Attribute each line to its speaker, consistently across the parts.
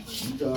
Speaker 1: 진짜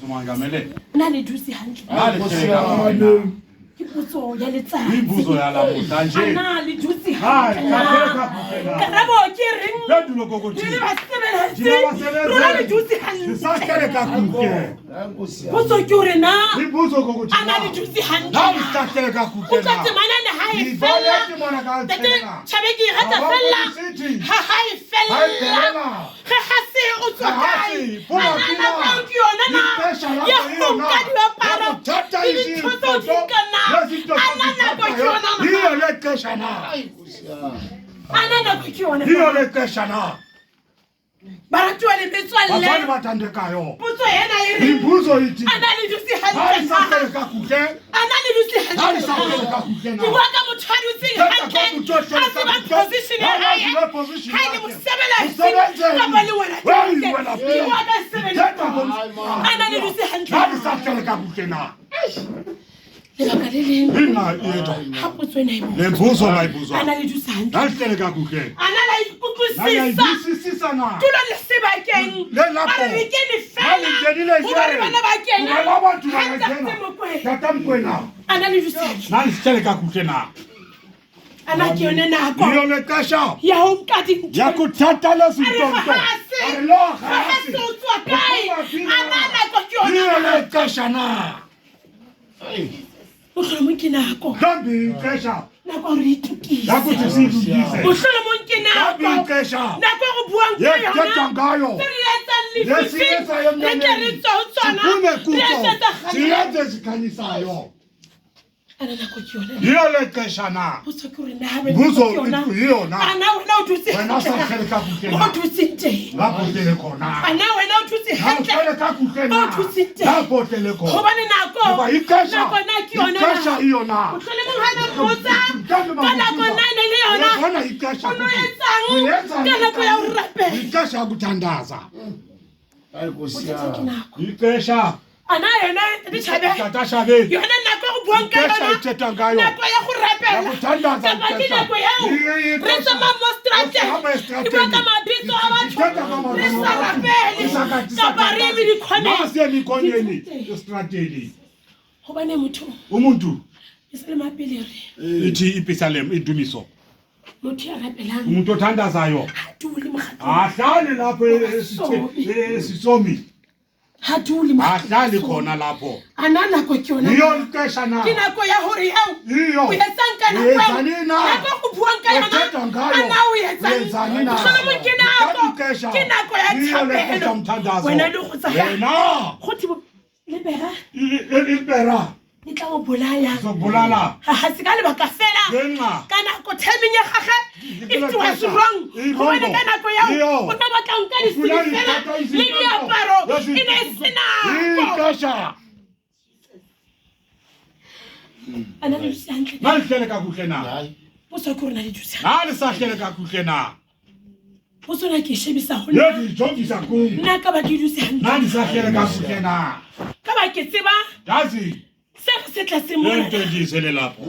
Speaker 1: Tumangamele.
Speaker 2: Nale dusi hantle. Ibuzo ya letsatsi.
Speaker 1: Ibuzo ya la motanje.
Speaker 2: Nale dusi hantle. Karabo ke reng?
Speaker 1: Bedulo kokoti.
Speaker 2: Dile ba sebeletsi. Nale dusi hantle.
Speaker 1: Sakele ka kuke.
Speaker 2: Buzo ke re na.
Speaker 1: Ibuzo kokoti.
Speaker 2: Nale dusi hantle.
Speaker 1: Nale sakele ka kuke.
Speaker 2: O tla temana ne hae fella. Tete chabeki rata fella. Ha hae fella. Ha ha se o tswa kae. Ana ba ke yona na. Ya ho ka di ba para. Di thoto di kana. Anana ko ke yona na.
Speaker 1: Hiyo le keshana.
Speaker 2: Anana ko ke yona.
Speaker 1: Hiyo le keshana.
Speaker 2: Baratu le metswalle.
Speaker 1: Abanye batandekayo.
Speaker 2: Puso yena e re.
Speaker 1: Ibuzo iti.
Speaker 2: Anale dusi hantle.
Speaker 1: Hai sakele ka kuke.
Speaker 2: Anale dusi hantle.
Speaker 1: Hai sakele ka kuke na.
Speaker 2: Ke bua ka motho a dutseng hantle. A tseba position ya hae. Ha ke mo sebeletsi. Kapa le wena. Ke bua ka sebeletsi. Anale dusi hantle.
Speaker 1: Hai sakele ka kuke na.
Speaker 2: Lebaka le leng.
Speaker 1: Ina yeto.
Speaker 2: Ha potso ena e bua.
Speaker 1: Le mbuzo la ibuzo.
Speaker 2: Anale dusi hantle.
Speaker 1: Hai sakele ka kuke.
Speaker 2: Anala ikutlwisisa.
Speaker 1: Sisa na.
Speaker 2: Tulo le sebakeng.
Speaker 1: Le lapo.
Speaker 2: A re ke ni fela. Ho ba le bana ba kena.
Speaker 1: Ba ba tu ba
Speaker 2: Hantle
Speaker 1: kena.
Speaker 2: Mokwena.
Speaker 1: Tata Mokwena.
Speaker 2: Anale dusi hantle.
Speaker 1: Nani sakele ka kuke na.
Speaker 2: Ana ke yone nako.
Speaker 1: Hiyo le kasha.
Speaker 2: Ya ho nka dintho.
Speaker 1: Ya kutata la sintonto.
Speaker 2: Hase.
Speaker 1: Lo
Speaker 2: Hase o tswa kae. Anana ko ke
Speaker 1: Hiyo
Speaker 2: yona.
Speaker 1: le kasha na.
Speaker 2: Mohlomong ke nako.
Speaker 1: Dambi kasha.
Speaker 2: Nako re itukise.
Speaker 1: Ya kutisindise.
Speaker 2: Mohlomong ke
Speaker 1: Dambi
Speaker 2: nako.
Speaker 1: kasha.
Speaker 2: Nako go buang
Speaker 1: Ye
Speaker 2: ka yona.
Speaker 1: ketangayo.
Speaker 2: Re etsang
Speaker 1: Ye
Speaker 2: lefifi.
Speaker 1: siyetsa yemnyameni.
Speaker 2: Re ke re tswa ho tsona.
Speaker 1: Siphume
Speaker 2: Re
Speaker 1: kuso.
Speaker 2: etsetsa kgale.
Speaker 1: Siyenze zikhanyisayo.
Speaker 2: Anana ko ke yona.
Speaker 1: Hiyo le kasha na.
Speaker 2: Botso ke re na habe.
Speaker 1: Buzo hiyo na.
Speaker 2: Ana wena o dutse.
Speaker 1: Wena sakele ka kuke na.
Speaker 2: O dutse teng.
Speaker 1: La potele kona.
Speaker 2: Ana wena o dutse
Speaker 1: La
Speaker 2: hantle.
Speaker 1: potele ka kuke na.
Speaker 2: O dutse teng.
Speaker 1: La potele kona.
Speaker 2: Hobane nako.
Speaker 1: Ba ikasha.
Speaker 2: Nako na ke yona.
Speaker 1: Ikasha hiyo na.
Speaker 2: Mohlomong ha na mmotsa. Ka nako nane le yona.
Speaker 1: Bona ikasha.
Speaker 2: O no etsang? Ka nako ya ho rapela.
Speaker 1: Ikasha kutandaza.
Speaker 2: Bothata ke nako.
Speaker 1: Ikasha.
Speaker 2: Ana yona di tshabe.
Speaker 1: Tata shabe.
Speaker 2: Yona nako go buang ka
Speaker 1: Ikasha
Speaker 2: yona.
Speaker 1: ithetha ngayo.
Speaker 2: Nako ya go rapela.
Speaker 1: Ya kutandaza
Speaker 2: Kapa ke nako yao. Re tsama mo strate. Ke bua ka mabitso a batho. Re sa rapele. Kapa re eme dikhoneng.
Speaker 1: Mase mikonyeni estrategi.
Speaker 2: Hobane motho.
Speaker 1: Umuntu
Speaker 2: E se le mapele re.
Speaker 1: ithi ipisalem idumiso.
Speaker 2: Motho ya rapelang.
Speaker 1: Umuntu othandazayo.
Speaker 2: Ha dule mogatong.
Speaker 1: Ahlali lapho esisomi.
Speaker 2: Ha dule mogatong.
Speaker 1: Ahlali khona lapho.
Speaker 2: Ana nako ke yona.
Speaker 1: Hiyo ikasha na.
Speaker 2: Ke nako ya hore yao.
Speaker 1: Hiyo.
Speaker 2: O etsang ka nako. Nako go buang ka yona. Ana o etsang. Mohlomong ke nako. Ke nako ya thapelo. Wena le go tsaya.
Speaker 1: Wena.
Speaker 2: Go thi lebera.
Speaker 1: Ilibera.
Speaker 2: Di tla go bolaya.
Speaker 1: So bolala.
Speaker 2: Ha se ka lebaka fela.
Speaker 1: Lenga.
Speaker 2: Ka nako timing ya gagwe. It was wrong. Gobane ka nako yao. O tla batla nka di fela. Le diaparo. E ne se nako.
Speaker 1: Ikasha.
Speaker 2: Ana le se hantle.
Speaker 1: Nalihlele kakuhle na.
Speaker 2: Botso ke rona le thusa.
Speaker 1: Nalisahlele kakuhle na.
Speaker 2: Botso na ke shebisa ho
Speaker 1: Ye
Speaker 2: nna.
Speaker 1: di jongisa kum.
Speaker 2: Nna ka ba ke dutse hantle.
Speaker 1: Nalisahlele kakuhle na.
Speaker 2: Ka ba ke tseba.
Speaker 1: Yazi.
Speaker 2: Se re se tla se mona.
Speaker 1: Into ndizele lapho.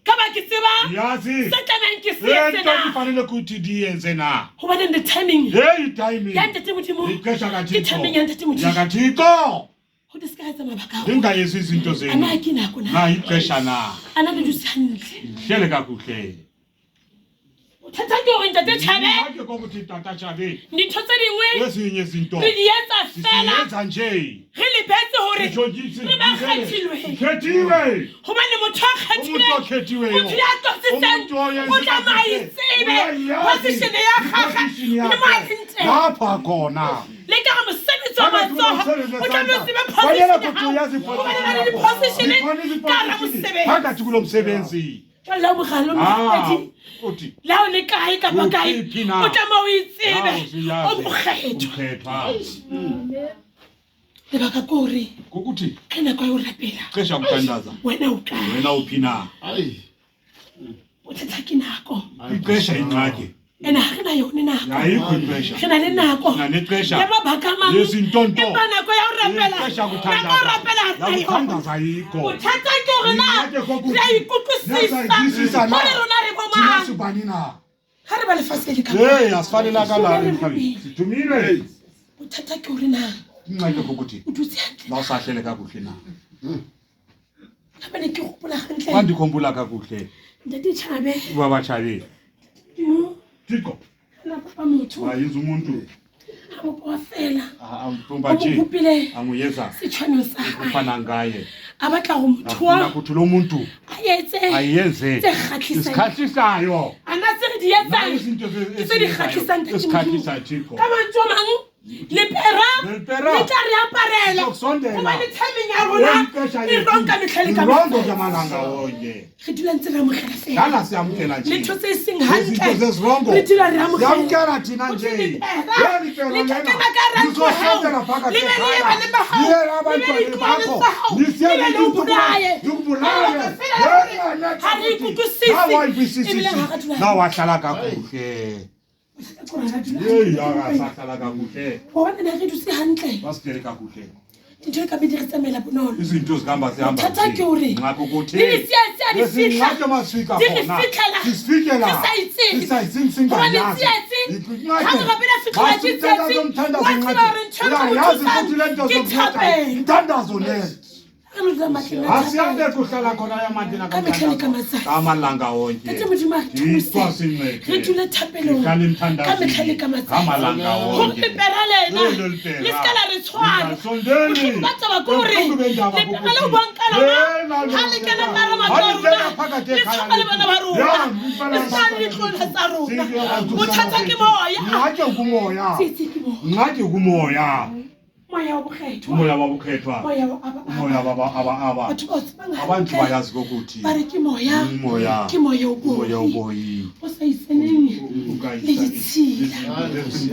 Speaker 2: Ka ba ke tseba.
Speaker 1: Yazi.
Speaker 2: Se tla nang ke se
Speaker 1: Into
Speaker 2: sena.
Speaker 1: kufanele ukuthi diyenze na.
Speaker 2: Hobane the timing.
Speaker 1: Hey timing.
Speaker 2: Ya ntate modimo.
Speaker 1: Ixesha
Speaker 2: Ke timing ya ntate
Speaker 1: kaThixo.
Speaker 2: modimo.
Speaker 1: YakaThixo.
Speaker 2: Ho di ska etsa mabaka ao.
Speaker 1: Ingayezi izinto
Speaker 2: Ana
Speaker 1: zenu.
Speaker 2: ke nako na.
Speaker 1: Na ixesha na.
Speaker 2: Ana le dutse hantle.
Speaker 1: Hlele kakuhle.
Speaker 2: Bothata ke hore ntate Thabe.
Speaker 1: Ake kokuthi tata Chabe.
Speaker 2: Dintho tse dingwe
Speaker 1: Ezinye izinto.
Speaker 2: re di etsa fela.
Speaker 1: Siyenza nje.
Speaker 2: Re lebetse hore re ba kgethilwe.
Speaker 1: Khethiwe.
Speaker 2: Hobane motho a
Speaker 1: Umuntu okhethiweyo.
Speaker 2: motho ya tositseng
Speaker 1: Umuntu oyenza
Speaker 2: o tsamaya itsebe position ya gagwe le maenteng
Speaker 1: lapha khona.
Speaker 2: le ka mosebetsi wa matsoho o tla mo tsebe position ka ra mosebetsi
Speaker 1: phakathi kulo msebenzi.
Speaker 2: la mogalo mosebetsi
Speaker 1: uthi
Speaker 2: la o le kae ka ba kae o tla mo itsebe o mokgetho
Speaker 1: ukhethwa.
Speaker 2: lebaka ke hore
Speaker 1: Kokuthi
Speaker 2: ke nako ya ho rapela
Speaker 1: xesha kutandaza.
Speaker 2: wena o kae
Speaker 1: Wena uphina.
Speaker 2: bothata ke nako
Speaker 1: Ixesha ingxaki.
Speaker 2: ena ha re na yone nako
Speaker 1: Ayikho ixesha.
Speaker 2: re na le nako
Speaker 1: Na nexesha.
Speaker 2: ya mabaka a mang
Speaker 1: Yezintonto.
Speaker 2: empa nako ya ho rapela
Speaker 1: Ixesha
Speaker 2: nako ya ho rapela ha
Speaker 1: kuthandaza.
Speaker 2: re
Speaker 1: Ya kuthandaza ayikho.
Speaker 2: bothata ke hore na re a ikutlwisisa hore rona re bo mang
Speaker 1: Sibani na.
Speaker 2: ha re ba lefatshe le ka
Speaker 1: Hey, asifanelanga la emhlabeni. Sidumile.
Speaker 2: bothata ke hore na
Speaker 1: Inceke ukuthi
Speaker 2: o dutse
Speaker 1: la usahlele kakuhle na.
Speaker 2: Abane ke gopola gantle.
Speaker 1: Wandikhumbula kakuhle.
Speaker 2: Ntate Chabe.
Speaker 1: Baba Chabe. Tiko.
Speaker 2: La papa motho.
Speaker 1: Wayenza umuntu.
Speaker 2: Awuphofela.
Speaker 1: Amphumbathi. Amuyeza.
Speaker 2: Sitshwano sa hae.
Speaker 1: Ufana ngaye.
Speaker 2: Abatla go mthwa.
Speaker 1: Ukuthi lo muntu ayenze isikhathisayo.
Speaker 2: Anase re di etsa.
Speaker 1: Izinto
Speaker 2: esikhathisa Tiko. Ka mantso mang le pera le tla re aparela goba le timing ya rona le ronka metlhale ka
Speaker 1: rongo ka malanga onke
Speaker 2: re dula ntse re amogela fela
Speaker 1: dala se amogela nje
Speaker 2: le thotse seng hantle
Speaker 1: izinto zezirongo
Speaker 2: re dula re amogela
Speaker 1: yamkela thina nje
Speaker 2: le tla ka ra go help le be le ba le ba ha le abantu bakho nisiya le ubulaye ha re kukusisi
Speaker 1: na wahlala kakuhle Hey, sahlala kakuhle.
Speaker 2: Bona na re dutse hantle.
Speaker 1: Basitele kakuhle.
Speaker 2: Dintho ka be di re tsamela bonono.
Speaker 1: Izinto zihamba zihamba.
Speaker 2: Thatha ke hore.
Speaker 1: Ngakho ukuthi.
Speaker 2: Di siya di fitla.
Speaker 1: Ngakho masifika khona. Sifikela. Isayitsi singayazi.
Speaker 2: Ha re bela fitla di tsatsi.
Speaker 1: Yazi ukuthi lento zomthatha. Intandazo le. Asiyande kuhlala khona yamadina kamalanga onke
Speaker 2: re dule thapelong ka metlhale ka matsatsi le ska la re tshwana ba tsaba kore le pegale o bonka lona ha le kena mara makorona le tshwana le bana ba rona le sa le tlola tsa rona bothata ke moya
Speaker 1: ngake kumoya
Speaker 2: moya
Speaker 1: wa bukhethwa moya aba abantu bayazi ukuthi
Speaker 2: ke moya uboyi o sa iseneng le ditshila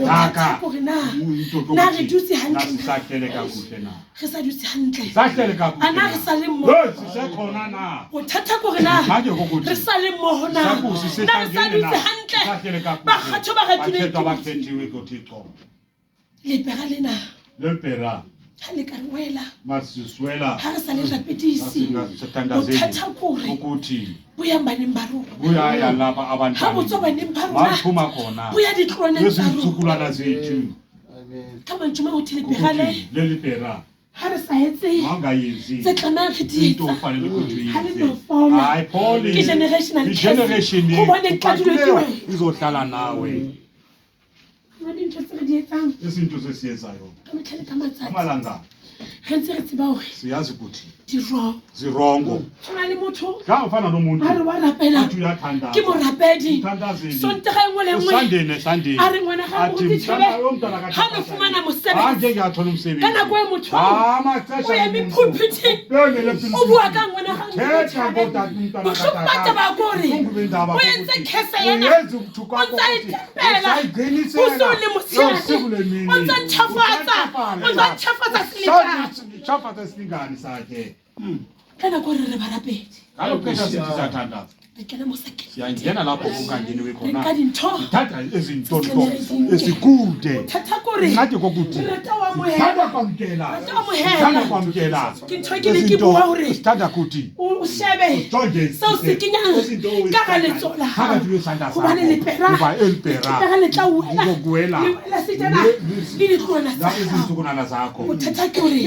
Speaker 1: aka
Speaker 2: na re dutse hantle
Speaker 1: sahlele kakuhle na
Speaker 2: re sa dutse hantle
Speaker 1: sahlele kakuhle
Speaker 2: ana re sa le mo
Speaker 1: sisekhona na
Speaker 2: bothata ko rena re sa le mo na re sa dutse hantle ba kgatho ba
Speaker 1: bakhethiwe kuThixo
Speaker 2: le pega lena
Speaker 1: le pera
Speaker 2: hale ka wela
Speaker 1: masiswela
Speaker 2: ha sa le rapetisi
Speaker 1: bothata ukuthi
Speaker 2: buyambane mbaro
Speaker 1: buyaya lapha abantu
Speaker 2: ha botso bane mbaro
Speaker 1: baphuma khona
Speaker 2: buya ditlwana
Speaker 1: lezizukulwana zethu
Speaker 2: kama ntuma o thile pegale
Speaker 1: le pera
Speaker 2: ha re sa etse
Speaker 1: mangayizi
Speaker 2: tse tla re di
Speaker 1: into fanele ukuthi
Speaker 2: hayi
Speaker 1: Paul
Speaker 2: ke generation
Speaker 1: go bone kadulo izohlala nawe izinto sesiyenzayo amalanga siyazi ukuthi zirongo ka ufana nomuntu athi uyathanda
Speaker 2: ke morapedi sontaga engwe le engwe a re ngwana ga go ditshebe ha no fumana mosebetsi ka nako e motho o ya mepulpiting o bua ka ngwana ga bohloko ba taba kore o entse khese yena o ntsa itepela o se o le mosiane o ntsa
Speaker 1: ntšhafatsa selekane sakhe
Speaker 2: ka nako re re barapedi
Speaker 1: kalophesha sithi siyathanda siyangena lapho kungangeniwe khona sithatha ezintonto ezikude ngathi kokuthi sithanda kwamkela sithanda ukuthi
Speaker 2: ushebe sewusikinyang ka ga letsola gobane lepera ka letla
Speaker 1: uela
Speaker 2: le ditlwana
Speaker 1: izinsukunana zakho
Speaker 2: bothata ke ore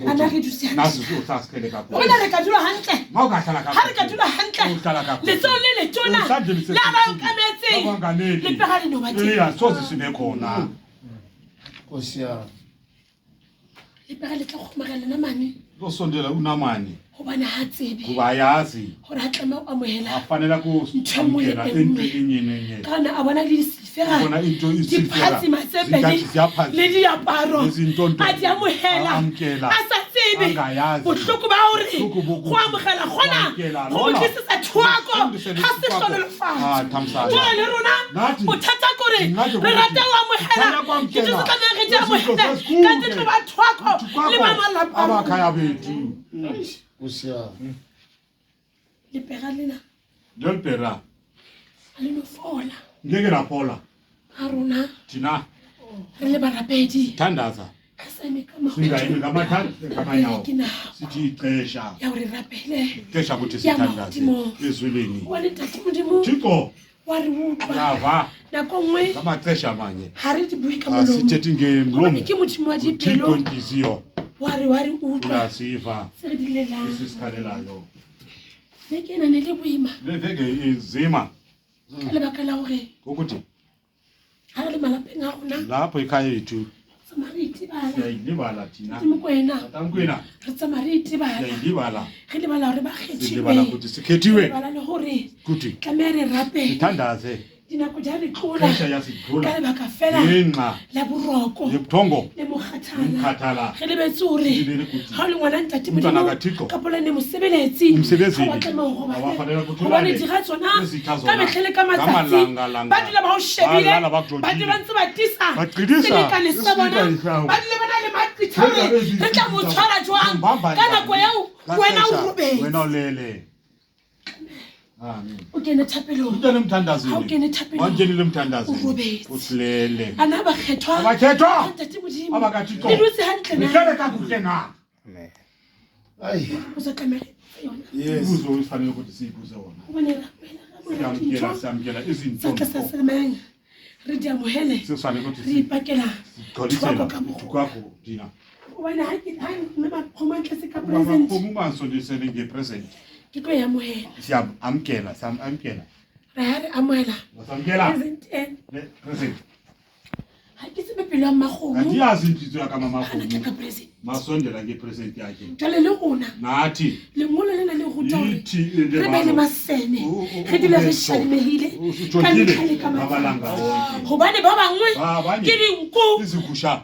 Speaker 2: ana re dusiana
Speaker 1: nazi usasikele kakhulu
Speaker 2: bona re ka dula hantle
Speaker 1: mawukahlala
Speaker 2: ha re ka dula hantle letso le letona la ba ukametse le pega le no bathe
Speaker 1: ya soze sibe khona
Speaker 3: Osia
Speaker 2: le pega le tla go magela na mane
Speaker 1: losondela unamani
Speaker 2: gobana ha tsebe
Speaker 1: kuba yazi
Speaker 2: gore ha tlama o amohela
Speaker 1: afanela ku thamukela entwenyenyenye
Speaker 2: kana a bona le disifera
Speaker 1: bona into isifera
Speaker 2: diphatsi matsepele le diaparo a di amohela a sa tsebe bohloko ba hore go amogela gona go tlisa thwako ha se hlolo lefana bona le rona bothata kore re rata o amohela ke tse ka nang re di amohela ka tse ba thwako le ba malapa
Speaker 1: abakhaya bethu
Speaker 3: Osia
Speaker 2: le pega lena
Speaker 1: le pera
Speaker 2: le no fola
Speaker 1: ngeke raphola
Speaker 2: a rona
Speaker 1: thina
Speaker 2: re le barapedi
Speaker 1: thandaza singayimi ngamanyawo sithi ixesha
Speaker 2: ya uri rapele
Speaker 1: ixesha ukuthi sithandaze ezweleni
Speaker 2: wale ntate modimo
Speaker 1: Thixo
Speaker 2: wa re utlwa
Speaker 1: Lava.
Speaker 2: nako nngwe
Speaker 1: Ngamaxesha amanye.
Speaker 2: ha re di bue ka molomo
Speaker 1: Asithethi ngemlomo.
Speaker 2: Hobane ke modimo wa dipelo
Speaker 1: Uthixo inhliziyo.
Speaker 2: wa re utlwa
Speaker 1: Uyasiva.
Speaker 2: se re di lelang
Speaker 1: Esisikhalelayo.
Speaker 2: le ke nane le boima
Speaker 1: Le veke izima.
Speaker 2: ka lebaka la hore
Speaker 1: Ukuthi
Speaker 2: ha re le malapeng a rona
Speaker 1: lapho ekhaya yethu
Speaker 2: tsamaya re itebala
Speaker 1: siyayilibala thina.
Speaker 2: Modimo ko wena
Speaker 1: Tankwena
Speaker 2: re tsamaya re itebala
Speaker 1: siyayilibala.
Speaker 2: re lebala hore ba
Speaker 1: Silibala
Speaker 2: kgethiwe
Speaker 1: ukuthi sikhethiwe.
Speaker 2: lebala le hore
Speaker 1: Kuthi
Speaker 2: tlameha re rape
Speaker 1: sithandaze.
Speaker 2: dinako di a re tlola
Speaker 1: Xesha
Speaker 2: ka
Speaker 1: yasidlula.
Speaker 2: lebaka fela
Speaker 1: Ngenxa
Speaker 2: la boroko
Speaker 1: yobuthongo.
Speaker 2: le mokgathala
Speaker 1: Umkhathala.
Speaker 2: re lebetse hore
Speaker 1: Dilele kuthi.
Speaker 2: ha o le ngwana ntate
Speaker 1: Umntwana
Speaker 2: modimo
Speaker 1: kaThixo.
Speaker 2: kapo le ne mosebeletsi
Speaker 1: Umsebenzini.
Speaker 2: ha wa tlameha hore
Speaker 1: Ha wa fanela
Speaker 2: o
Speaker 1: ukuthi
Speaker 2: bane
Speaker 1: ulale.
Speaker 2: dira tsona
Speaker 1: Izitha
Speaker 2: ka
Speaker 1: zona.
Speaker 2: metlhele ka matsatsi
Speaker 1: Ngamalanga-langa.
Speaker 2: ba dula ba o shebile
Speaker 1: Ba lala ba kujojile.
Speaker 2: ba dula ba ntse ba tisa
Speaker 1: Ba qedisa.
Speaker 2: selekane sa bona
Speaker 1: Selekane sa hao.
Speaker 2: ba dula ba na le maqitha hore re tla mo tshwara jwang
Speaker 1: Mbamba
Speaker 2: ka nako eo
Speaker 1: Ka
Speaker 2: wena o
Speaker 1: xesha,
Speaker 2: robetse
Speaker 1: wena ulele. Amen.
Speaker 2: o kene thapelong
Speaker 1: Umntwana
Speaker 2: ha o
Speaker 1: emthandazweni.
Speaker 2: kene thapelong
Speaker 1: Wangenile
Speaker 2: O
Speaker 1: emthandazweni.
Speaker 2: robetse.
Speaker 1: Usilele.
Speaker 2: ana ba kgethwa
Speaker 1: Abakhethwa.
Speaker 2: ntate modimo
Speaker 1: Abakathixo.
Speaker 2: le dutse hantle na
Speaker 1: Nihlele kakuhle na.
Speaker 3: Ai.
Speaker 2: o sa tlameha yona
Speaker 3: Yes.
Speaker 1: Ibuzo esifanele ukuthi siyibuze wona.
Speaker 2: hobane rapela
Speaker 1: Siyamkela izinto.
Speaker 2: sa tla sa semang re di amohele
Speaker 1: Sifanele ukuthi
Speaker 2: re ipakela
Speaker 1: sigcolisela
Speaker 2: thoko ka mokgwa
Speaker 1: kwakho dina.
Speaker 2: hobane ha ke mme maqhomo a ntletse ka present
Speaker 1: Ubaba ungasondisele ngepresent.
Speaker 2: ke tlo e amohela
Speaker 1: Siyamkela.
Speaker 2: re ha re amohela
Speaker 1: Wasamkela.
Speaker 2: present
Speaker 1: Le present.
Speaker 2: ha ke tsebe pelo ya makgomo
Speaker 1: Andiyazi inhliziyo yakamama
Speaker 2: ha na tla ka
Speaker 1: Mafumi.
Speaker 2: present
Speaker 1: Masondela ngepresent yakhe.
Speaker 2: jwale le rona
Speaker 1: Nathi
Speaker 2: lengolo lena le ruta hore
Speaker 1: yithi
Speaker 2: re be le masene re dule re shalimehile ka ntlha le ka
Speaker 1: amalanga
Speaker 2: matsatsi
Speaker 1: wonke.
Speaker 2: hobane ba bangwe
Speaker 1: Abanye
Speaker 2: ke dinku
Speaker 1: izigusha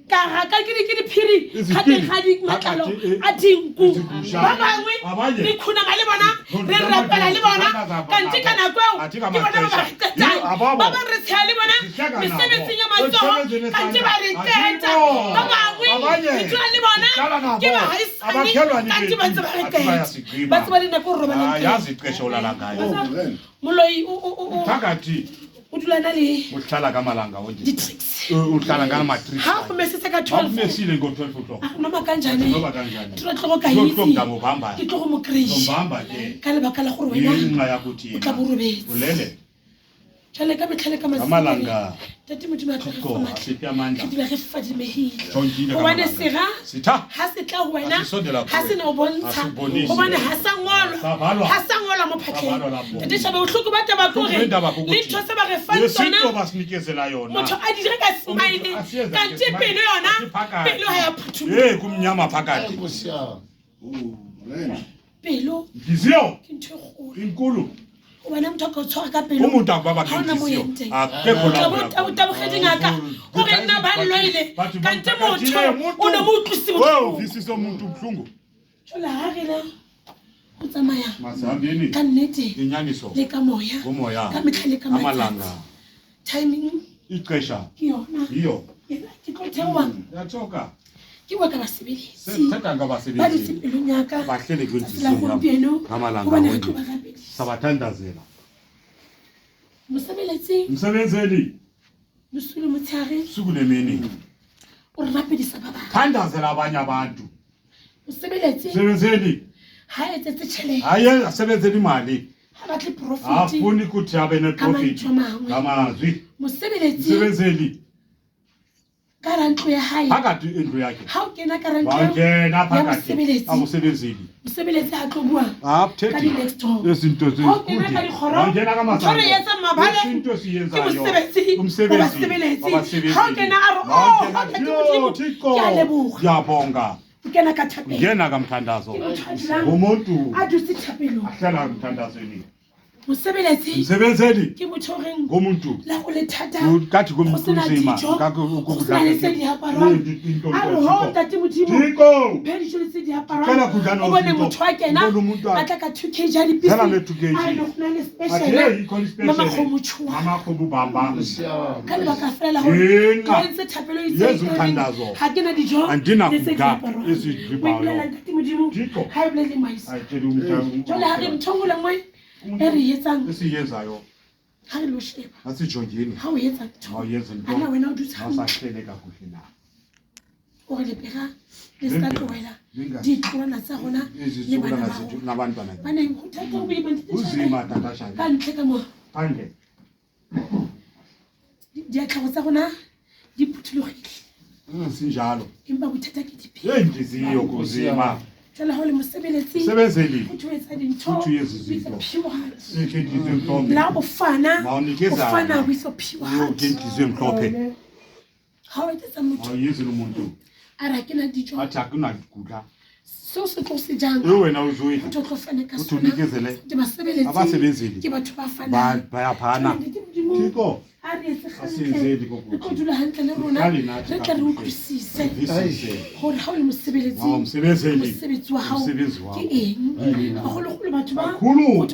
Speaker 2: karaka ke diphiri
Speaker 1: Izipiri.
Speaker 2: gate ga di matlalo
Speaker 1: Hakati,
Speaker 2: a dinku
Speaker 1: izigusha.
Speaker 2: ba bangwe
Speaker 1: Abanye.
Speaker 2: re khunama le bona re rapela le bona kante ka nako eo
Speaker 1: Athi
Speaker 2: ke
Speaker 1: ka
Speaker 2: bona ba ba
Speaker 1: maxesha.
Speaker 2: qetang
Speaker 1: Ababo.
Speaker 2: ba ba re tsheha le bona
Speaker 1: Sihleka nabo.
Speaker 2: mesebetsing ya matsoho
Speaker 1: Mesebetsing
Speaker 2: kante
Speaker 1: esandla.
Speaker 2: ba re teta
Speaker 1: Athikho.
Speaker 2: ba bangwe
Speaker 1: Abanye.
Speaker 2: re dula le bona
Speaker 1: Sihlala nabo.
Speaker 2: ke bahaisane
Speaker 1: Abakhelwane
Speaker 2: kante ba ntse ba re
Speaker 1: bethu. Athi
Speaker 2: teta
Speaker 1: bayasigqima.
Speaker 2: ba tseba dinako o robalang teng.
Speaker 1: yazi ixesha olala ngayo.
Speaker 3: Oh, man.
Speaker 2: moloi
Speaker 1: Phakathi
Speaker 2: o dulana le
Speaker 1: uhlala kamalanga wonke.
Speaker 2: di-tricks
Speaker 1: Uhlala ngamatrix.
Speaker 2: ha o mesetse ka 12
Speaker 1: Awumesile ngo-12 o'clock.
Speaker 2: noma kanjani
Speaker 1: Noba kanjani.
Speaker 2: tlo tlo ka
Speaker 1: Tlo
Speaker 2: itse
Speaker 1: mdamo uhamba.
Speaker 2: ke tlo go mo crash
Speaker 1: Zombamba ke.
Speaker 2: ka lebaka la gore wena
Speaker 1: Ngenxa yakuthi
Speaker 2: o tla bo
Speaker 1: yena
Speaker 2: robetse
Speaker 1: ulele.
Speaker 2: jale ka metlhale ka
Speaker 1: Amalanga.
Speaker 2: tate modimo a tlo re
Speaker 1: Thixo
Speaker 2: fa maatla
Speaker 1: asiphe amandla.
Speaker 2: re dula re fadimehile
Speaker 1: Tlhonkile ka
Speaker 2: gobane
Speaker 1: malanga.
Speaker 2: sera
Speaker 1: Sitha.
Speaker 2: ha se tla go wena
Speaker 1: Asisondela
Speaker 2: ha
Speaker 1: kuwe.
Speaker 2: se ne o bontsha
Speaker 1: Asibonisi.
Speaker 2: gobane ha sa
Speaker 1: Sa
Speaker 2: ngolwa
Speaker 1: balwa.
Speaker 2: ha sa ngolwa mo
Speaker 1: Sa
Speaker 2: phatlheng
Speaker 1: balwa lapho.
Speaker 2: tate shabe botlhoko ba taba kore
Speaker 1: Uhlupho lendaba
Speaker 2: le
Speaker 1: kukuthi,
Speaker 2: ntho se ba re fang
Speaker 1: Yesinto
Speaker 2: tsona
Speaker 1: basinikezela yona.
Speaker 2: motho a dire ka smile
Speaker 1: Umuntu asiyeza
Speaker 2: kante
Speaker 1: ngesmile.
Speaker 2: pelo yona
Speaker 1: Phakathi.
Speaker 2: pelo ha ya phuthuma
Speaker 1: Kumnyama phakathi.
Speaker 3: Nkosi yami. Oh, man.
Speaker 2: pelo
Speaker 1: Inhliziyo
Speaker 2: ke ntho e kgolo
Speaker 1: inkulu.
Speaker 2: gobane motho a ka o tshwara ka pelo
Speaker 1: Umuntu akubaba
Speaker 2: ha ona mo
Speaker 1: ngenhliziyo.
Speaker 2: yang teng
Speaker 1: Akekho
Speaker 2: Tla
Speaker 1: lapho.
Speaker 2: bo tabogedi ngaka gore nna ba loile
Speaker 1: Bathi
Speaker 2: kante
Speaker 1: baphakathile
Speaker 2: motho o ne mo utlwisi
Speaker 1: Wow,
Speaker 2: botlhoko
Speaker 1: visisa umuntu ubuhlungu.
Speaker 2: jole ha rena go tsamaya
Speaker 1: Masihambeni
Speaker 2: ka nnete
Speaker 1: inyaniso
Speaker 2: le ka moya
Speaker 1: ngomoya.
Speaker 2: ka metlha le ka
Speaker 1: Amalanga.
Speaker 2: matsatsi timing
Speaker 1: Ixesha
Speaker 2: ke yona
Speaker 1: yiyo.
Speaker 2: ke tlo theoa
Speaker 1: Yathoka.
Speaker 2: ke bua ka basebeletsi
Speaker 1: Sithatha
Speaker 2: ba
Speaker 1: ngabasebenzi.
Speaker 2: disepelong yaka
Speaker 1: Bahlele
Speaker 2: tsatsi la
Speaker 1: kwinhliziyo
Speaker 2: gompieno
Speaker 1: yabo. Ngamalanga
Speaker 2: gobane ga
Speaker 1: wonke.
Speaker 2: tlo ba rapedisa
Speaker 1: Sabathandazela.
Speaker 2: mosebeletsi
Speaker 1: Msebenzeli
Speaker 2: bosule motshegare
Speaker 1: usuku nemini.
Speaker 2: o re rapedisa ba bangwe
Speaker 1: Thandazela abanye abantu.
Speaker 2: mosebeletsi
Speaker 1: Msebenzeli
Speaker 2: ha etsetse tšhelete
Speaker 1: haye asebenzela imali.
Speaker 2: ha batle profit
Speaker 1: Afuni ukuthi abe ne
Speaker 2: ka
Speaker 1: profit.
Speaker 2: mantho a mangwe
Speaker 1: Ngamazwi.
Speaker 2: mosebeletsi
Speaker 1: Msebenzeli
Speaker 2: ka rantlo ya hae
Speaker 1: phakathi endlu yakhe.
Speaker 2: ha o kena ka rantlo
Speaker 1: Wangena
Speaker 2: ya
Speaker 1: phakathi
Speaker 2: mosebeletsi
Speaker 1: abusebenzeli.
Speaker 2: mosebeletsi ha tlo bua ka
Speaker 1: Abuthethi
Speaker 2: di-next door
Speaker 1: izinto
Speaker 2: ha o kena ka dikgoro
Speaker 1: wangena
Speaker 2: ntho re etsang mabale
Speaker 1: izinto
Speaker 2: ke
Speaker 1: siyenzayo
Speaker 2: mosebetsi wa basebeletsi ha o kena a re tate modimo ke a leboga
Speaker 1: ngiyabonga
Speaker 2: o kena ka thapelo
Speaker 1: ngena kamthandazo
Speaker 2: ke motho a dirang
Speaker 1: umuntu
Speaker 2: a dutse thapelong
Speaker 1: ahlala kamthandazweni.
Speaker 2: mosebeletsi
Speaker 1: Msebenzeli
Speaker 2: ke motho o reng
Speaker 1: ngomuntu
Speaker 2: la go le thata
Speaker 1: kathi
Speaker 2: go sena
Speaker 1: kumnzima
Speaker 2: dijo go sena le tse di aparwang a re ho tate modimo
Speaker 1: Tiko
Speaker 2: phe dijo le tse di
Speaker 1: Tlela
Speaker 2: aparwang
Speaker 1: kudlala
Speaker 2: o bone
Speaker 1: uzinto.
Speaker 2: motho a kena
Speaker 1: Ubone umuntu
Speaker 2: a tla ka 2 kg ya dipisi
Speaker 1: Tlela le 2 kg.
Speaker 2: a re go na le
Speaker 1: Athe
Speaker 2: special
Speaker 1: ikhona
Speaker 2: mama
Speaker 1: special
Speaker 2: kgomo tshwa
Speaker 1: mama khobu bamba
Speaker 3: Nkosi yami.
Speaker 2: ka lebaka fela la gore
Speaker 1: Yenga.
Speaker 2: ka ntse thapelo e
Speaker 1: Yesu
Speaker 2: itseng
Speaker 1: uthandazo.
Speaker 2: ga ke na dijo
Speaker 1: Andina
Speaker 2: le tse di
Speaker 1: kudla
Speaker 2: aparwang
Speaker 1: ezidlibayo.
Speaker 2: o ipolelang tate modimo
Speaker 1: Tiko.
Speaker 2: ga e bolele maisa
Speaker 1: ayitshela umntana
Speaker 2: jale ga re ntho ngwe le nngwe e re e etsang
Speaker 1: esiyenzayo
Speaker 2: ga re lo sheba
Speaker 1: asijongeni
Speaker 2: ga o etsa ntho
Speaker 1: awuyenzi nto
Speaker 2: ana wena o dutse hantle
Speaker 1: awusahlele kakuhle na
Speaker 2: gore lepega le se ka tlogela
Speaker 1: Linga.
Speaker 2: ditloana tsa rona le bana
Speaker 1: izizukulwana
Speaker 2: ba
Speaker 1: zethu
Speaker 2: rona
Speaker 1: nabantwana bethu.
Speaker 2: baneng go thata go boima
Speaker 1: Uzima tatasha
Speaker 2: ka ntle ka mo
Speaker 1: Handle.
Speaker 2: Diatlhago tsa rona di phuthulogile.
Speaker 1: Sinjalo.
Speaker 2: Empa bothata ke diphiri.
Speaker 1: Inhliziyo kuzima.
Speaker 2: Jala ha o le mosebeletsi.
Speaker 1: Sebenzeli.
Speaker 2: Utho etsa dintho.
Speaker 1: Utho etsa izinto.
Speaker 2: With a pure heart.
Speaker 1: Inhliziyo emhlophe.
Speaker 2: La ufana.
Speaker 1: Mawunikeza.
Speaker 2: Ufana with a pure heart.
Speaker 1: Inhliziyo emhlophe.
Speaker 2: Ha o etsa motho.
Speaker 1: Awuyezi umuntu.
Speaker 2: Ara ke na dijo.
Speaker 1: Athi akunakudla.
Speaker 2: So se tlo se jang.
Speaker 1: Wena uzuyidla.
Speaker 2: Utho tlo fana ka
Speaker 1: Uthi
Speaker 2: sona.
Speaker 1: unikezele.
Speaker 2: Ke basebelletsi.
Speaker 1: Abasebenzeli.
Speaker 2: Ke batho ba fana.
Speaker 1: Bayaphana. Thiko.
Speaker 2: Asenzeli go dula hantle le rona re tla re utlwisise gore ha o le mosebetsi wa hao ke eng gagologolo batho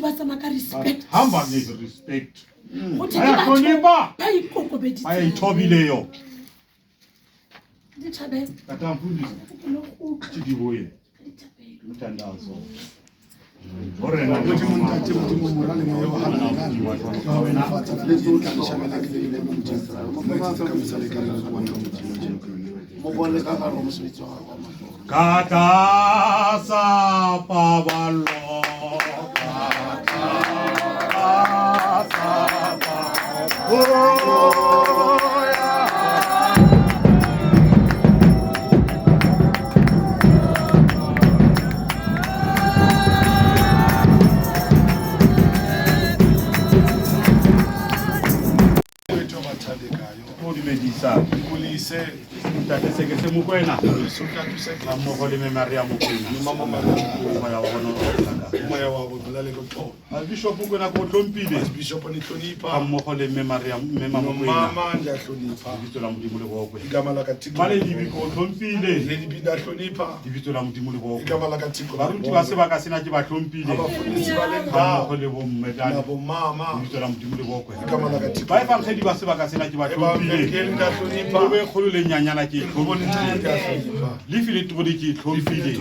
Speaker 2: ba tsamaya ka respect
Speaker 1: hamba nge-respect
Speaker 2: ba ikokobeditse
Speaker 1: ba ithobileyo
Speaker 2: dithabele
Speaker 1: katamfundisa tidiboye umthandazo Morena
Speaker 3: Muti muntate muti morale mo yo hana ka fatsa le tlo tla shabela ke le mo motsetsa mo tsa ka misale ka le go nna mo bone ka ga mo sebetsa wa ma
Speaker 1: kata sa pabalo kulise ntate se mo kwena so tla tu se ka mo go le Maria mo kwena mama ya bona moya wa go bolela go thoba bishop kwena go tlompile bishop ni tlonipa mo go le Maria mama mo kwena mama nja tlonipa bitso la modimo le go kwe igama la ka tiko male di bi go tlompile le di bi da tlonipa bitso la modimo le go kwe igama la ka tiko ba ruti ba se ba ka sena ke ba tlompile ba fonisi ba le nda go le bo mmedana bo mama bitso la modimo le go kwe igama la ka tiko ba fa khedi ba se ba ka sena ke ba tlompile ke nda tlonipa be kholo le nyanyana ke tlhobone le file todi ke tlhompile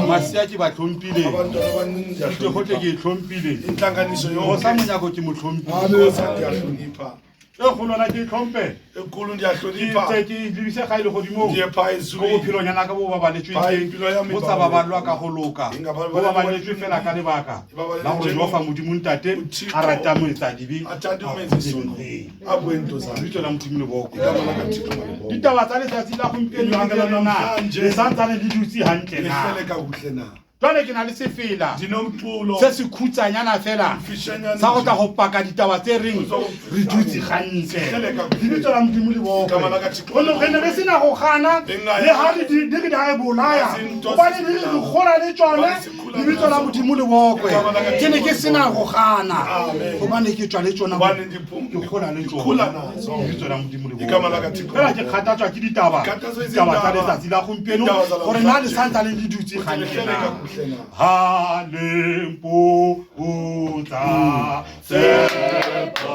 Speaker 1: masia ke ba tlhompile abantu abaningi ke hotle ke tlhompile intlanganiso yo go sa monyako ke motlhompile sa ke a hlonipha e golona ke tlhompe e kolo ndi a hlonipha ke libise ga ile godimo ke pa izulu go philo nyana ka bo ba baletswe go tsa ba balwa ka go loka go ba baletswe fela ka lebaka la go jofa modimo ntate a rata mo etsa dibi a tadi mo etsa sono a boento sa bitso la modimo le boko ka mala ka tiko ditaba tsa letsatsi la gompieno a ngela nna le santsane di dutse hantle na le fele ka butle na Jwale ke na le sefela se se khutsanyana fela sa go tla go paka ditaba tse reng re dutse gantse dibitso la modimo le boko go ne re sena go gana le ha di ke da e bolaya gobane di re gola le tsone dibitso la modimo le boko ke ne ke sena go gana gobane ke tswa le tsona ke gola le tsone dibitso la modimo le boko fela ke kgatatswa ke ditaba tsa letsatsi la gompieno gore na le santsa le di dutse gantle Halempo uta sepoya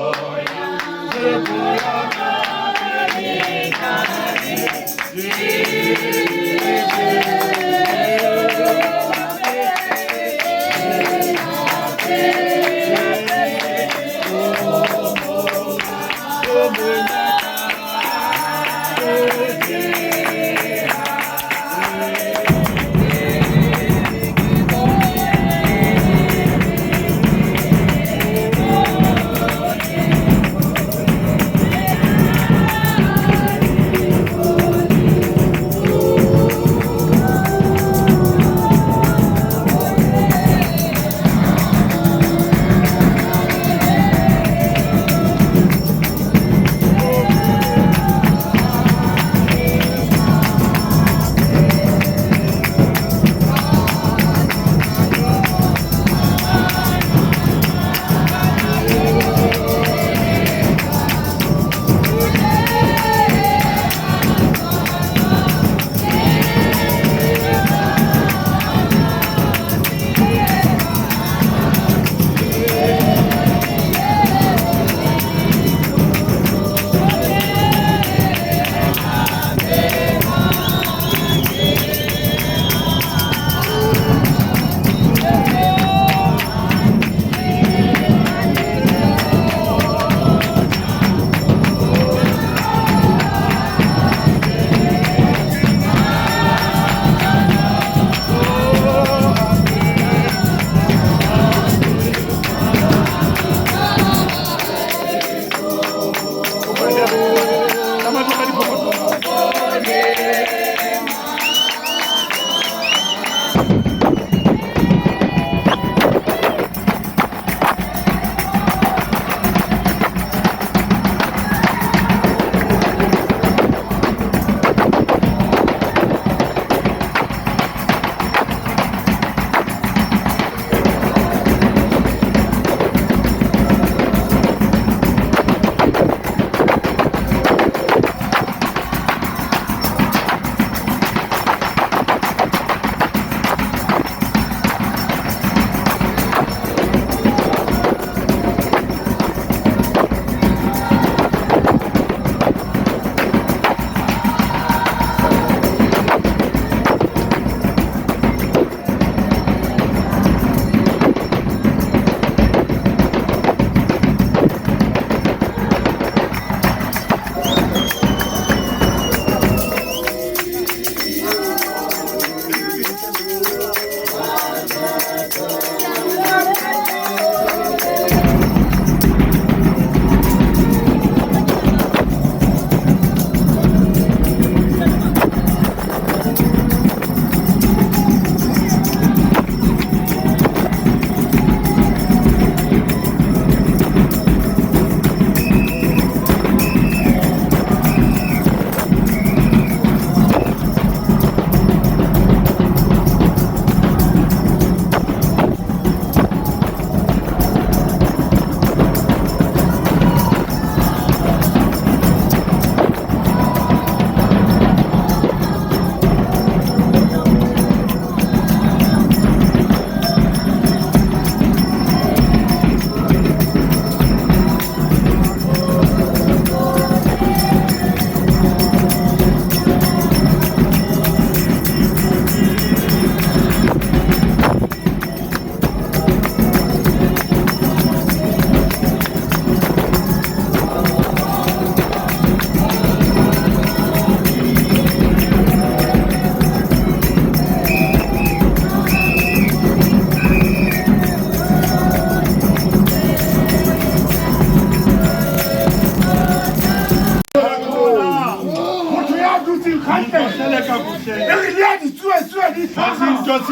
Speaker 3: di tlhaga ke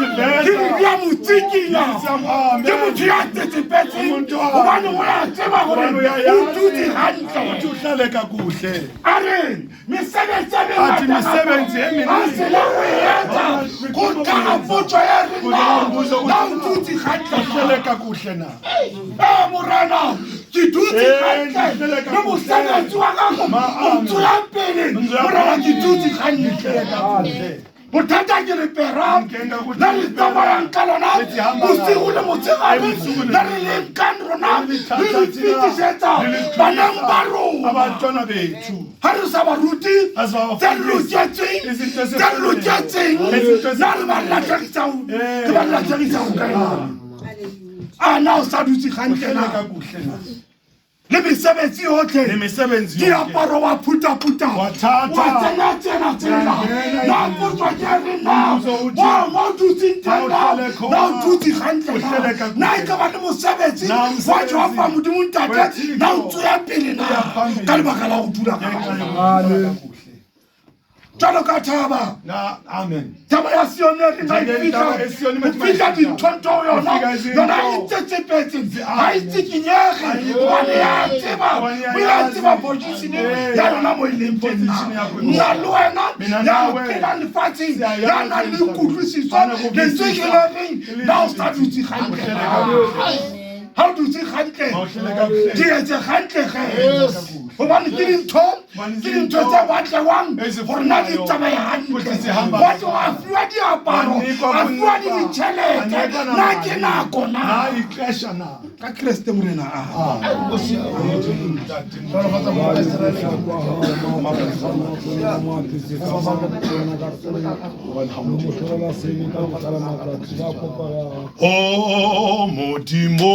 Speaker 3: re di a mo tsikila ke motho ya tsetsepetseng gobane o ya tseba gore o dutse gantle a reng mesebetsi e mengata a sele go etsa go tlaga potso ya rena na o dutse gantle morena ke dutse gantle le mosebetsi wa gago o tswela pele morena ke dutse gantle bothata ke re perang la re tsamayang ka lona bosigo le motshegare la re leng kang rona le re fetisetsa banang ba rona ga re sa baruti tse loketseng la re ba latlhegisang kae na o sa dutse gantle le mesebetsi yotlhe diaparo wa phutaputa wa tsena na potswa ke re na mo dutseng tena na o dutse gantle na e ka ba le mosebetsi wa jwa modimo ntate na o tswela pele na ka lebaka la go dula jalo ka thaba taba ya Sione re ga e fihla dinthonto yona e tsetsepetseng ga e tsikinyege gobane ya tseba position ya yona mo e leng teng nna le wena ya phela lefatsheng ya nang le kutlwisiso lentswekelereng na o sa dutse gantle ga o dutse gantle di etse gantle ge gobane ke dintho tse batlewang gore na di tsamaye gantle batho a fiwa diaparo a fiwa le ditšhelete na ke nako na ka Kreste morena
Speaker 1: o modimo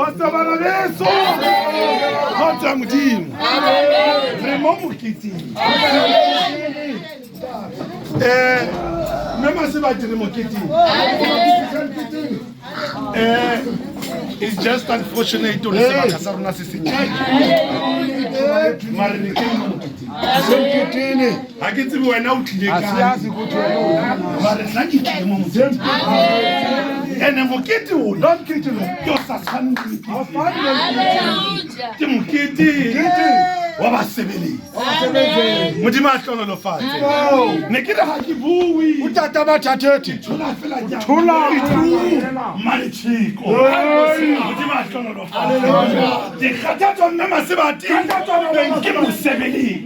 Speaker 1: Kgotsa bana beso kgotsa modimo re mo moketeng mme se ba dire moketeng it's just unfortunate to sebaka sa rona se senyane mare re ke mo moketeng ha ke tsebe wena o tlile ka mare nna ke tlile mo moketeng ene mokete o don't get it yo sa tshwanetse ke mokete wa ba sebele modimo a hlonolofatse ne ke re ha ke bui o tata ba thatete thola fela ja thola malitshiko modimo a hlonolofatse ke khathatso nna masebati ke mo sebele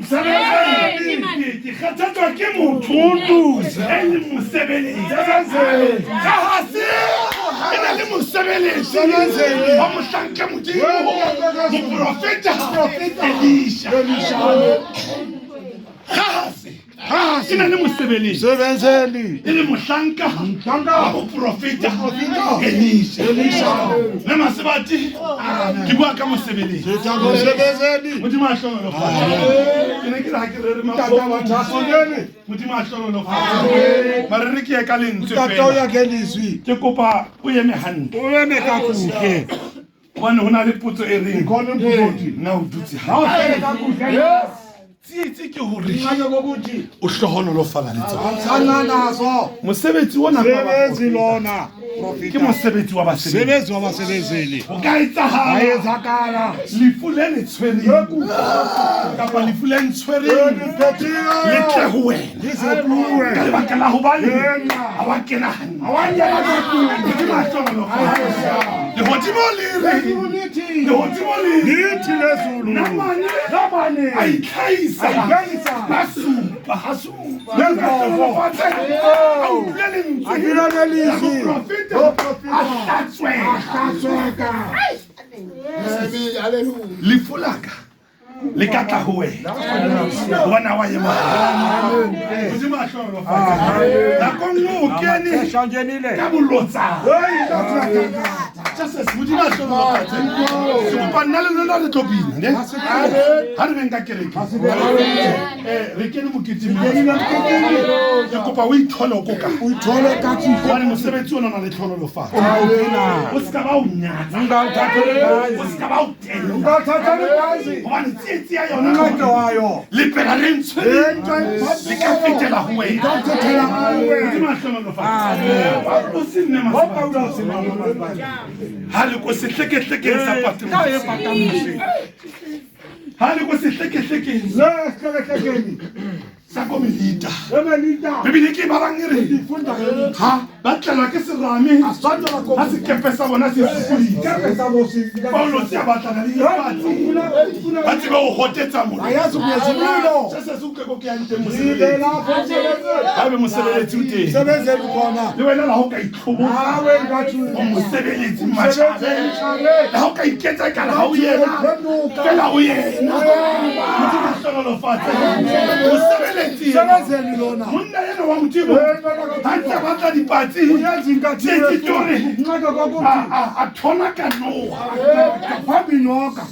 Speaker 1: ke khathatso ke motho ene mo sebele ka hase ena le mosebelesi wa mohlanka modimo moprofeta Elisha gase e na le mosebeledi
Speaker 3: sebenzeli
Speaker 1: e le mohlanka wa boprofeta Elisha le masebati ke bua ka mosebeledi
Speaker 3: sebenzeli
Speaker 1: modimo a hlonolofatsa ke ne ke re ha ke re re
Speaker 3: tabathasolele
Speaker 1: modimo a hlonolofatsa mare re ke ye ka lentswe
Speaker 3: tatao ya
Speaker 1: fela
Speaker 3: kelizwi
Speaker 1: ke kopa o eme hantle
Speaker 3: o eme ka kuhle
Speaker 1: gobane go na le potso e reng
Speaker 3: khona impoti
Speaker 1: nna o dutse
Speaker 3: ha o fele ka kuhle
Speaker 1: tsietse ke gore
Speaker 3: ngake kokuthi
Speaker 1: o hlohonolofala le tsona
Speaker 3: amsana naso
Speaker 1: mosebetsi ona
Speaker 3: sebenzi lona
Speaker 1: ke
Speaker 3: profita
Speaker 1: mosebetsi wa basebetsi
Speaker 3: sebenzi wabasebenzeli
Speaker 1: o ka etsagala
Speaker 3: ayezakala
Speaker 1: lefu le le tshwereng kapa lefu le ntshwereng le tle ho wena
Speaker 3: lisepuwe
Speaker 1: ka lebaka la gobane
Speaker 3: Yena.
Speaker 1: ga wa kena hantle
Speaker 3: awanyela
Speaker 1: modimo a hlohonolofala legodimo le re legodimo le re
Speaker 3: lithi lezulu
Speaker 1: namane
Speaker 3: namane
Speaker 1: a itlhaisa
Speaker 3: Itlhahisa.
Speaker 1: ba supa
Speaker 3: Lezofo.
Speaker 1: a utlwe lentswe
Speaker 3: Akira nelizwi.
Speaker 1: la moprofeta
Speaker 3: Moprofeta.
Speaker 1: a hlatswela
Speaker 3: ahlatsweka
Speaker 1: lefu laka le ka tla ho wena bona wa ema modimo a hlohonolofatsa nako nngwe o kene
Speaker 3: eshangenile
Speaker 1: ka bolotsana Jesus modimo a hlohonolofatsa ke kopa nna le lona re tlo bina ne ha re beng ka kereke re kene moketemeng ke kopa o ithole o koka
Speaker 3: o ithole ka tsifo
Speaker 1: gobane mosebetsi o na na le tlhonolofatsa
Speaker 3: awena
Speaker 1: o seka ba o nyatsa
Speaker 3: ungathathele
Speaker 1: o
Speaker 3: gazi
Speaker 1: seka ba o tena
Speaker 3: ungathathele gazi
Speaker 1: gobane tsietsi ya yona
Speaker 3: unqate wayo
Speaker 1: lepela le ntshwereng le ka fetela ho wena
Speaker 3: Uthethela ngawe.
Speaker 1: modimo a hlohonolofatsa o se nne masebati ha le ko sehlekehlekeng sa patemo ha le ko sehlekehlekeng
Speaker 3: lesihlekehlekeni
Speaker 1: sa komelita
Speaker 3: emelita
Speaker 1: bebile ke ba bang e re
Speaker 3: ifunda ngelita
Speaker 1: ha ba tlelwa ke serame
Speaker 3: asandela
Speaker 1: ha sekepe sa bona se sokodisa
Speaker 3: kepesa bosi
Speaker 1: paulos ya batlana le lefatshe ba tsebe go gotetsa mone
Speaker 3: ayazi kuyezimilo
Speaker 1: se se se utlwe ko ke yang teng
Speaker 3: ibe
Speaker 1: mosebeletsi
Speaker 3: lapho msebenzi
Speaker 1: ha be mosebeletsi o teng
Speaker 3: sebenzeli khona
Speaker 1: le wena la go ka itlhobosa
Speaker 3: awe ngathi
Speaker 1: o mosebeletsi matšhabe
Speaker 3: sebenzeli
Speaker 1: la go ka iketsa ekare ga o yena fela o yena modimo a hlonolofatse mosebeletsi
Speaker 3: sebenzeli lona
Speaker 1: monna ena wa modimo ga ntse batla dipatsi tsetitore
Speaker 3: nqaka kwakuthi
Speaker 1: a thona ka noga
Speaker 3: phambi noka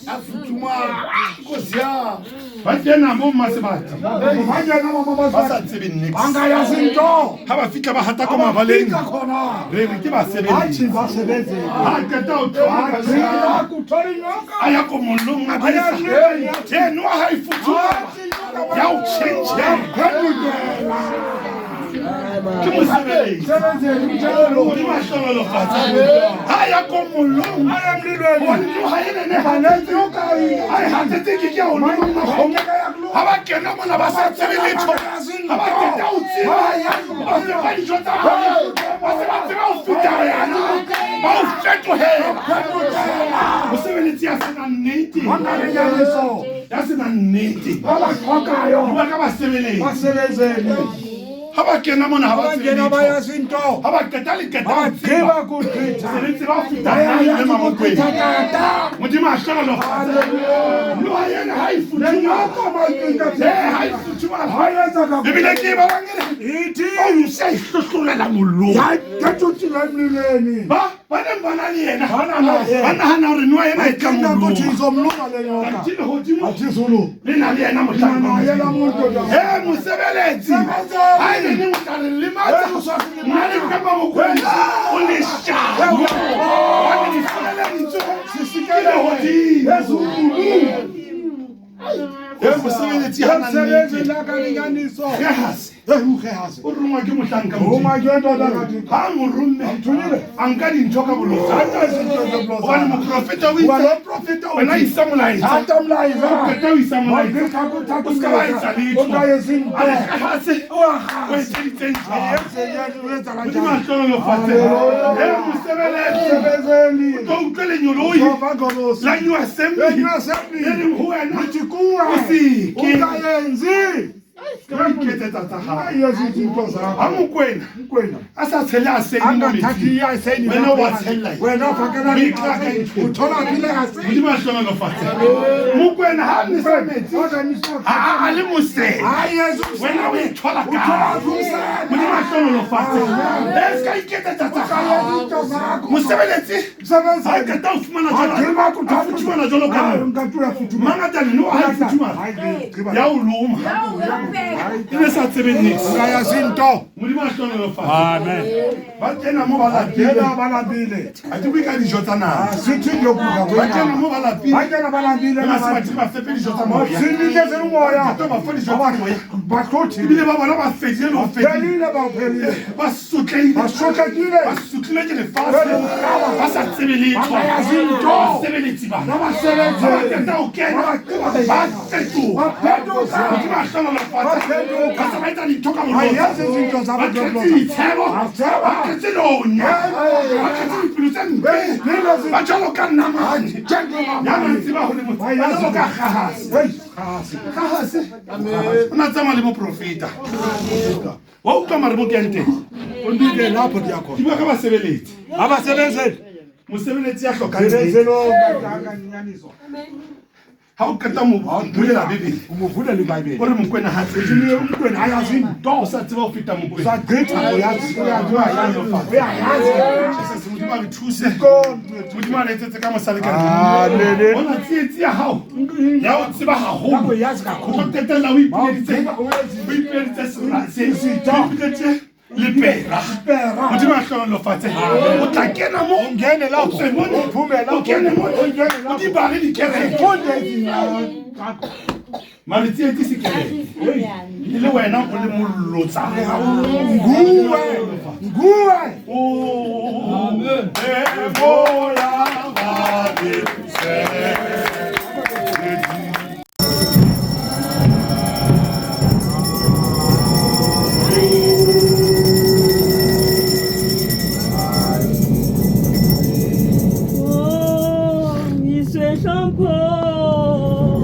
Speaker 1: nkosi ya ba kena bo mmasebati
Speaker 3: bangena
Speaker 1: ba
Speaker 3: mamabasa
Speaker 1: sa tsebe nix
Speaker 3: bangayazi nto
Speaker 1: ga ba fitlha ba gata ko mabaleng
Speaker 3: abafika khona
Speaker 1: re re ke basebeletsi
Speaker 3: bathi basebenzeli
Speaker 1: ga qeta o thona
Speaker 3: agcina kutholi noka
Speaker 1: a ya ko mollong a dirisa eno ga e futsula ya o change ke mosebeletsi
Speaker 3: sebenzeli njalo
Speaker 1: modimo a hlonolofatsa ga ya ko mollong
Speaker 3: aya mlilweni
Speaker 1: onno ga e nene
Speaker 3: banetsi okai
Speaker 1: a e gatsetse ke ke ono ga ba kena mona ba sa tsebe letho ga ba keta o tseba ba tseba dijo tsa bone ba se ba tseba o feta wena ba o fetohela mosebeletsi ya sena nnete
Speaker 3: banganenyaniso
Speaker 1: ya sena nnete
Speaker 3: ba batlhokayo
Speaker 1: bua ka basebeletsi
Speaker 3: basebenzeli
Speaker 1: ga ba kena mona ga ba tsebe
Speaker 3: bangena
Speaker 1: letho
Speaker 3: bayazi nto
Speaker 1: ga ba keta le keta o tseba
Speaker 3: bagqiba kuthitha
Speaker 1: mosebeletsi ba o feta
Speaker 3: bayayazi
Speaker 1: le mamokweng
Speaker 3: kuthithatata
Speaker 1: modimo a hlonolofatsa loa yena ga e futhuma
Speaker 3: nenoko maikingate
Speaker 1: ga e futhumala
Speaker 3: bayenza
Speaker 1: ebile ke ba bangere
Speaker 3: ithi
Speaker 1: o se a ihlohlolela mollong
Speaker 3: yathuthile emlilweni
Speaker 1: ba neng ba na le yena
Speaker 3: Bana na yena.
Speaker 1: ba nagana gore no yena e tla
Speaker 3: inga kuthi
Speaker 1: mollong
Speaker 3: izomluma le nyoka
Speaker 1: kantsi legodimo
Speaker 3: athi zulu
Speaker 1: le na le yena
Speaker 3: Nana yena muntu
Speaker 1: e mosebeletsi ga e nene o tla re lematsa nna le kapa mokwena o le shao ane difolele ditso ke legodimo e mosebeletsi ga na
Speaker 3: emsebenzi
Speaker 1: nnete
Speaker 3: lakalinganiso
Speaker 1: ge gase
Speaker 3: ehugehase
Speaker 1: o rongwa ke mohlanka
Speaker 3: uma kendoda kathi
Speaker 1: ga mo romme a nka dintho ka bolotsa gobane moprofeta o
Speaker 3: uba
Speaker 1: itse
Speaker 3: noprofita
Speaker 1: wena isa molaetsa
Speaker 3: thatha mlayiza
Speaker 1: keta o isa molaetsa o seka ba etsa letho
Speaker 3: ungayezinto
Speaker 1: a gase o etseditseng modimo a hlonolofatse e mosebeletsi
Speaker 3: sebenzeli
Speaker 1: ka utlwe lenyoloi
Speaker 3: ovagolosi
Speaker 1: la new assembly
Speaker 3: New Assembly.
Speaker 1: e leng ho wena
Speaker 3: Kuwa
Speaker 1: o seke
Speaker 3: ungayenzi
Speaker 1: ka iketsetsa tsa gago
Speaker 3: Yesu zinto zakho.
Speaker 1: ha mokwena
Speaker 3: Mokwena.
Speaker 1: a sa tshele a seng mo
Speaker 3: Angathathi
Speaker 1: metsing
Speaker 3: iyaseni
Speaker 1: wena
Speaker 3: lapho.
Speaker 1: wa tshella
Speaker 3: Wena ufakela uthola phile ngaseni.
Speaker 1: modimo a hlonolofatse mokwena ha ne sa metsi a le mosele
Speaker 3: Hayi Yesu.
Speaker 1: wena o ithola
Speaker 3: Uthola
Speaker 1: kae
Speaker 3: phusana.
Speaker 1: modimo a hlonolofatse e ska iketsetsa tsa gago
Speaker 3: Zinto zakho.
Speaker 1: mosebeletsi
Speaker 3: Msebenzi.
Speaker 1: ha qeta ho fumana
Speaker 3: Adima
Speaker 1: jalo a futhumana jalo ka nna
Speaker 3: Ngatuya futhuma.
Speaker 1: mangata neno ha e futhumana ya o loma e ne sa tsebe niks
Speaker 3: Ngaya zinto.
Speaker 1: modimo a hlonolofatse
Speaker 3: Amen.
Speaker 1: ba kena mo ba lapile
Speaker 3: Yena balambile.
Speaker 1: ha ke bue ka dijo tsa nama
Speaker 3: Sithi yokuka
Speaker 1: ba kena mo
Speaker 3: kwena.
Speaker 1: ba lapile
Speaker 3: Bayena balambile
Speaker 1: ba se
Speaker 3: nabantu.
Speaker 1: batho ba fepe dijo tsa moya
Speaker 3: Sinike zemoya.
Speaker 1: to ba fa dijo tsa moya
Speaker 3: Bakhothi.
Speaker 1: ebile ba bona ba fedile le ho fedile
Speaker 3: Pelile ba pelile.
Speaker 1: ba sotleile
Speaker 3: Basotlakile.
Speaker 1: ba sotlile ke lefatshe ba sa tsebe letho basebeletsi bana
Speaker 3: Nabasebenzi.
Speaker 1: ba qeta ho kena ba fetoha
Speaker 3: Baphenduka.
Speaker 1: modimo a hlonolofatse ba sa ba etsa dintho ka
Speaker 3: Ayazi zinto
Speaker 1: ba
Speaker 3: zabo
Speaker 1: tletse ditshebo ba tletse lonya ba tletse dipelo tse mpe ba jalo ka namane ya mantsi ba hole motho ba jalo ka gahase gahase o na tsamaya le moprofeta wa utlwa mare mo ke yang teng
Speaker 3: Undike lapho diyakhona.
Speaker 1: ke bua ka basebeletsi
Speaker 3: Abasebenzeli.
Speaker 1: mosebeletsi ya hlokang nnete.
Speaker 3: Sebenzelo ngakanyaniso.
Speaker 1: ha o qeta mo bulela bebele
Speaker 3: Umuvule liBhayibheli.
Speaker 1: o re mokwena ha tsebe
Speaker 3: Uthini umntwana ayazi into.
Speaker 1: o sa tseba ho feta mokwena
Speaker 3: Sagqitha uyazi uyazi.
Speaker 1: Jesus, modimo a re thuse modimo a re etsetse ka mosale ka
Speaker 3: Hallelujah.
Speaker 1: bona tsietsi ya hao ya o tseba haholo
Speaker 3: Uyazi
Speaker 1: o
Speaker 3: kakhulu.
Speaker 1: tlo qetella o ipileditse serase lepera modimo a hlonolofatse o tla kena mo
Speaker 3: Ungene lapho.
Speaker 1: o tswe mone,
Speaker 3: Uphume lapho.
Speaker 1: o kene mone,
Speaker 3: Ungene
Speaker 1: o
Speaker 3: lapho.
Speaker 1: di bale dikereke
Speaker 3: Funde izinto.
Speaker 1: mare tsietsi se kereke e le wena o le mollotsa
Speaker 3: Nguwe. Nguwe.
Speaker 4: Oh, isso é shampoo.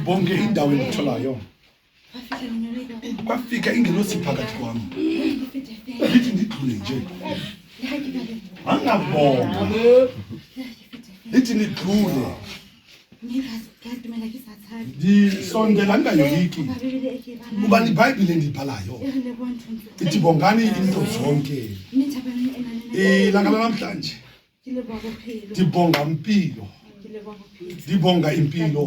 Speaker 3: bonke indawo engitholayo kwafika ingelosi phakathi kwami lithi ndidlule nje angabonga lithi ndidlule ndisondela ndingayoyiki kuba iBhayibhile endiyibhalayo ithi bongani into zonke ilanga lanamhlanje ndibonga impilo ndibonga impilo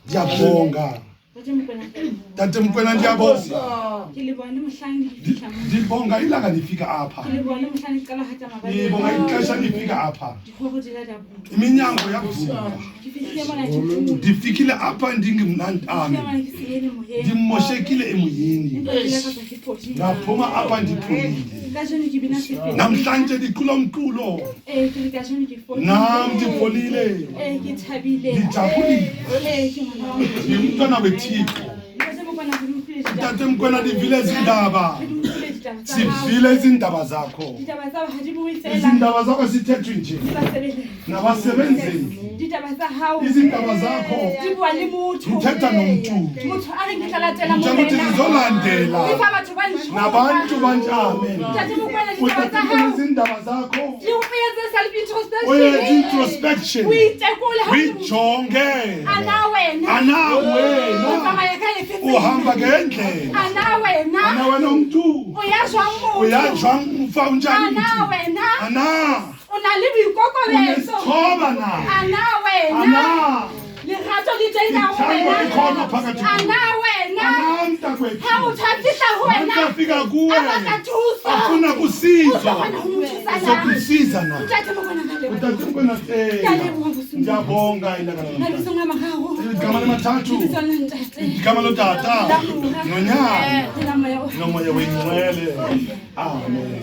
Speaker 3: ndiyabonga Tate Mkwena ndiyabonga ndibonga ilanga ndifika apha ndibonga ixesha ndifika apha iminyango yavulwa ndifikile apha ndingemnantami ndimoshekile emoyeni ndaphuma apha ndipholile namhlanje ndiqula umqulo nam ndipholile ndijabulile ndimntwana weThixo Tate Mkwena ndivile izindaba sivile izindaba zakho izindaba zakho sithethwe nje nabasebenzeli izindaba zakho uthetha nomntu njengokuthi ndizolandela nabantu banjani uthetha izindaba zakho uyenza introspection uyijonge anawe uhamba ngendlela anawe nomntu uyajwa mfa unjani ana unesithoba na ana
Speaker 2: lerato di teng ka wena ana wena ha o thatisa ho wena
Speaker 3: afika kuwe afuna kusizwa sokusiza na Tate Mkwena ndiyabonga ilanga igama lemathathu igama lotata nonyana nomoya wengcwele amen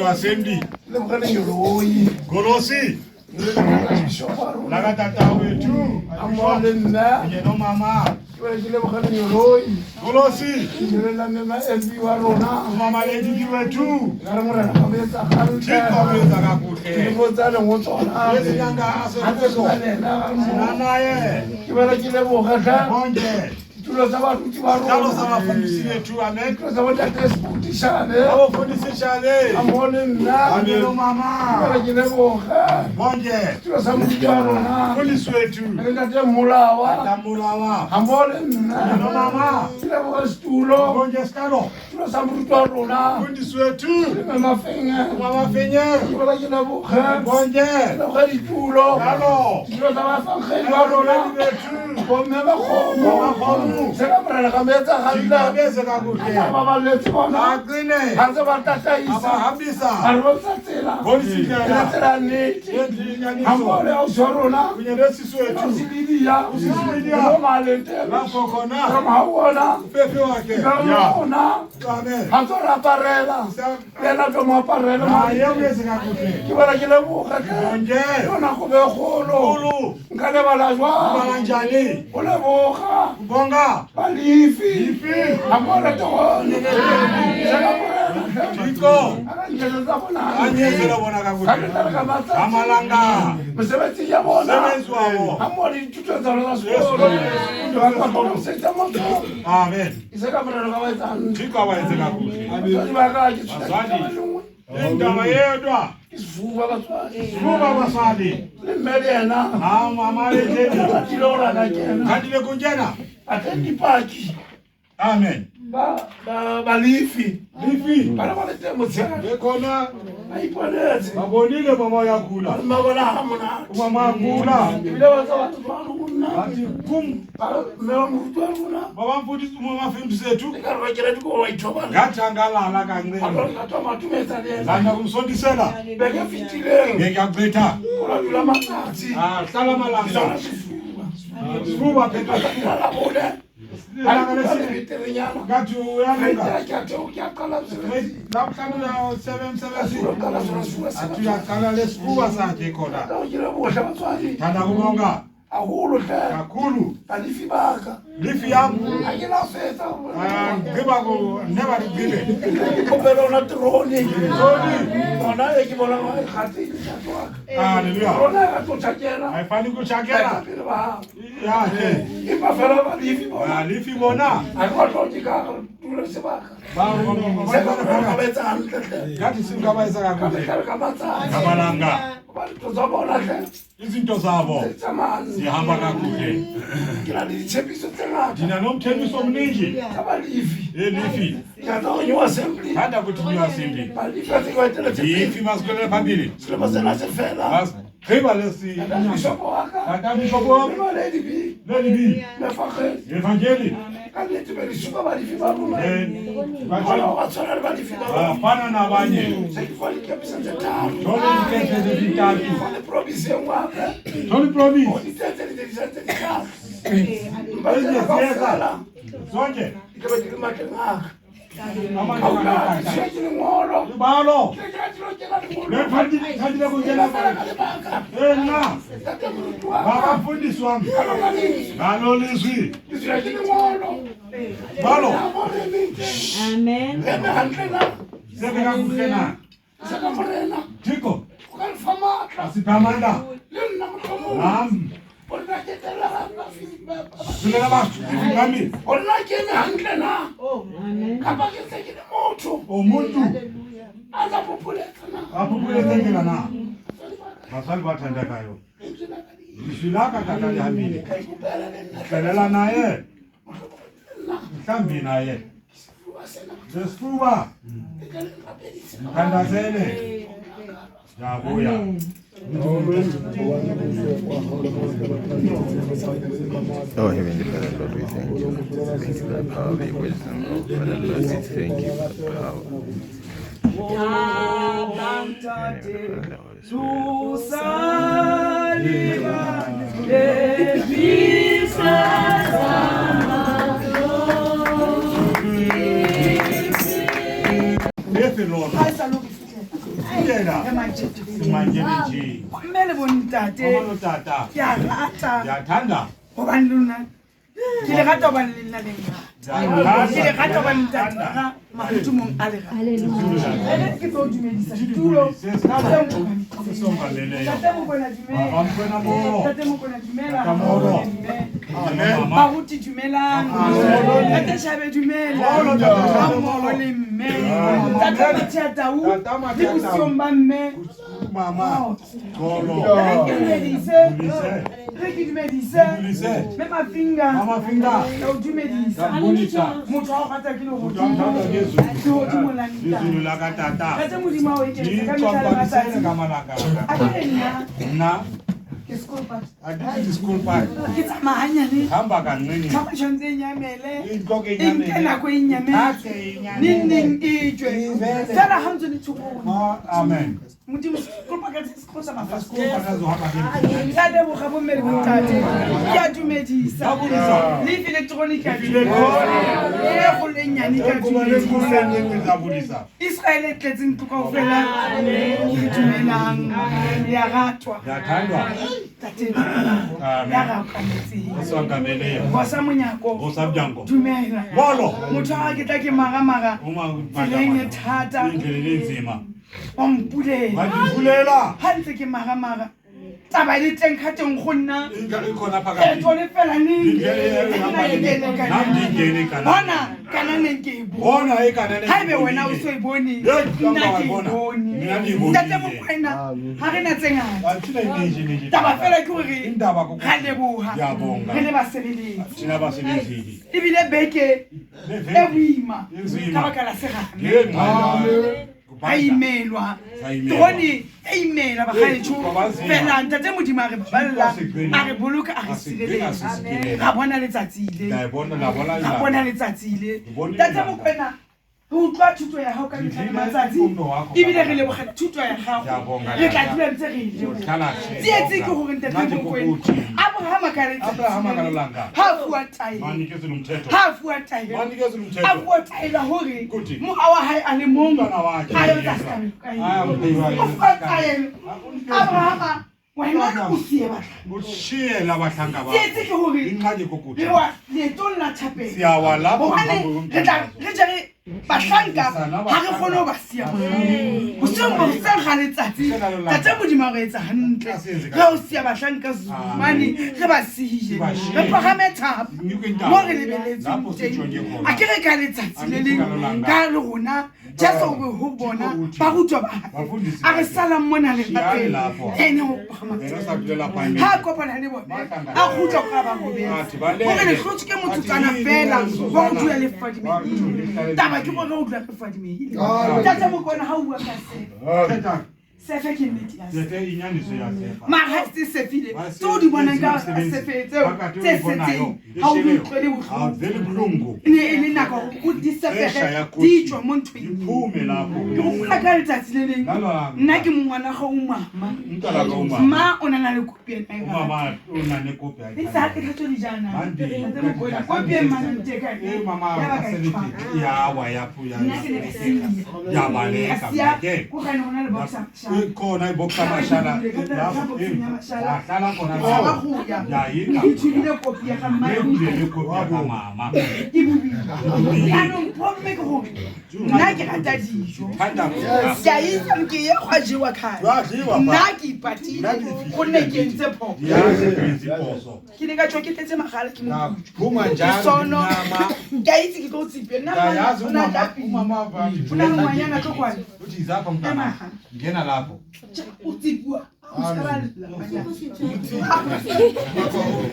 Speaker 3: Assembly. Golosi. Nakatata wetu.
Speaker 5: Amolena.
Speaker 3: Yeno mama. Golosi. Mama lady wetu. Chiko weza kakute. Yesianga asefuso. Nanaye. Bonje.
Speaker 5: Tulo sabaruti baro.
Speaker 3: Tulo sabafundisi wetu amen.
Speaker 5: Tulo sabata sputishane.
Speaker 3: Abo fundisi shale.
Speaker 5: Amolena.
Speaker 3: Ameno mama.
Speaker 5: Tulo kineboka.
Speaker 3: Bonje.
Speaker 5: Tulo samujaro na.
Speaker 3: Fundisi wetu.
Speaker 5: Ngate mulawa.
Speaker 3: Tamulawa.
Speaker 5: Amolena.
Speaker 3: Ameno mama.
Speaker 5: Tulo stulo.
Speaker 3: Bonje skalo.
Speaker 5: Tulo samujaro na.
Speaker 3: Fundisi wetu.
Speaker 5: Mama fenga.
Speaker 3: Mama fenga.
Speaker 5: Tulo kineboka.
Speaker 3: Bonje.
Speaker 5: Tulo khali tulo.
Speaker 3: Kalo.
Speaker 5: Tulo sabafange baro na. Bomema khomo. Sekamrela kametsa khalla.
Speaker 3: Bese kakuhle.
Speaker 5: Baba letsi bona.
Speaker 3: Aqine.
Speaker 5: Hanze batata isa.
Speaker 3: Abahambisa.
Speaker 5: Arbosatsela.
Speaker 3: Bonsikela.
Speaker 5: Letela neti.
Speaker 3: Yendinganiso.
Speaker 5: Ambole awushorona.
Speaker 3: Kunyeresisi wethu.
Speaker 5: Usibidia.
Speaker 3: Usibidia.
Speaker 5: Malente.
Speaker 3: Lapho khona.
Speaker 5: Kamawona.
Speaker 3: Fefe wakhe.
Speaker 5: Kamawona.
Speaker 3: Amen.
Speaker 5: Hanzora parela. Yena toma parela.
Speaker 3: Haye uyeze kakuhle.
Speaker 5: Kibala kile buka.
Speaker 3: Bonje.
Speaker 5: Yona kube kholo.
Speaker 3: Ulu.
Speaker 5: Ngale balajwa.
Speaker 3: Balanjani.
Speaker 5: Ole boka.
Speaker 3: Bonga.
Speaker 5: Balifi.
Speaker 3: Ifi.
Speaker 5: Ambole to.
Speaker 3: Tiko.
Speaker 1: Anyezela bona kakuhle. Amalanga.
Speaker 5: Msebenzi ya bona.
Speaker 1: Sebenzi wabo.
Speaker 5: Amori tutu zalo zasikolo. Ndio akapona msekta moto.
Speaker 1: Amen.
Speaker 5: Iseka mrero kawaita.
Speaker 1: Thixo abayenze kakuhle.
Speaker 5: Abazali bakaje.
Speaker 1: Bazali. Indaba yedwa.
Speaker 5: Isivuka bathwali.
Speaker 1: Vuka basali.
Speaker 5: Lemele yena.
Speaker 1: Mama lejeni.
Speaker 5: Tilora na kena.
Speaker 1: Kandile kunjena.
Speaker 5: Atendi paki.
Speaker 1: Amen.
Speaker 5: Balifi.
Speaker 1: Lifi.
Speaker 5: Bana balete mutshana.
Speaker 1: Bekhona
Speaker 5: Ayiponetse.
Speaker 1: babonile mama yakhula.
Speaker 5: Mabona hamona.
Speaker 1: Mama yakhula.
Speaker 5: Bile bazabathu baluna.
Speaker 1: Athi kum
Speaker 5: Mewa mfutu aluna.
Speaker 1: baba mfundisi uma mafundisi ethu.
Speaker 5: Ngarwajela ndiko wayithoba.
Speaker 1: Ngathangalala kancane.
Speaker 5: Ngathoma thumeza le.
Speaker 1: Lana kumsondisela.
Speaker 5: Beke fitile.
Speaker 1: Ngiyagqitha.
Speaker 5: Kulula matsatsi.
Speaker 1: Hlala amalanga. Sifuba phela.
Speaker 5: Ngala bone.
Speaker 1: Ngathi uyaluka. Namhlanje uyawusebenzisa. Athi uyaqala lesifuba sakhe khona. Thanda kubonga kakhulu. Lifi yami. Ngiba ku never regret. Hallelujah. Ayifani kushakela. Yakhe. Lifi bona. Ngathi singabayisa kakuhle. Amalanga. Izinto zabo zihamba kakuhle. Dina nomthembiso omningi. Lifi. Thanda ukuthi niwasimbi. Lifi masikwele phambili. Gqiba lesi. Tata bishop wami. Lady B. Evangeli. Afana nabanye. Jole ikete zezitaki. Jole promise. Eziyeza. Zonke. Ibalo. Lethandile kungena na. Baba mfundisi wami. Ngalo lizwi. Balo.
Speaker 4: Amen.
Speaker 1: Sebeka kuhlena. Thixo. Asiphamanda. Nam. Sina bathi ngami. Umuntu aphuphuleka ngena na. Basali bathandakayo. Ishilaka tata lihambile. Celela naye. Mhlambi naye. Lesifuba. Mthandazele. Yabuya.
Speaker 6: Oh, Heavenly Father, Lord, we thank you. Thank you for the power, the wisdom of Father, Lord. Thank you for the power.
Speaker 2: Kumele bonitate. Ya rata.
Speaker 1: Yathanda.
Speaker 2: Hobane lona. Ke le rata hobane le nna le ngata. Ke le rata hobane ntate mafutumong a le rata. Hallelujah. Ke tlo dumedisa ditulo. Tate Mokwena dumela. Tate Mokwena dumela. Amen. Baruti dumelang. Tate Shabe dumela. Mmoho le mme. Tate Mathia Tau. Le bosiong ba mme.
Speaker 1: Mama. Golo.
Speaker 2: Reki dumedise. Même ma finger.
Speaker 1: Mama finga.
Speaker 2: Dumedisa. Motho wa rata ke lo
Speaker 1: Lizulu la katata.
Speaker 2: Tate modimo wa eketsa ka
Speaker 1: Itswa
Speaker 2: mehla le
Speaker 1: kwa
Speaker 2: matsatsi.
Speaker 1: disele ka malaka.
Speaker 2: A ke nna
Speaker 1: Na.
Speaker 2: ke sekolo
Speaker 1: Adithi school park.
Speaker 2: ke tsamaya hanyane.
Speaker 1: Hamba kancane.
Speaker 2: Tshaba tshwanetse e nyamele.
Speaker 1: Inkoke
Speaker 2: E nke nako e nyametse. Neng e tswe. Fela ha ntse le thokong.
Speaker 1: Amen.
Speaker 2: Modimo sekolo ka sekolo sa
Speaker 1: School
Speaker 2: mafastere.
Speaker 1: park azohamba ke.
Speaker 2: Ka leboga bo mmele bontate. Ke a dumedisa. Live electronic a dumedisa. E go le nyane ka dumedisa. Israel e tletseng ntlo kaofela. Ke dumelang. Ya ratwa.
Speaker 1: Yathandwa.
Speaker 2: Tate ya rakametseng.
Speaker 1: Eswangameleyo.
Speaker 2: Bosa monyako.
Speaker 1: Ngosabjango.
Speaker 2: Dumela.
Speaker 1: Bolo.
Speaker 2: Motho wa ke tla ke maga
Speaker 1: Uma
Speaker 2: tseleng e thata.
Speaker 1: indlela enzima.
Speaker 2: wa mpulela
Speaker 1: Wa dipulela.
Speaker 2: ha ntse ke maramara taba le teng ka teng go nna
Speaker 1: Inga ikhona
Speaker 2: e
Speaker 1: phakathi.
Speaker 2: tole fela ni
Speaker 1: Namdingeni kana.
Speaker 2: bona kana ne ke bo
Speaker 1: Bona ekanene.
Speaker 2: ha be wena o so e bone nna ke bone ntate Mokoena ha re na tsengana
Speaker 1: Athina ininji.
Speaker 2: taba fela ke hore
Speaker 1: Indaba ko.
Speaker 2: ga leboha
Speaker 1: Ngiyabonga.
Speaker 2: re le basebeletsi
Speaker 1: Thina basebenzi.
Speaker 2: ebile beke e boima ka baka la serame
Speaker 1: Ngenxa
Speaker 2: ba imelwa tone e imela bagaetsho fela ntate modimo a re baballa a re boloka a re sireletsa ga bona letsatsi ile
Speaker 1: ya bona la bona
Speaker 2: ga bona letsatsi ile ntate Mokoena re utlwa thuto ya gago ka metlha le matsatsi ebile re leboga thuto ya gago re tla dula ntse re ile tsietse ke gore ntate Mokoena Abraham akaletsa ha fuwa taelo
Speaker 1: manikeze lumthetho.
Speaker 2: ha fuwa taelo
Speaker 1: Manikeze lumthetho.
Speaker 2: a fuwa taelo hore moa wa hae a le mong a yo tsa taelo Abraham wena o sie batla
Speaker 1: Ushiye labahlanka ba.
Speaker 2: tsietse ke gore
Speaker 1: Inqaje kokuthi.
Speaker 2: le wa leetong la thapelo
Speaker 1: Siyawa lapho
Speaker 2: hobane re tla re jare bahlanka ha re kgone ho ba siya ho seng bo seng ga letsatsi tate modimo re etsa hantle re o siya bahlanka zumane re ba sihile re pagame thapa mo re lebeletseng teng a ke re ka letsatsi le leng ka le rona jaso ho bona ba rutwa ba a re sala mona le bateng ene ho pagama ha kopana le bona a khutla ka ba go bela mo re le hlotse ke motho tsana fela go dula le fadimeng taba ke bona o dula le fadimeng tate Mokoena ha o bua ka se sefe ke nnete ya
Speaker 1: Zete inyaniso ya sefa.
Speaker 2: mara se sefile to di bona ka sefe tseo tse setseng ha o utlwele
Speaker 1: Ah,
Speaker 2: bohloko
Speaker 1: vele bulungu.
Speaker 2: ne e le nako o di sefege di tswa mo nthweng
Speaker 1: Iphume lapho.
Speaker 2: ke go gola ka letsatsi le leng nna ke mongwana ga o mama
Speaker 1: Mntala ka umama.
Speaker 2: ma o na na le kopi ena e ngata
Speaker 1: Umama una nekopi ya.
Speaker 2: e sa ke tlo di jana tate Mokoena kopi e mana nteka
Speaker 1: Eh mama
Speaker 2: ya ba ka
Speaker 1: asebethi ya wa ya phuya.
Speaker 2: nna ke ne ka siya
Speaker 1: Ya baleka
Speaker 2: siya
Speaker 1: ke.
Speaker 2: go ga ne gona le boxa
Speaker 1: Khona ibokha mashala. Lapho hlala khona
Speaker 2: ga
Speaker 1: lapho.
Speaker 2: go ya
Speaker 1: Ya yinga.
Speaker 2: ke thulile kopi ya ga mma
Speaker 1: Ngekule kopi ya mama.
Speaker 2: ke bobile yaanong probleme ke gore nna ke rata dijo
Speaker 1: Handa
Speaker 2: ke a itse ke ye go a jewa kgale nna ke ipatile gonne ke ntse phopo
Speaker 1: ya seziposo.
Speaker 2: ke ne ka tswa ke tletse magala ke
Speaker 5: Phuma
Speaker 2: ke
Speaker 5: njalo
Speaker 2: sono
Speaker 5: inyama.
Speaker 2: ke a itse ke tlo tsipie nna
Speaker 5: Yayazi
Speaker 2: o
Speaker 5: umama
Speaker 2: na le ngwanyana tlo kwane
Speaker 5: uthi zapha mntana. Ngena lapho.
Speaker 2: o tsipiwa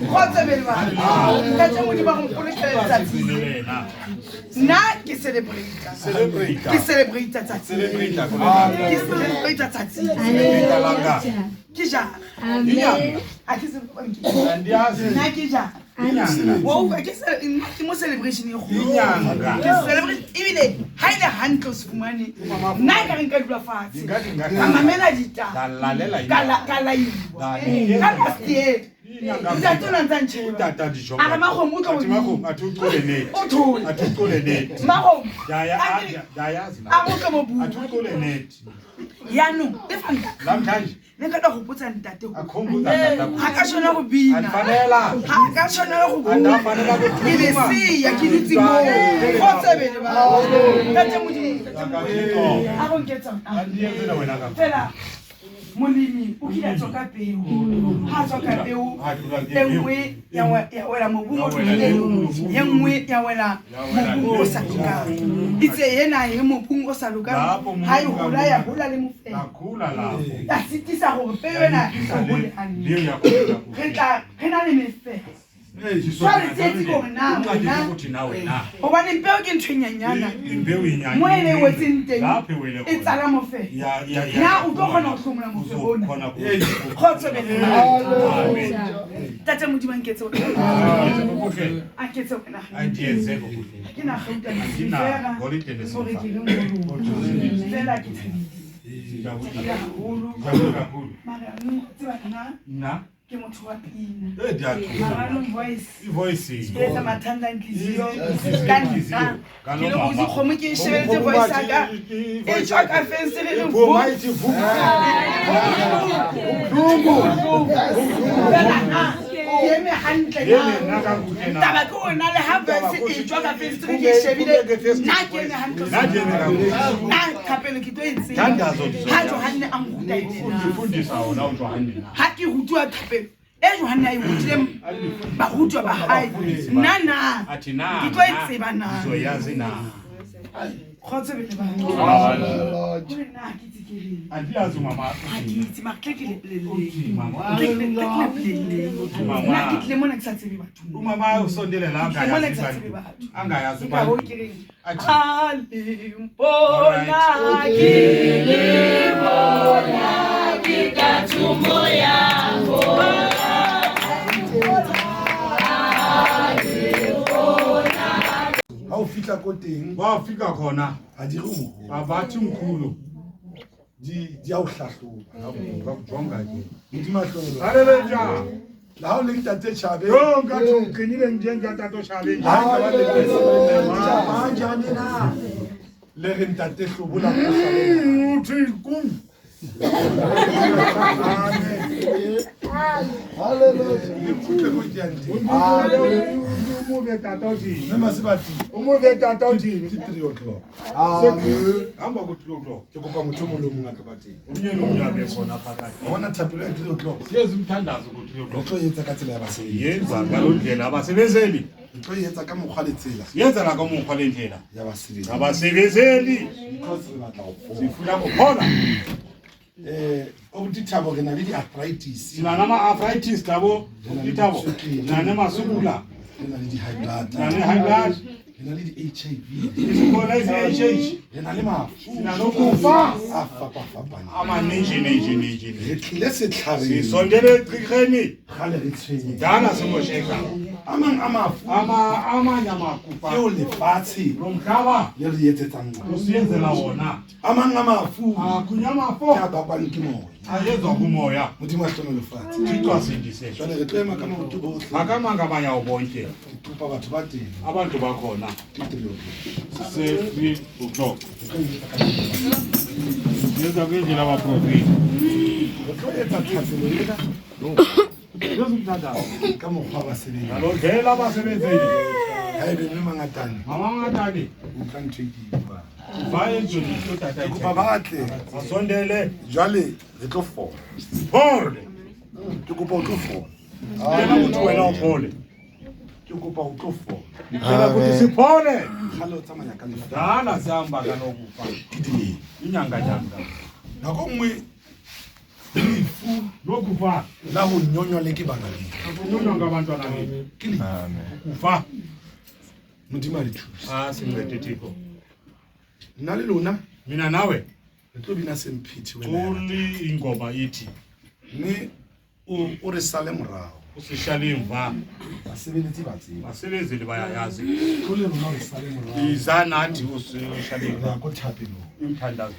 Speaker 2: kgotse modimo go mpolokele letsatsi nna ke celebrata tsatsi ke jara a ke nna ke jara ke mo celebration e golo ebile ha ile hantle o se fumane nna e ka reng ka dula fatshe ka mamela ditaba ka laiwa ka last year ntate o na ntse a ntšheba
Speaker 1: Tata dijo.
Speaker 2: a re Makgomo o tlo
Speaker 1: Athi Makgomo athi ucule neti.
Speaker 2: o thole
Speaker 1: Athi ucule neti.
Speaker 2: Makgomo
Speaker 1: Yayazi
Speaker 2: a
Speaker 1: la.
Speaker 2: go tlo mo bua
Speaker 1: Athi ucule neti.
Speaker 2: yaanong e fanta
Speaker 1: Namhlanje
Speaker 2: ne ka tla go potsa ntate go
Speaker 1: akhombuza tata.
Speaker 2: ga ka tshwana go bina
Speaker 1: Anfanela.
Speaker 2: ga ka tshwana go bua
Speaker 1: Andafanela
Speaker 2: ke
Speaker 1: kuthuma.
Speaker 2: le siya ke dutse mo go tsebele ba tate modimo a go nketsa
Speaker 1: Andiyenzela wena ka.
Speaker 2: fela molemi o kile a tswa ka peo ha a tswa ka peo e nngwe ya wela mobung o tlileng e nngwe ya wela mobung o sa lokang itse ena e mobung o sa lokang ha e hola ya hola le mofelo
Speaker 1: Nakhula lapho.
Speaker 2: ya sitisa gore peo ena e sa hole hantle
Speaker 1: Ndio yakhula.
Speaker 2: re na le mefelo jwale tsietse kore na wena
Speaker 1: ukuthi nawe na.
Speaker 2: gobane peo ke ntho e nyenyana
Speaker 1: Imbewu inyanya.
Speaker 2: mo e ne e wetseng teng
Speaker 1: Lapho e wele
Speaker 2: e tsala mofelo
Speaker 1: Ya.
Speaker 2: na o tlo kgona go hlomola mofelo ona
Speaker 1: Khona ku.
Speaker 2: kgotsebele tate modimo a nketse
Speaker 1: Okay.
Speaker 2: a nketse wena
Speaker 1: Andiyenze ukuthi.
Speaker 2: ke na gauta
Speaker 1: Andina
Speaker 2: lesifera
Speaker 1: golide
Speaker 2: gore
Speaker 1: lesifa.
Speaker 2: ke lengolo fela ke thabile
Speaker 1: Ngiyabonga
Speaker 2: haholo
Speaker 1: kakhulu.
Speaker 2: mara anong tseba nna
Speaker 1: Na.
Speaker 2: ke motho wa pina
Speaker 1: Diyakhula.
Speaker 2: mara anong voice
Speaker 1: Ivoice.
Speaker 2: ke etsa mathanda ntliziyo ka nna ke le go se kgomo ke e shebeletse voice aka e tswa ka fensere le fela na eme hantle na taba ke ona le ha verse e tswa ka verse 3 ke shebile na ke eme hantle na kapele ke tlo itse ha Johanne a mruta ena
Speaker 1: Fundisa ona uJohane na.
Speaker 2: ha ke rutwa kapele Johanne a rutile ba rutwa ba hae nana
Speaker 1: Athi na.
Speaker 2: ke tlo itseba na
Speaker 1: Uzoyazi na.
Speaker 2: khotse bele ba
Speaker 1: Andiyazi mama.
Speaker 2: Akitsi maklekile plele mama klekile mama nakitile mona kusatsibi bathu
Speaker 1: Umama usondele la angayazi. Angayazi abantu.
Speaker 2: Alimpona kilibona kikatumbo yako
Speaker 3: Ha o fihla ko teng
Speaker 1: Ba fika khona
Speaker 3: a di re mo
Speaker 1: abathi mkhulu
Speaker 3: di a o hlahloba
Speaker 1: bakujonga ke.
Speaker 3: Modimahloholo
Speaker 1: Haleluya.
Speaker 3: la ha o leng tate Chabe
Speaker 1: Yo ngathi uqinile njengatato Chabe.
Speaker 3: Manjani na le re ntate Hlobola ko hlaloba
Speaker 1: Uthi kum.
Speaker 3: Ikutlwe ko di ante
Speaker 1: Umuve tatoti.
Speaker 3: mme Masebati
Speaker 1: Umuve tatoti.
Speaker 3: ke 3 o'clock
Speaker 1: Hamba ku 3 o'clock.
Speaker 3: ke kopa motho mo lo mong a ka ba teng
Speaker 1: Umnyeni umnyabe khona phakathi.
Speaker 3: bona thapelo ya 3 o'clock
Speaker 1: Siyezi umthandazo ku 3
Speaker 3: re
Speaker 1: o'clock.
Speaker 3: tlo etsa ka tsela ya basebetsi
Speaker 1: Yenza ngalondlela abasebenzeli.
Speaker 3: re tlo etsa ka mokgwa le tsela
Speaker 1: Yenza la komukho lendlela.
Speaker 3: ya basebetsi
Speaker 1: Abasebenzeli
Speaker 3: because re batla ho fola
Speaker 1: sifuna kuphola.
Speaker 3: obuti Thabo re na le di-arthritis
Speaker 1: Sina nama arthritis tabo. Itabo. Nane masukula.
Speaker 3: re na le di-high blood
Speaker 1: Nane high blood.
Speaker 3: re na le di-HIV
Speaker 1: Isikhona izi-HH.
Speaker 3: re na le mafu
Speaker 1: Sina nokufa.
Speaker 3: a fapafapane
Speaker 1: Amaninji.
Speaker 3: re tlile setlhareng
Speaker 1: Sisondele egqirheni.
Speaker 3: gale re tshwenye
Speaker 1: Dala simosheka.
Speaker 3: a mang a mafu
Speaker 1: Amanye amakufa.
Speaker 3: eo lefatshe
Speaker 1: Lo mhlaba
Speaker 3: le re etsetsang ona
Speaker 1: usiyenzela wona.
Speaker 3: a mang a mafu
Speaker 1: Kunyamafo.
Speaker 3: ke a bakwang ke moya
Speaker 1: Ayezwa kumoya.
Speaker 3: modimo a hlome lefatshe
Speaker 1: Thixo asindise.
Speaker 3: jwale re tlo ema ka maoto botlhe
Speaker 1: Akamanga abanyawo bonke.
Speaker 3: ke trupa batho ba teng
Speaker 1: Abantu bakhona.
Speaker 3: ke 3 o'clock
Speaker 1: Se 3 o'clock.
Speaker 3: re tlo etsa ka tsela
Speaker 1: Yenza ngendlela abaprofeti.
Speaker 3: re tlo etsa thapelo ena
Speaker 1: Yezumthandazo.
Speaker 3: ka mokgwa wa basebetsi
Speaker 1: Ngalondlela abasebenzeli.
Speaker 3: haebe mme mangatane
Speaker 1: Mamangatani.
Speaker 3: o tla ntho e ke e utlwang.
Speaker 1: Baye njoni
Speaker 3: Ke
Speaker 1: tata.
Speaker 3: kopa batle
Speaker 1: Asondele.
Speaker 3: jwale re tlo fola
Speaker 1: Phole.
Speaker 3: ke kopa o tlo fola
Speaker 1: Yena motho wena uphole.
Speaker 3: ke kopa o tlo fola
Speaker 1: Ngicela ukuthi siphole.
Speaker 3: gale o tsamaya ka lefa
Speaker 1: Dala sihamba kalokufa. Inyanga.
Speaker 3: nako nngwe lefu
Speaker 1: Lokufa.
Speaker 3: la ho nyonywa le ke bana le
Speaker 1: Akunyonywa ngabantwana bethu.
Speaker 3: ke lefu
Speaker 1: Kufa.
Speaker 3: modimo a le thusa
Speaker 1: Sincede Thixo.
Speaker 3: nna le lona
Speaker 1: Mina nawe
Speaker 3: re tlo bina semphithi wena
Speaker 1: uli ingoma ithi
Speaker 3: mme o re sale morao
Speaker 1: usishale imva.
Speaker 3: basebeletsi ba tseba
Speaker 1: Basebenzeli bayayazi.
Speaker 3: tlo le rona o re sale morao
Speaker 1: Iza nathi usishale
Speaker 3: re
Speaker 1: imva.
Speaker 3: ya ko thapelong
Speaker 1: Umthandazo.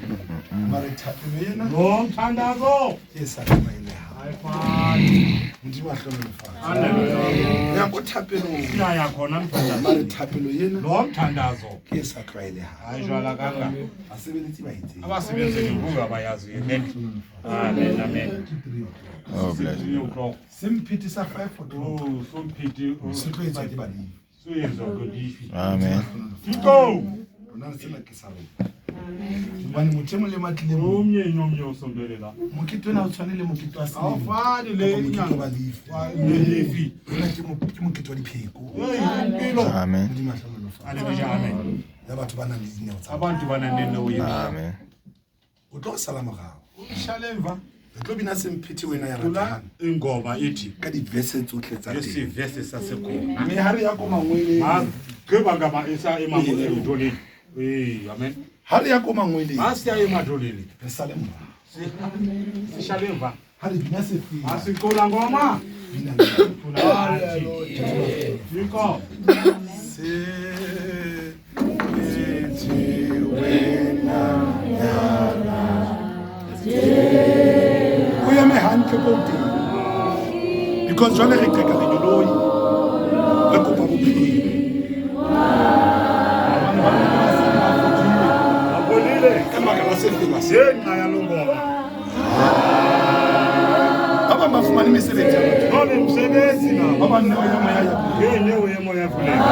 Speaker 3: mare thapelo ena
Speaker 1: Lo mthandazo.
Speaker 3: e sa tsamaeleha
Speaker 1: Ayifani.
Speaker 3: modimo a hlome lefatshe
Speaker 1: Haleluya.
Speaker 3: re ya ko thapelong
Speaker 1: Siyaya khona mthandazo.
Speaker 3: mare thapelo ena
Speaker 1: Lo mthandazo.
Speaker 3: ke e sa tlwaelehang
Speaker 1: Ayijwala kanga.
Speaker 3: basebeletsi ba itseng
Speaker 1: Abasebenzeli nguwe abayazi. Amen. Amen.
Speaker 6: Oh, bless
Speaker 1: 3 o'clock.
Speaker 3: semphete sa 5 o'clock
Speaker 1: Oh, somphiti.
Speaker 3: se tlo etswa ke balefi
Speaker 1: Suyenza ngodifi.
Speaker 6: Amen.
Speaker 1: Thixo.
Speaker 3: rona re sena ke sa rona hobane motho e mong le matlile mo
Speaker 1: Nomnye usondelela.
Speaker 3: mokete ona o tshwane le mokete wa selemo
Speaker 1: Awufani le
Speaker 3: kapa mokete wa
Speaker 1: inyanga.
Speaker 3: balefi
Speaker 1: Lefi.
Speaker 3: ona ke mokete wa dipheko
Speaker 1: Impilo.
Speaker 6: Amen.
Speaker 3: modimo a hlome lefatshe
Speaker 1: Haleluya. Amen.
Speaker 3: ya batho ba nang le dineo tsa
Speaker 1: Abantu bananene uyena.
Speaker 6: Amen.
Speaker 3: o tlo sala morao
Speaker 1: Ishale emva.
Speaker 3: re tlo bina semphete wena ya
Speaker 1: Kula
Speaker 3: ratehang
Speaker 1: ingoma ithi
Speaker 3: ka divese tsotlhe tsa teng
Speaker 1: lesivese sasekhona.
Speaker 3: mme ha re ya ko mangweleng
Speaker 1: Agqiba ngama esa emadoleni. Amen.
Speaker 3: ha re ya ko mangweleng
Speaker 1: Asiya emadoleni.
Speaker 3: re sale morao
Speaker 1: Sishale emva.
Speaker 3: ha re bina sefeng
Speaker 1: Asicula ngoma.
Speaker 3: bina
Speaker 1: Thixo.
Speaker 3: semphete wena o eme hantle ko teng because jwale re qeka lenyoloi re kopa bophelo
Speaker 1: Abolile.
Speaker 3: ka baka la sefeng
Speaker 1: Senxa yalo ngoma.
Speaker 3: ba bang ba bafumana imisebenzi yabo.
Speaker 1: Ole msebenzi na.
Speaker 3: Baba nnewe yomoya yabo.
Speaker 1: Ngenewe yemoya vuleka.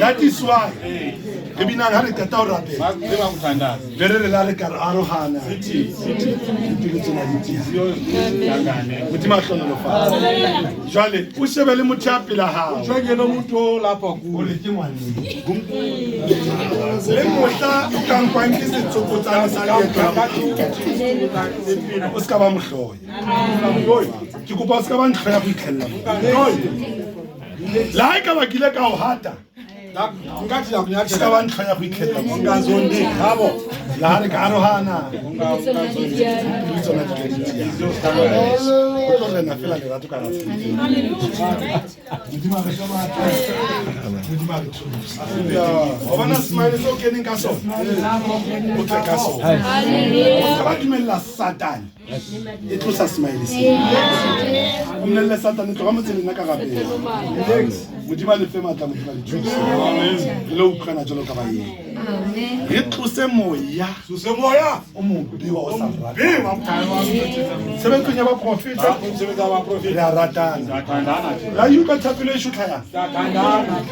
Speaker 3: That is why. Kebina ngare ka tao rape.
Speaker 1: Ba nguthandaza.
Speaker 3: Verere la re ka arohana.
Speaker 1: Sithi
Speaker 3: Tsena ditia.
Speaker 1: siyongane.
Speaker 3: Muthi mahlono lo fa. Jwale o shebele motho a pela hao.
Speaker 1: Jongelo umuntu lapha ku.
Speaker 3: O le ke ngwane. Le motla o ka nkwang ke setsokotsana sa leeto. O ska ba mohloya. Ke kopa o ska ba nhloya go itlhella. La ka ba kile ka o hata.
Speaker 1: Ngathi la kunyathela.
Speaker 3: Ska ba nhloya go itlhella.
Speaker 1: Ungazonde ngabo.
Speaker 3: La re ka arohana.
Speaker 1: Ungazonde.
Speaker 3: Tsona ditia. O tlo rena fela le ratho ka ratho. Modimo re shoma ata. Modimo re tshosa. O bona smile so keneng ka sona. O tla ka sona. Hallelujah. Ka ba dumella Satan. E tlosa smile se. O mmelle Satan tlo ga motse nna ka gape. Modimo le fe matla modimo le tshosa. Amen. Le o kana jalo ka ba ye. Amen. Re tlose moya.
Speaker 1: Suse moya.
Speaker 3: O mo biwa o sa rata.
Speaker 1: Biwa mkhaya wami.
Speaker 3: Sebenzisa ba profeta.
Speaker 1: Umsebenzi wabaprofeti.
Speaker 3: Ya ratana.
Speaker 1: Siyathandana nje.
Speaker 3: La yuka thapelo ishukhaya.
Speaker 1: Siyathandana.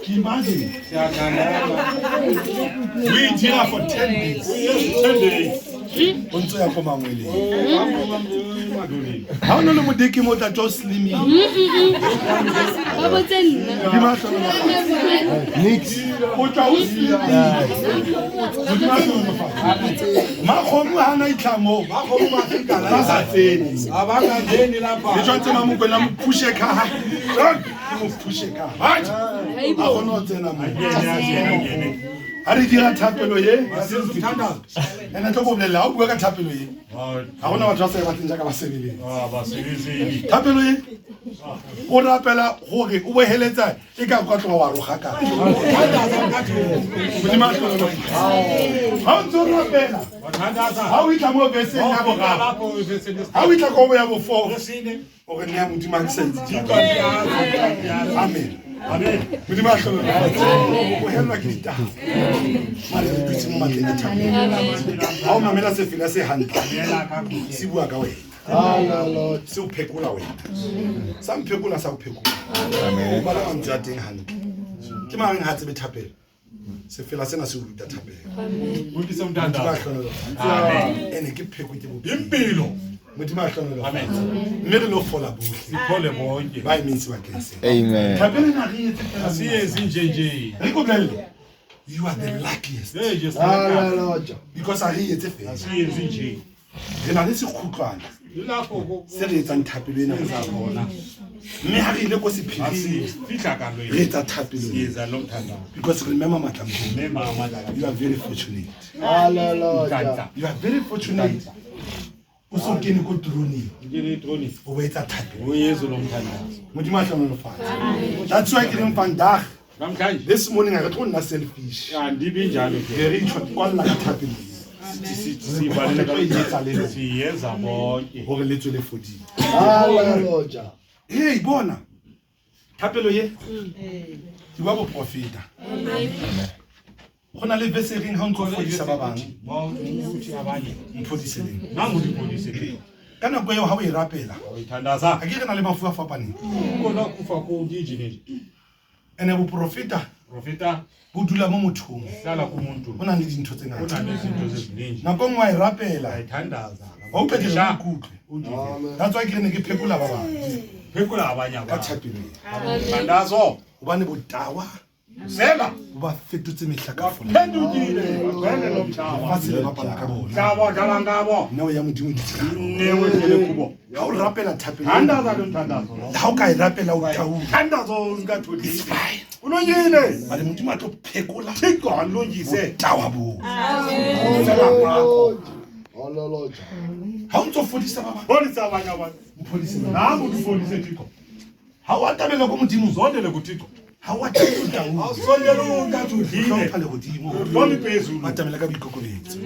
Speaker 3: Imagine.
Speaker 1: Siyathandana.
Speaker 3: We did for 10 days.
Speaker 1: 10 days.
Speaker 3: Ontso ya ko mangwele. Ha o no le modiki mo tla tlo slimming.
Speaker 4: Ba botse nna.
Speaker 3: Di ma hlola. Nix. O tla o slimming. Di ma hlola. Ma khomu hana itlamo. Ma khomu ba fika la sa tseni.
Speaker 1: Abanga ngeni lapha.
Speaker 3: Le tshwantse ma mo kwela mo pushe ka. Mo pushe ka. Hayi. A gona tsena mo. A re dira thapelo ye. Ena tlo go bolela o bua ka thapelo ye. Ha gona batho ba se ba tsenja ka ba sebele.
Speaker 1: Ba sebele.
Speaker 3: Thapelo ye. O rapela gore o boheletsa e ka kwa tloga wa roga ka. Modimo a tlhola. Ha o ntse o rapela. Ha o itla mo beseng ya boraro. Ha o itla ko bo ya bo 4. O re nna modimo a tsa itse. Amen. Amen. Modimo a tlhola. O helwa ke ditaba. Mare re dutse mo matleng a thapelo. Ha o mamela se fela se hantle. Se bua ka wena. Hallelujah. Se o phekola wena. Sa mphekola sa o phekola. Amen. Ba la ntse a teng hantle. Ke mang ha tsebe thapelo? Se fela sena se o ruta thapelo.
Speaker 1: Modimo umthandana.
Speaker 3: Amen. Ene ke pheko ke bo
Speaker 1: impilo.
Speaker 3: Modimo a tlhola.
Speaker 1: Amen.
Speaker 3: Mme re lo fola bohle.
Speaker 1: Siphole bonke.
Speaker 3: Ba imitsi ba kense.
Speaker 6: Amen.
Speaker 3: Thapelo na re etse fela.
Speaker 1: Asiyenzi nje.
Speaker 3: Re ko bolelle. You are the luckiest.
Speaker 1: Just
Speaker 3: Hallelujah. Because I hear it fela.
Speaker 1: asiyenzi nje.
Speaker 3: Re na le sekhutlwana.
Speaker 1: Lapho
Speaker 3: Se re etsang thapelo ena
Speaker 1: senza khona.
Speaker 3: mme ha re ile ko sephiring
Speaker 1: Asifihla
Speaker 3: re
Speaker 1: kalweni.
Speaker 3: etsa thapelo
Speaker 1: Siyenza lo mthandana.
Speaker 3: because remember matlambo.
Speaker 1: Mema amadala.
Speaker 3: You are very fortunate.
Speaker 1: Hallelujah.
Speaker 3: You are very fortunate. O so kene ko troni
Speaker 1: Ngene troni.
Speaker 3: o ba etsa thapelo.
Speaker 1: Uyezu lo mthandana.
Speaker 3: Modimo a tlhonolofatsa. That's why ke reng vandag
Speaker 1: Namhlanje
Speaker 3: this morning I got one selfish.
Speaker 1: andibi njalo ke.
Speaker 3: Very short kwalla ka thapelo.
Speaker 1: Siyenza bonke.
Speaker 3: hore le tswele fodile.
Speaker 5: Hallelujah.
Speaker 3: Hey bona. Thapelo ye. Ke bua boprofeta. Gona le verse e reng ha o ntse o fodisa ba bang. Mphodiseng.
Speaker 1: Nangu ndiphodise.
Speaker 3: Ka nako eo ha o e rapela.
Speaker 1: Uyithandaza.
Speaker 3: Ha ke re na le mafu a fapaneng.
Speaker 1: Kona kufa ko ndiji.
Speaker 3: Ene boprofeta
Speaker 1: Profeta
Speaker 3: bo dula mo mothong.
Speaker 1: hlala kumuntu.
Speaker 3: Bona le dintho tse ngata.
Speaker 1: Una nezinto eziningi.
Speaker 3: Nako ngwa e rapela.
Speaker 1: Uyithandaza.
Speaker 3: Ha o phethela ikutlwe.
Speaker 1: Undile.
Speaker 3: That's why ke re ne ke phekola ba bang.
Speaker 1: Phekula abanye
Speaker 3: Ka
Speaker 1: abantu.
Speaker 3: thapelo.
Speaker 1: Thandazo.
Speaker 3: Hobane botawa
Speaker 1: Sela.
Speaker 3: bo ba fetotse mehla ka fona.
Speaker 1: Phendukile. Bene lo mhlaba.
Speaker 3: Ba se le bapala ka bona.
Speaker 1: Mhlaba dlala ngabo.
Speaker 3: Neo ya modimo di tsaka.
Speaker 1: Newe sele kubo.
Speaker 3: Ha o rapela thapelo.
Speaker 1: Thandaza lo mthandazo.
Speaker 3: Ha o ka e rapela o tawu.
Speaker 1: Thandazo ungathodisi.
Speaker 3: Fine.
Speaker 1: Ulungile.
Speaker 3: Mare modimo a tlo phekola.
Speaker 1: Thixo alungise.
Speaker 3: Tawa bo.
Speaker 5: Hallelujah.
Speaker 3: Ha o ntso fodisa ba bang.
Speaker 1: Bonisa abanye abantu.
Speaker 3: Mphodise.
Speaker 1: Nangu ndifundise Thixo.
Speaker 3: Ha o atabela ko modimo.
Speaker 1: Zondele kuThixo.
Speaker 3: Ha o atabela tawu.
Speaker 1: Awusondele ungathodile.
Speaker 3: Hlompha le godimo.
Speaker 1: Hloni phezulu.
Speaker 3: Atamela ka boikokobetso.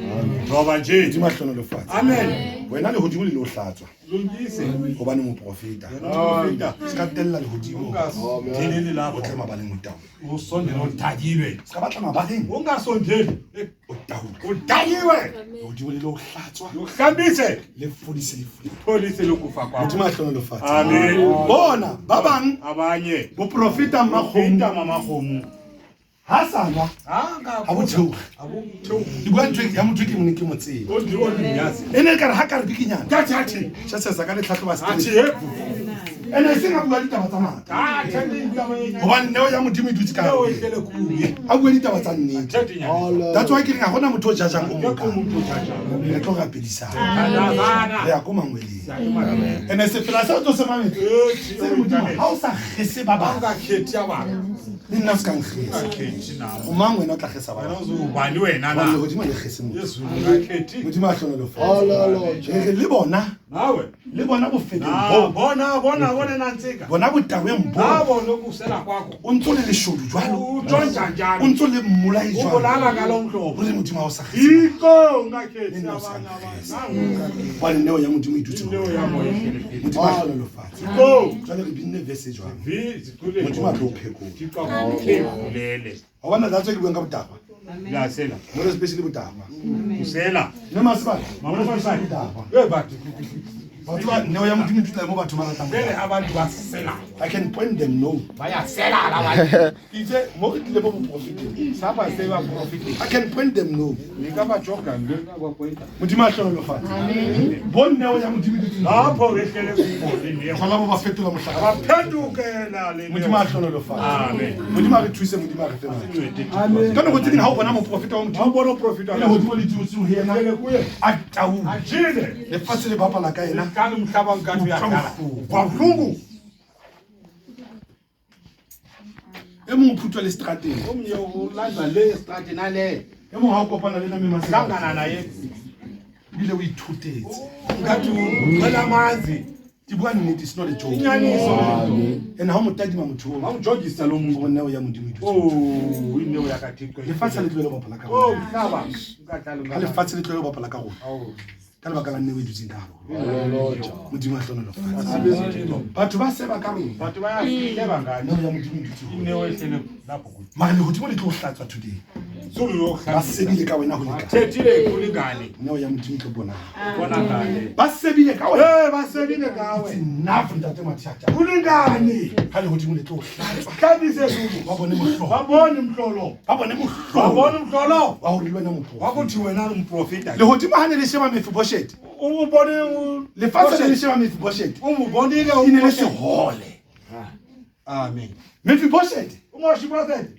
Speaker 1: Ngoba nje.
Speaker 3: Modimo a hlono fatshe.
Speaker 1: Amen.
Speaker 3: Wena le hodimo le lo hlatswa.
Speaker 1: Lungise.
Speaker 3: Hobane moprofeta.
Speaker 1: Profeta.
Speaker 3: Ska tella le hodimo.
Speaker 1: Ungasondeli lapho.
Speaker 3: O tla mabaleng o tawu.
Speaker 1: Usondele udayiwe.
Speaker 3: Ska batla mabaleng
Speaker 1: Ungasondeli.
Speaker 3: o tawu.
Speaker 1: Udayiwe.
Speaker 3: Hodimo le lo hlatswa.
Speaker 1: Uhlambise.
Speaker 3: Le fodise le fodise.
Speaker 1: Polisi lokufa kwakho.
Speaker 3: Modimo a hlono fatshe.
Speaker 1: Amen.
Speaker 3: Bona ba bang
Speaker 1: Abanye.
Speaker 3: boprofeta makgomo
Speaker 1: Profeta mama khomo.
Speaker 3: ha salwa
Speaker 1: Anga
Speaker 3: ha bo theoga.
Speaker 1: Abutho.
Speaker 3: Ke bua ntwe ya motho ke mone ke motseng.
Speaker 1: Ondi nyazi.
Speaker 3: Ene ka re ha ka re bikinyana
Speaker 1: Thathi.
Speaker 3: tsa sa ka le tlhatlhoba
Speaker 1: Athi
Speaker 3: se
Speaker 1: hepu.
Speaker 3: ene e seng a bua ditaba tsa mata
Speaker 1: Thendi ngama yenye.
Speaker 3: hobane neo ya modimo e dutse ka
Speaker 1: Leo
Speaker 3: hare.
Speaker 1: ehlele kuye.
Speaker 3: A bua ditaba tsa nnete.
Speaker 1: Thendi nyama.
Speaker 3: That's why ke re ga gona motho o jajang o
Speaker 1: Yakho
Speaker 3: moka
Speaker 1: umuntu ujaja.
Speaker 3: re tlo rapedisana
Speaker 1: Thandazana.
Speaker 3: re ya ko mangweleng ene se fela sa o tlo se mametse se re modimo ha o sa gese ba bang
Speaker 1: Ungakhethi abantu.
Speaker 3: le nna se ka ngesa
Speaker 1: Ungakhethi nawe.
Speaker 3: o mang wena o tla gesa ba
Speaker 1: Wena
Speaker 3: bang
Speaker 1: uzubani wena
Speaker 3: Hobane
Speaker 1: na?
Speaker 3: godimo le gese mo
Speaker 1: Yesu ungakhethi.
Speaker 3: modimo a tlhono lo fa
Speaker 5: Hallelujah.
Speaker 3: le bona
Speaker 1: Nawe.
Speaker 3: le bona bofedeng
Speaker 1: Na
Speaker 3: bo
Speaker 1: bona nantsika.
Speaker 3: bona botaweng bo
Speaker 1: Nabo lokusela kwakho.
Speaker 3: o ntso le leshodu jwalo
Speaker 1: Utshontsha
Speaker 3: o
Speaker 1: njalo.
Speaker 3: ntso le mmolai jwalo
Speaker 1: Ubolala ngalomhlobo.
Speaker 3: o le modimo ha o sa gese
Speaker 1: Iko ungakhethi abanye abantu.
Speaker 3: hobane neo ya modimo e dutse
Speaker 1: Leo ya moya ehlele.
Speaker 3: modimo a tlhono lo fatshe
Speaker 1: Iko.
Speaker 3: jwale re binne verse jwalo
Speaker 1: Zikule.
Speaker 3: modimo a tlo o phekola
Speaker 1: Thixo akuphekule.
Speaker 3: ga bona that's why ke buang ka botapa
Speaker 1: Yasela.
Speaker 3: more especially botapa
Speaker 1: Kusela.
Speaker 3: ne masebaka
Speaker 1: Mama
Speaker 3: more especially
Speaker 1: mafasana.
Speaker 3: botapa
Speaker 1: Batho.
Speaker 3: batho ba neo ya modimo e dutla mo batho ba ratang
Speaker 1: Vele
Speaker 3: botapa.
Speaker 1: abantu basela.
Speaker 3: I can point them no
Speaker 1: Bayasela la bantu.
Speaker 3: itse mo ke tlile mo boprofeteng
Speaker 1: Saba seba profit.
Speaker 3: I can point them no
Speaker 1: Nika ba joga ngeka ba pointa.
Speaker 3: modimo a tlhono lo fatshe bo neo ya modimo e dutse
Speaker 1: Lapho behlele kumboni ne.
Speaker 3: tlhola bo ba fetola mohlaka
Speaker 1: Baphendukela le
Speaker 3: modimo a tlhono lo fatshe
Speaker 1: Amen.
Speaker 3: modimo a re thuse modimo a re fela ka nako tse ding ha o bona moprofeta wa modimo
Speaker 1: Ngibona profit
Speaker 3: ele godimo le dutse ho yena a taung
Speaker 1: ajile.
Speaker 3: lefatshe le bapala ka ena
Speaker 1: Kani umhlaba ngani uyakhala.
Speaker 3: kwabuhlungu e mongwe phutwa le strateng
Speaker 1: Omnye ulanda le start nale.
Speaker 3: e mongwe ha o kopana le name
Speaker 1: Hlangana naye.
Speaker 3: bile o ithutetse
Speaker 1: Ngathi ucela amanzi.
Speaker 3: ke bua nnete it's not a joke
Speaker 1: Inyaniso.
Speaker 3: and ha o mo tadima motho o
Speaker 1: Awujogisa lo muntu.
Speaker 3: go neo ya modimo e dutse
Speaker 1: Oh, ineo yakathixo.
Speaker 3: lefatshe le tlwele ho bapala ka
Speaker 1: Oh,
Speaker 3: rona
Speaker 1: mhlaba. Ungadlala
Speaker 3: ha lefatshe le tlwele ho bapala ka rona
Speaker 1: Oh.
Speaker 3: ka lebaka la neo e dutseng ka hare
Speaker 5: Hallelujah.
Speaker 3: modimo a tlhono lo fatshe batho ba seba ka rona
Speaker 1: Batho bayahleba ngani.
Speaker 3: neo ya modimo e dutse ho
Speaker 1: Ineo ehlele lapho kuthi.
Speaker 3: mara lehodimo le tlo o hlatswa today
Speaker 1: Zulu
Speaker 3: ba
Speaker 1: yokuhlala.
Speaker 3: sebile ka wena ho lekana
Speaker 1: Thethile kulingani.
Speaker 3: neo ya modimo e tlo bona
Speaker 1: Bonakale.
Speaker 3: ba sebile ka wena
Speaker 1: Basebile ngawe.
Speaker 3: enough ntate mathata
Speaker 1: Kulingani.
Speaker 3: ha lehodimo le tlo o hlatswa
Speaker 1: Hlabise Zulu.
Speaker 3: ba bone mohlolo
Speaker 1: Babone umhlolo.
Speaker 3: ba bone mohlolo
Speaker 1: Babone umhlolo.
Speaker 3: wa hore le wena mopholo
Speaker 1: Wakuthi wena umprofita.
Speaker 3: lehodimo ha ne le sheba Mephibosheth
Speaker 1: Ubone
Speaker 3: lefatshe le le sheba Mephibosheth
Speaker 1: umubonile
Speaker 3: e ne le sehole
Speaker 1: Amen.
Speaker 3: Mephibosheth
Speaker 1: Umashibazet.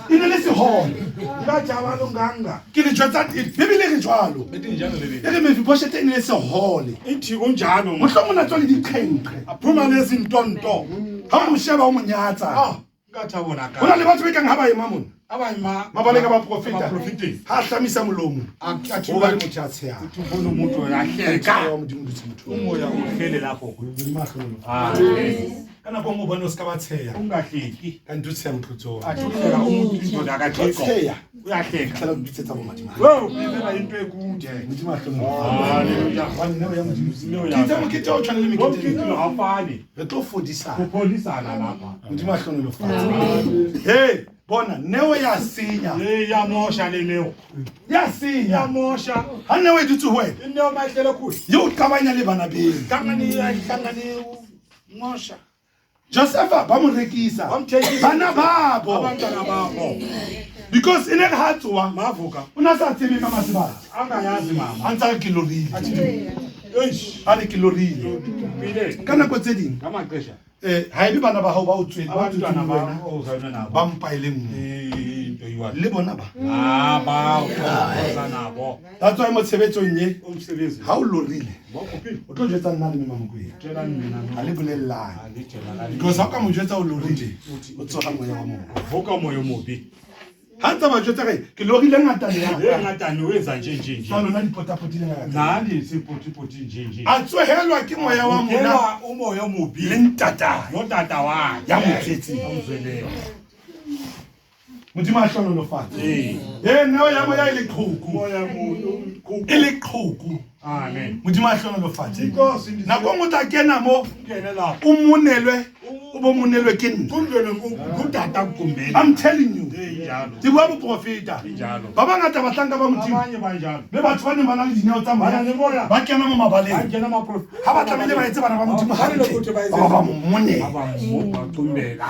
Speaker 3: e ne le sehole
Speaker 1: Ngajaba longanga.
Speaker 3: ke le jwetsa bibele re jwalo
Speaker 1: Etinjalo
Speaker 3: e
Speaker 1: leli.
Speaker 3: re Mephibosheth e ne le sehole
Speaker 1: Ithi kunjalo.
Speaker 3: mohlomong tswa le diqhenqhe
Speaker 1: Aphuma lezintonto.
Speaker 3: ha o mo sheba o mo nyatsa
Speaker 1: Ah, ngathabona
Speaker 3: ho na le
Speaker 1: ka.
Speaker 3: batho ba ekang ha ba ema mona
Speaker 1: Abayima
Speaker 3: mabaleng a baprofeta
Speaker 1: Baprofiti.
Speaker 3: ha a hlamisa molomo
Speaker 1: Akathi
Speaker 3: o ba le motho a tshehang
Speaker 1: ubona umuntu
Speaker 3: ka
Speaker 1: uyahleka.
Speaker 3: wa modimo dutse motho
Speaker 1: Umoya uhlele lapho.
Speaker 3: modimo a hlono
Speaker 1: Amen.
Speaker 3: kana go mo bona o ska ba tsheya
Speaker 1: ungahleki
Speaker 3: ka ntutse mphutso
Speaker 1: athusela umuntu indoda akathiko
Speaker 3: tsheya
Speaker 1: uyahleka
Speaker 3: hlala ngithetsa bo matima
Speaker 1: wo bizela into ekude
Speaker 3: mutima hlomo
Speaker 1: haleluya
Speaker 3: wanne ya mutima
Speaker 1: Haleluya.
Speaker 3: kitse mo kitse o tshwanele me kitse
Speaker 1: ngomkitlo afani
Speaker 3: re tlo fodisa
Speaker 1: kupholisana lapha
Speaker 3: mutima hlomo lo fatsa hey bona newe ya sinya
Speaker 1: yamosha leleyo
Speaker 3: ya sinya
Speaker 1: yamosha
Speaker 3: ha newe ditse ho wena
Speaker 1: into mahlelo khulu
Speaker 3: yo qabanya le bana beng
Speaker 1: hlangani mosha
Speaker 3: Josepha ba mo rekisa bana babo
Speaker 1: abantwana babo
Speaker 3: because ine ga hatsoa
Speaker 1: mavuka
Speaker 3: una sa tsebe mama sebaka
Speaker 1: angayazi mama
Speaker 3: antsa kilorile
Speaker 1: eish
Speaker 3: a le kilorile
Speaker 1: bile
Speaker 3: kana go tse ding
Speaker 1: ngamaxesha
Speaker 3: ha ebe bana ba hao ba o tswetse ba
Speaker 1: abantwana
Speaker 3: wena
Speaker 1: ozana nabo
Speaker 3: ba mpa ile nngwe
Speaker 1: into yiwa
Speaker 3: le bona ba
Speaker 1: ba ozana nabo
Speaker 3: that's why mo tshebetsong ye
Speaker 1: umsebenzi
Speaker 3: ha o lorile
Speaker 1: bokuphi
Speaker 3: o tlo jetsa nna le mama mokwena
Speaker 1: tshela mina
Speaker 3: ha le bolellane
Speaker 1: alitshela
Speaker 3: because ha o ka mo jetsa o lorile o tsoga moya wa mona
Speaker 1: vuka moyo mobi
Speaker 3: ha ntse ba jetsa ke lorile ngata le ya
Speaker 1: ngatani wenza nje
Speaker 3: fa lona dipotapotile ngata
Speaker 1: nani sipotipoti nje
Speaker 3: a tsohelwa ke moya wa mona
Speaker 1: Ukelwa umoya mobi
Speaker 3: le ntata
Speaker 1: notata wakhe
Speaker 3: ya motsetse
Speaker 1: amzweleyo
Speaker 3: modimo a hlonolofatse neo ya moya e le qhoku
Speaker 1: moya
Speaker 3: e le qhoku
Speaker 1: amen
Speaker 3: modimo a hlonolofatse
Speaker 1: Inkosi
Speaker 3: nako ngwe o tla kena mo
Speaker 1: ngene lapho
Speaker 3: o monelwe o bo monelwe ke nna
Speaker 1: kundlele ngutata kukumbela
Speaker 3: I'm telling you
Speaker 1: njalo
Speaker 3: ke bua boprofeta
Speaker 1: njalo
Speaker 3: ba bangata ba tlanka ba modimo
Speaker 1: abanye banjalo
Speaker 3: mme batho ba ne ba na le dineo tsa
Speaker 1: Bana le moya.
Speaker 3: moya ba kena mo mabaleng
Speaker 1: angena amaprofeti
Speaker 3: ha ba tlamehile ba etse bana ba modimo hantle ba ba monela
Speaker 1: abamukumbela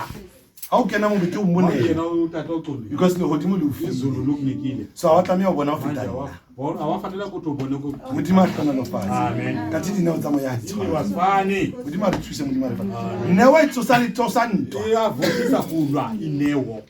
Speaker 3: ha o kena mo beke o monela
Speaker 1: yena utata uculi
Speaker 3: because lehodimo le o file
Speaker 1: izulu lokunikile
Speaker 3: so ha wa tlameha ho bona ho
Speaker 1: manje
Speaker 3: feta nna
Speaker 1: awafanele ukuthi ubone ukuthi
Speaker 3: modimo a hlonolofatse
Speaker 1: Amen.
Speaker 3: ka tse dineo tsa moya ha di tshwane.
Speaker 1: wasifani
Speaker 3: modimo a re thuse modimo a re fa newe e tsosa letsosa ntwa
Speaker 1: iyavukisa kulwa inewo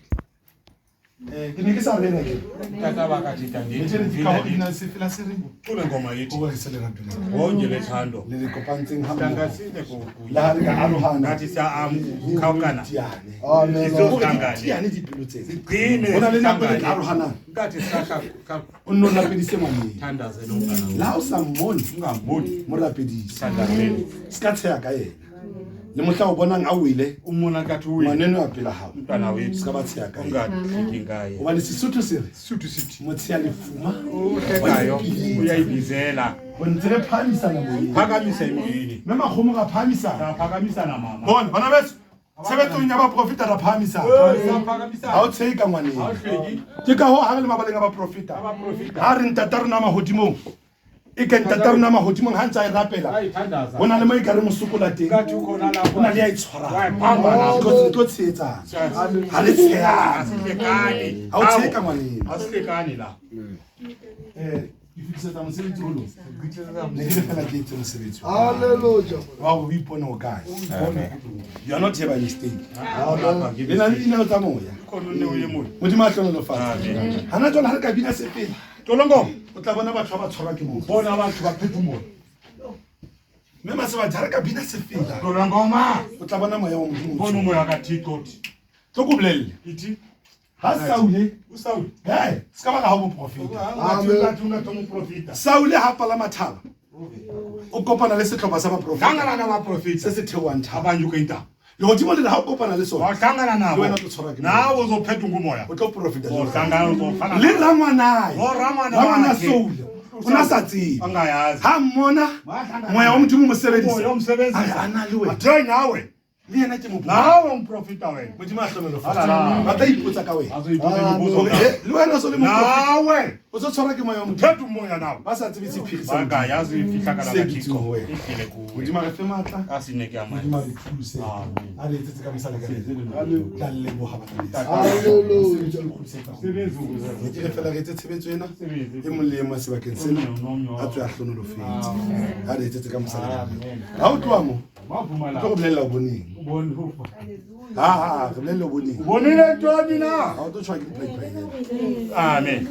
Speaker 3: ke ne ke sa rena ke
Speaker 1: tata bakatita
Speaker 3: Letšhele di ka ho ina se fela se re
Speaker 1: cule ngoma
Speaker 3: o
Speaker 1: yithi
Speaker 3: ba re se le ratong
Speaker 1: wonke lethando
Speaker 3: le le kopantseng ha mmoho
Speaker 1: hlangasile
Speaker 3: le ha re ka arohana
Speaker 1: ngathi siyakhawukana
Speaker 3: tiane
Speaker 1: sizohlangane
Speaker 3: tiane dipelo tsena
Speaker 1: sigcine
Speaker 3: ho na le nako e le
Speaker 1: sihlangane.
Speaker 3: arohanang
Speaker 1: ngathi
Speaker 3: o nno lapedise ngwaneng
Speaker 1: sithandaze nomntana
Speaker 3: la o sa mmone
Speaker 1: ungamboni
Speaker 3: mo lapedise
Speaker 1: sithandazeni
Speaker 3: se ka tsheya ka yena le mohla o bonang a wele
Speaker 1: umona ngathi uwile
Speaker 3: ngwaneno ya pela hao
Speaker 1: umntwana wethu
Speaker 3: se ka ba tsheya ka yena
Speaker 1: ungathiki ngaye
Speaker 3: hobane sesotho se re
Speaker 1: suthu sithi
Speaker 3: motsheya lefuma
Speaker 1: uhlekayo uyayibizela
Speaker 3: o ntse re phahamisana moyeng
Speaker 1: phakamisa emoyeni
Speaker 3: mme makgomo ka phahamisana
Speaker 1: saphakamisana mama
Speaker 3: bona bana beso tshebetsong ya baprofeta ra phahamisana ha
Speaker 1: saphakamisana
Speaker 3: o tshehe ka ngwaneng
Speaker 1: awuhleki
Speaker 3: ke ka hoo ha re le mabaleng a baprofeta
Speaker 1: abaprofita
Speaker 3: ha re ntata rona mahodimong e ke ntata rona mahodimong ha ntse a e rapela
Speaker 1: ayithandaza
Speaker 3: ho na le mo e ka re mosokola teng
Speaker 1: ngathi ukhona
Speaker 3: ho na le ya e
Speaker 1: lapho
Speaker 3: tshwarang
Speaker 1: wayipambana
Speaker 3: because ntho tshehetsang ha le tshehang
Speaker 1: asihlekani
Speaker 3: ha o tshehe ka ngwaneng
Speaker 1: asihlekani la
Speaker 3: ke fetisetsa mosebetsi ho lona ne ke le fela ke etse mosebetsi
Speaker 5: Hallelujah.
Speaker 3: wa go ipone o kae you are not here by mistake
Speaker 1: lapha
Speaker 3: le na le dineo tsa moya
Speaker 1: khona neo ye moya
Speaker 3: modimo a hlonolofatse hana jona ha re ka bina se pele
Speaker 1: tolongo
Speaker 3: o tla bona batho ba ba tshwarwa ke moya
Speaker 1: bona abantu baphefumula
Speaker 3: mme masebadi ha re ka bina se fela
Speaker 1: tolongoma
Speaker 3: o tla bona moya wa modimo
Speaker 1: bona umoya kathixo uthi
Speaker 3: tlo ko bolelle
Speaker 1: ithi
Speaker 3: ha saule
Speaker 1: usawuli
Speaker 3: se ka ba ka ha boprofeta
Speaker 1: ungathomprofita
Speaker 3: saule ha pala mathaba o kopana le setlhopha sa baprofeta
Speaker 1: hlangana nabaprofita
Speaker 3: se se theoang thaba
Speaker 1: abanye ukenta
Speaker 3: legodimo le re ha o kopana le sona
Speaker 1: wahlangana
Speaker 3: le
Speaker 1: nabo
Speaker 3: wena o tlo tshwarwa ke moya.
Speaker 1: nawe uzophetha ngumoya
Speaker 3: o tlo profeta jwalo.
Speaker 1: uhlangana uzofana
Speaker 3: le rangwanae
Speaker 1: Lo rangwana
Speaker 3: rangwana
Speaker 1: wakhe.
Speaker 3: saule o na sa tsebe
Speaker 1: angayazi
Speaker 3: ha mmona moya wa modimo mo sebedisa
Speaker 1: umsebenzi
Speaker 3: a re a na le wena
Speaker 1: athe nawe
Speaker 3: le yena ke mopo
Speaker 1: nawe umprofita wena
Speaker 3: modimo a
Speaker 1: Halala.
Speaker 3: hlonolofatsa ba tla ipotsa ka wena
Speaker 1: azoyibuza imibuzo
Speaker 3: Hore,
Speaker 1: ngawe.
Speaker 3: le wena o so le moprofeta
Speaker 1: nawe
Speaker 3: o tlo tshwarwa ke moya wa modimo
Speaker 1: phetha umoya nawe
Speaker 3: ba sa tsebe sephiri sa modimo.
Speaker 1: bangayazi ifihlakala
Speaker 3: Se
Speaker 1: kathixo
Speaker 3: bitsweng wena.
Speaker 1: ihlile kuwe
Speaker 3: modimo a re fe maatla
Speaker 1: asineke
Speaker 3: modimo a
Speaker 1: amandla
Speaker 3: re thuse
Speaker 1: Amen.
Speaker 3: a re etsetse ka mosale ka tla leboga bana
Speaker 5: Hallelujah.
Speaker 1: sebenzi ukuze
Speaker 3: ke re fela re etse tshebetso ena
Speaker 1: sebenzi
Speaker 3: e mong le e mong sebakeng sena a tswe a hlonolofetse a re etsetse ka mosale ka ha o tloa mo
Speaker 1: mavuma
Speaker 3: o tlo go
Speaker 1: la
Speaker 3: bolelela o boneng
Speaker 1: ubone
Speaker 3: re bolelele o boneng
Speaker 1: ubonile ntoni na
Speaker 3: ga o tlo tshwa ke dipaipaele
Speaker 1: amen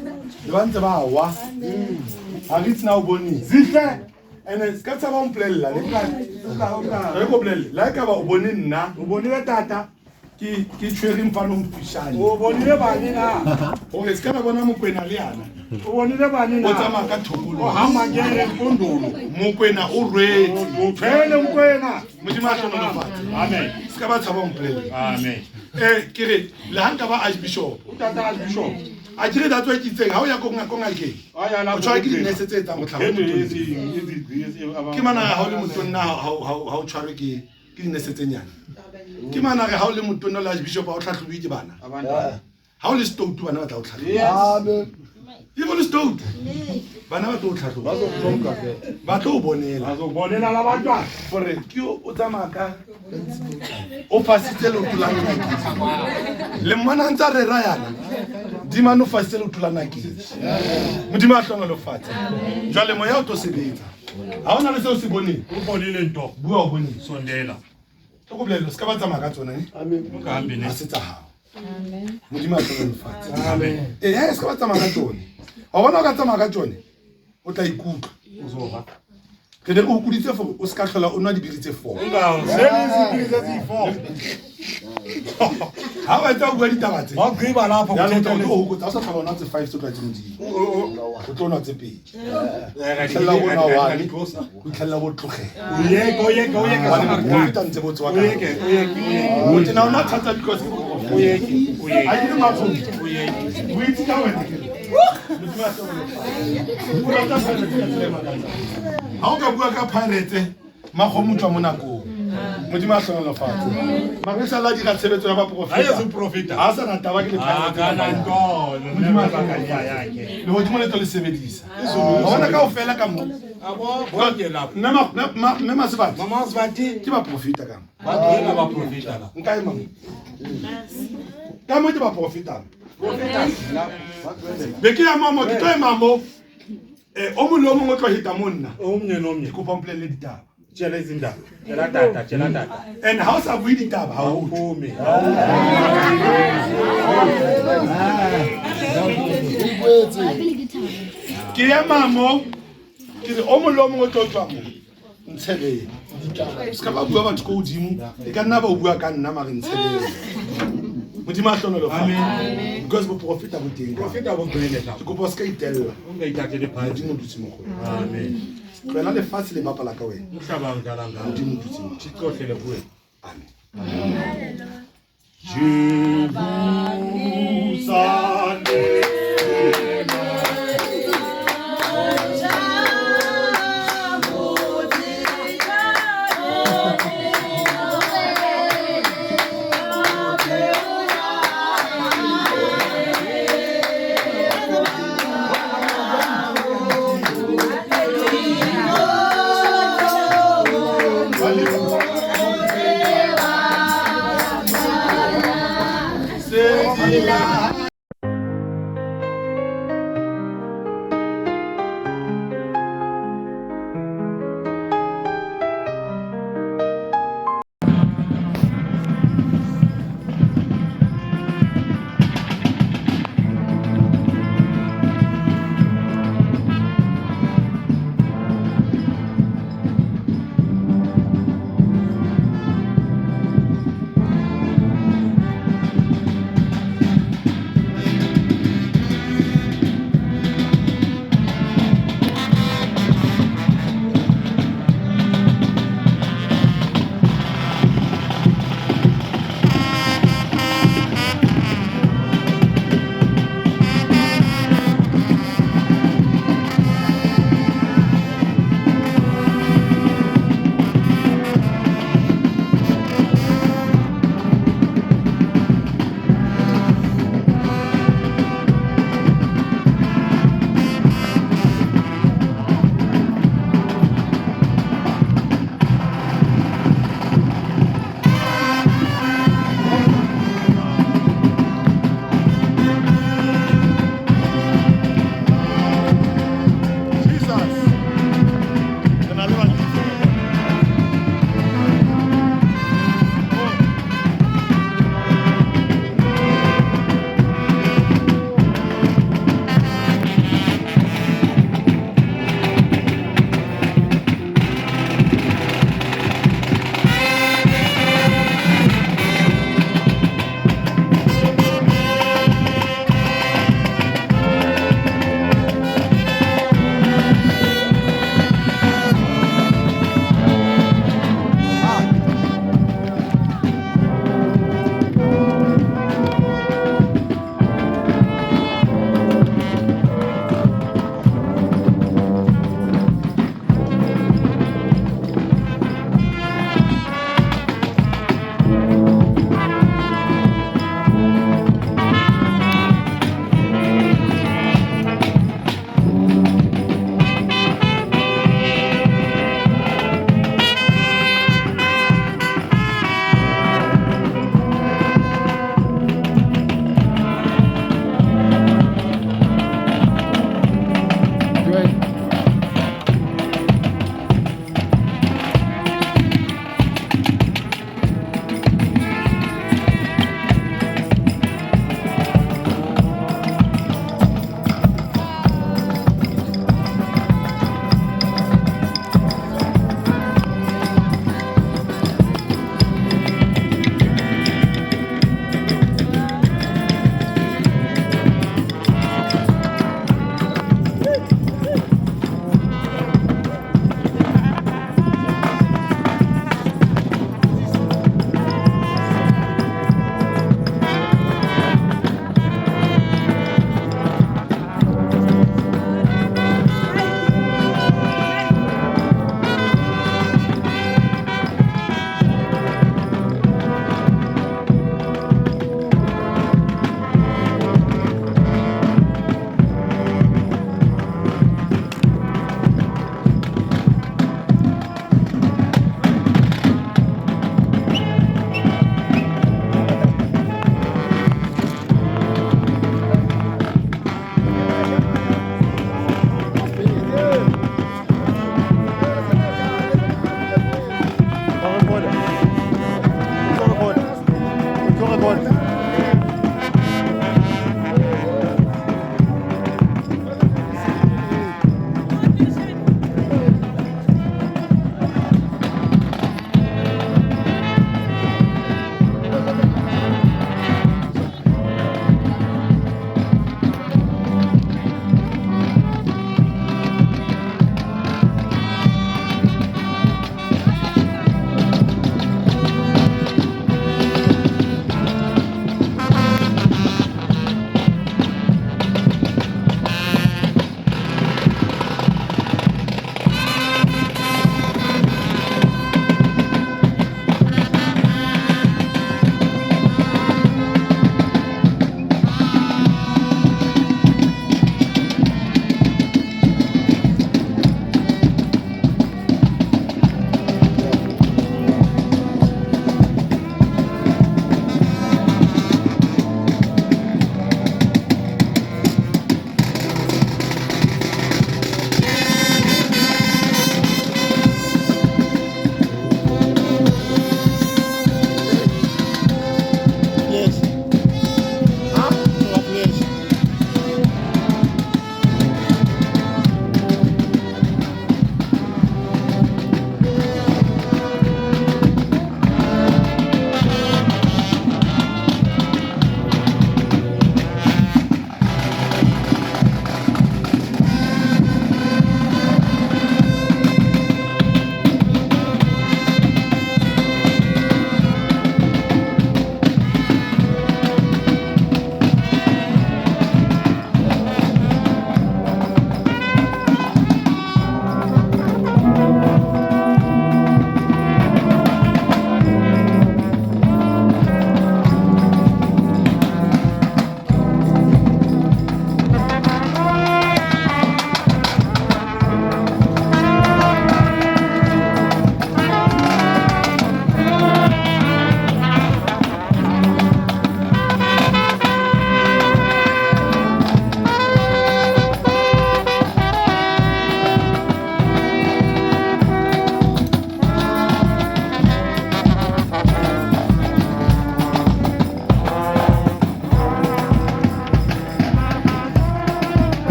Speaker 3: le ba ntse ba wa ga re itsena o boneng
Speaker 1: zihle
Speaker 3: and-e se ka tsaba o mpolelela
Speaker 1: uka
Speaker 3: re ko bolelele la e ka ba o bone nna
Speaker 1: ubonile tata
Speaker 3: ke tshwere mfano mfishane
Speaker 5: O bonile bane na.
Speaker 3: gore se ka ba bona mokwena le yana
Speaker 5: O bonile bane na.
Speaker 3: o tsamaya ka thokolo
Speaker 5: Ha magere kondolo.
Speaker 3: mokwena o rwetse
Speaker 5: Uphele mkwena.
Speaker 3: modimo a hlonolofatse
Speaker 1: Amen.
Speaker 3: se ka ba tshaba mpolele
Speaker 1: Amen.
Speaker 3: ke re le ha nka ba archbishop
Speaker 5: Tata bishop.
Speaker 3: a kere da tswa ke itseng ha o ya ko ngakeng
Speaker 5: Aya la.
Speaker 3: o tshwara ke dinese tse etsang botlhabo ke mana ha o le motonna ha o tshwarwe ke dinese tse nyane ke mana ha o le motonna le archbishop ha o tlhatlhobe ke bana ha o le stoutu bana ba tla o tlhatlhoba e bo le stoutu bana ba tlo o tlhatlhoba ba tlo o bonela
Speaker 5: Azobonela la bantwana.
Speaker 3: gore ke o tsamaya ka o fasitse leoto la ngakeng le mmana ntse a rera yana dimane o fasitse leoto la ngakeng modimo a hlonolofatse jwale moya o tlo sebetsa ga o na le seo se boneng
Speaker 1: O bonile nto.
Speaker 3: bua o boneng
Speaker 1: Sondela.
Speaker 3: tlo go bolelo se ka ba tsamaya ka tsona
Speaker 1: Uhambe
Speaker 3: ga
Speaker 1: ne.
Speaker 3: se tsa gago modimo a hlonolofatse
Speaker 1: Amen.
Speaker 3: ee se ka ba tsamaya ka tsone wa bona o ka tsamaya ka tsone o tla ikutlwa
Speaker 1: Uzoba.
Speaker 3: ke ne o kuditse gore o se ka tlhola o nwa dibiri tse 4
Speaker 1: Ungaw.
Speaker 3: ha o etsa o bua ditaba tse
Speaker 5: Wagqiba lapho
Speaker 3: ya
Speaker 5: kuthetha
Speaker 3: lo
Speaker 5: le.
Speaker 3: go tsa o sa tlhola o nwa tse 5 tse tlwaetse modimo o tlo nwa tse 2 tlhela o nwa 1 o tlhela o tlogela o feta ntse botse wa ka o tena o nwa thata because a ke mafo o itse ka wena ke ha o ka bua ka pirate magomo tswa mo nakong modimo a hlonolofatse magesa la dira tshebetso ya
Speaker 1: Hayesu
Speaker 3: baprofeta
Speaker 1: profeta.
Speaker 3: ha sa na taba ke le pirate
Speaker 1: Akana nto. Nema bakanya yakhe.
Speaker 3: le godimo le tlo le sebedisa bona ka o fela ka mo
Speaker 1: Abo bonke lapho.
Speaker 3: mme masebati
Speaker 5: Mama Svati.
Speaker 3: ke baprofeta ka mo
Speaker 1: Badela ba profeta la.
Speaker 3: nka e mamo ka mo ke baprofeta be ke ya mamo ke tlo e mamo o mo le o mongwe o tlo hita mo nna
Speaker 1: Omnye
Speaker 3: ke
Speaker 1: nomnye.
Speaker 3: kopa mpolele ditaba
Speaker 1: Tshela izindaba. Tshela tata, tshela tata.
Speaker 3: and ha o sa bue ditaba ha o
Speaker 1: Uphumi.
Speaker 3: ke ya mamo ke re o mo le o mongwe o tlo tswa mo ntshebele se ka ba bua batho ko godimo e ka nna ba o bua ka nna mare ntshebele modimo a hlonolofatse because boprofeta bo teng
Speaker 1: Profeta bo gwele la.
Speaker 3: ke kopa o se ka itella
Speaker 1: Unga itatele phadi.
Speaker 3: modimo o dutse mo go wena.
Speaker 1: Amen.
Speaker 3: wena lefatshe le bapala ka wena
Speaker 1: Umhlaba ngidala ngawo.
Speaker 3: modimo o dutse mo go
Speaker 1: Sixohlele kuwe.
Speaker 3: amen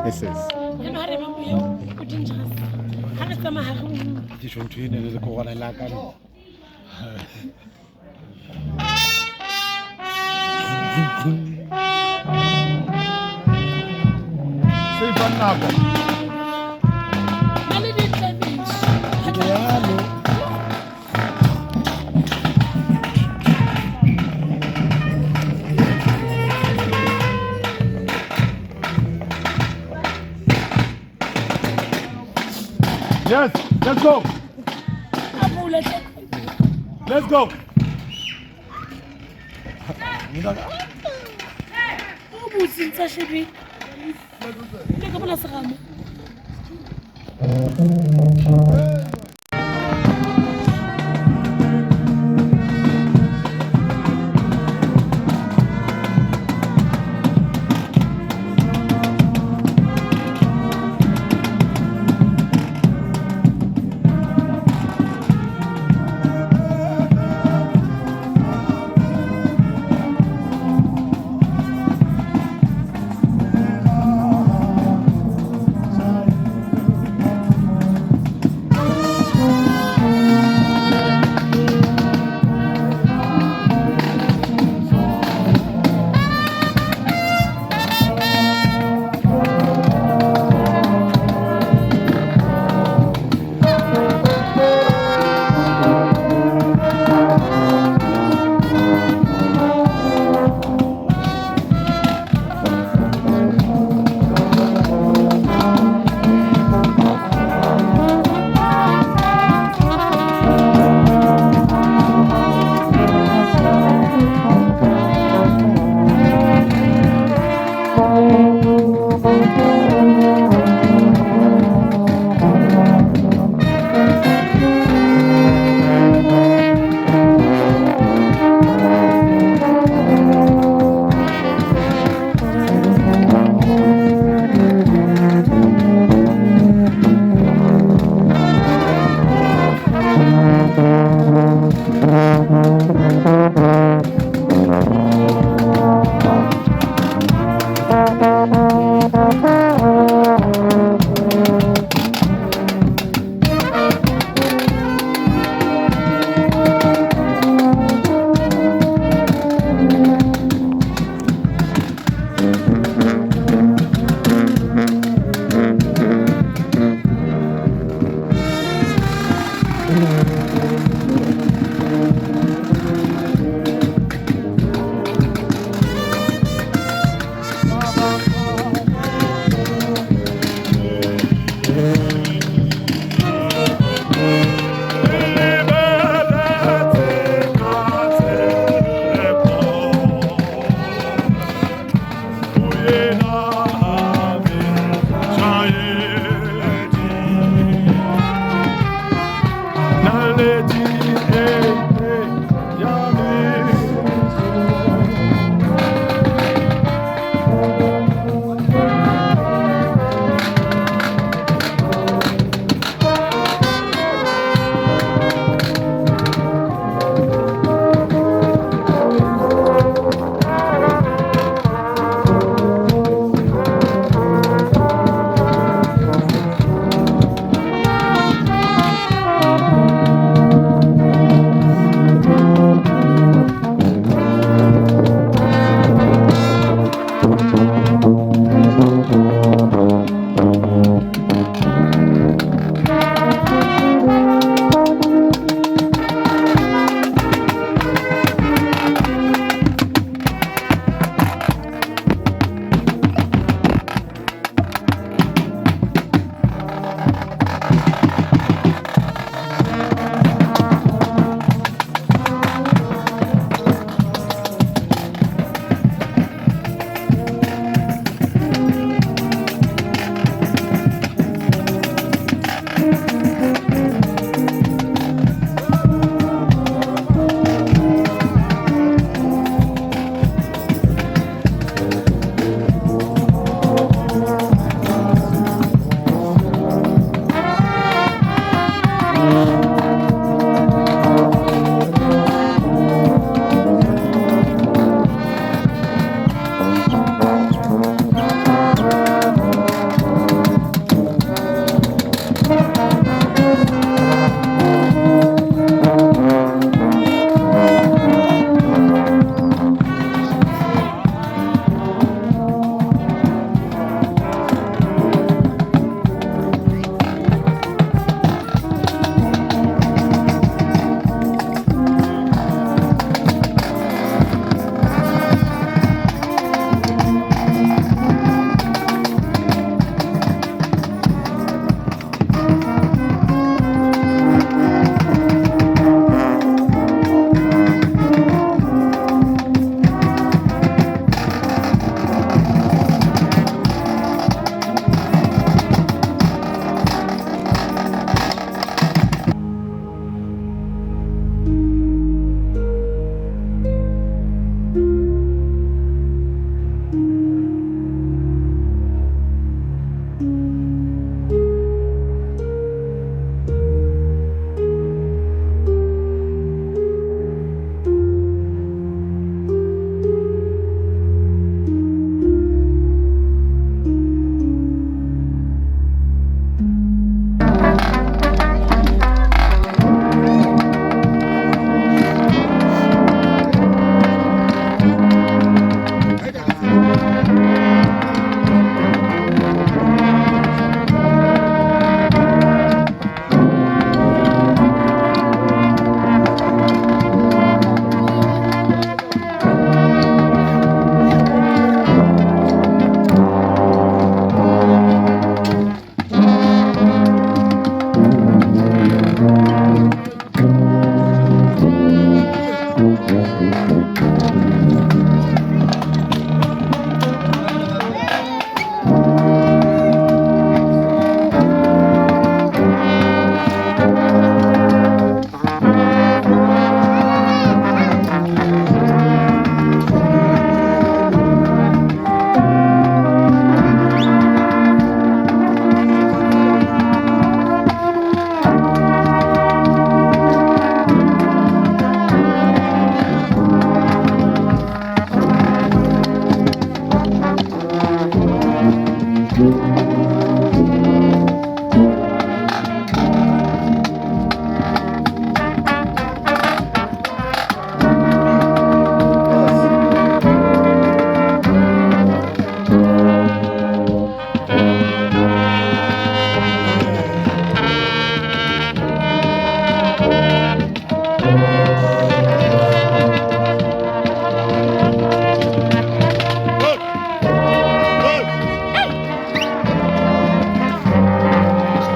Speaker 6: Yes, yes.
Speaker 2: Eno ha re ba moya o dangerous. Ha re tsamaya ha re
Speaker 3: Di ntho ene le go gona la ka no.
Speaker 1: Sei fanako.
Speaker 2: na le di-cabbage.
Speaker 3: Yalo.
Speaker 1: Yes, let's go.
Speaker 2: A bula hle.
Speaker 1: Let's go.
Speaker 2: O botse tsa shebe. Le ka bona seramo.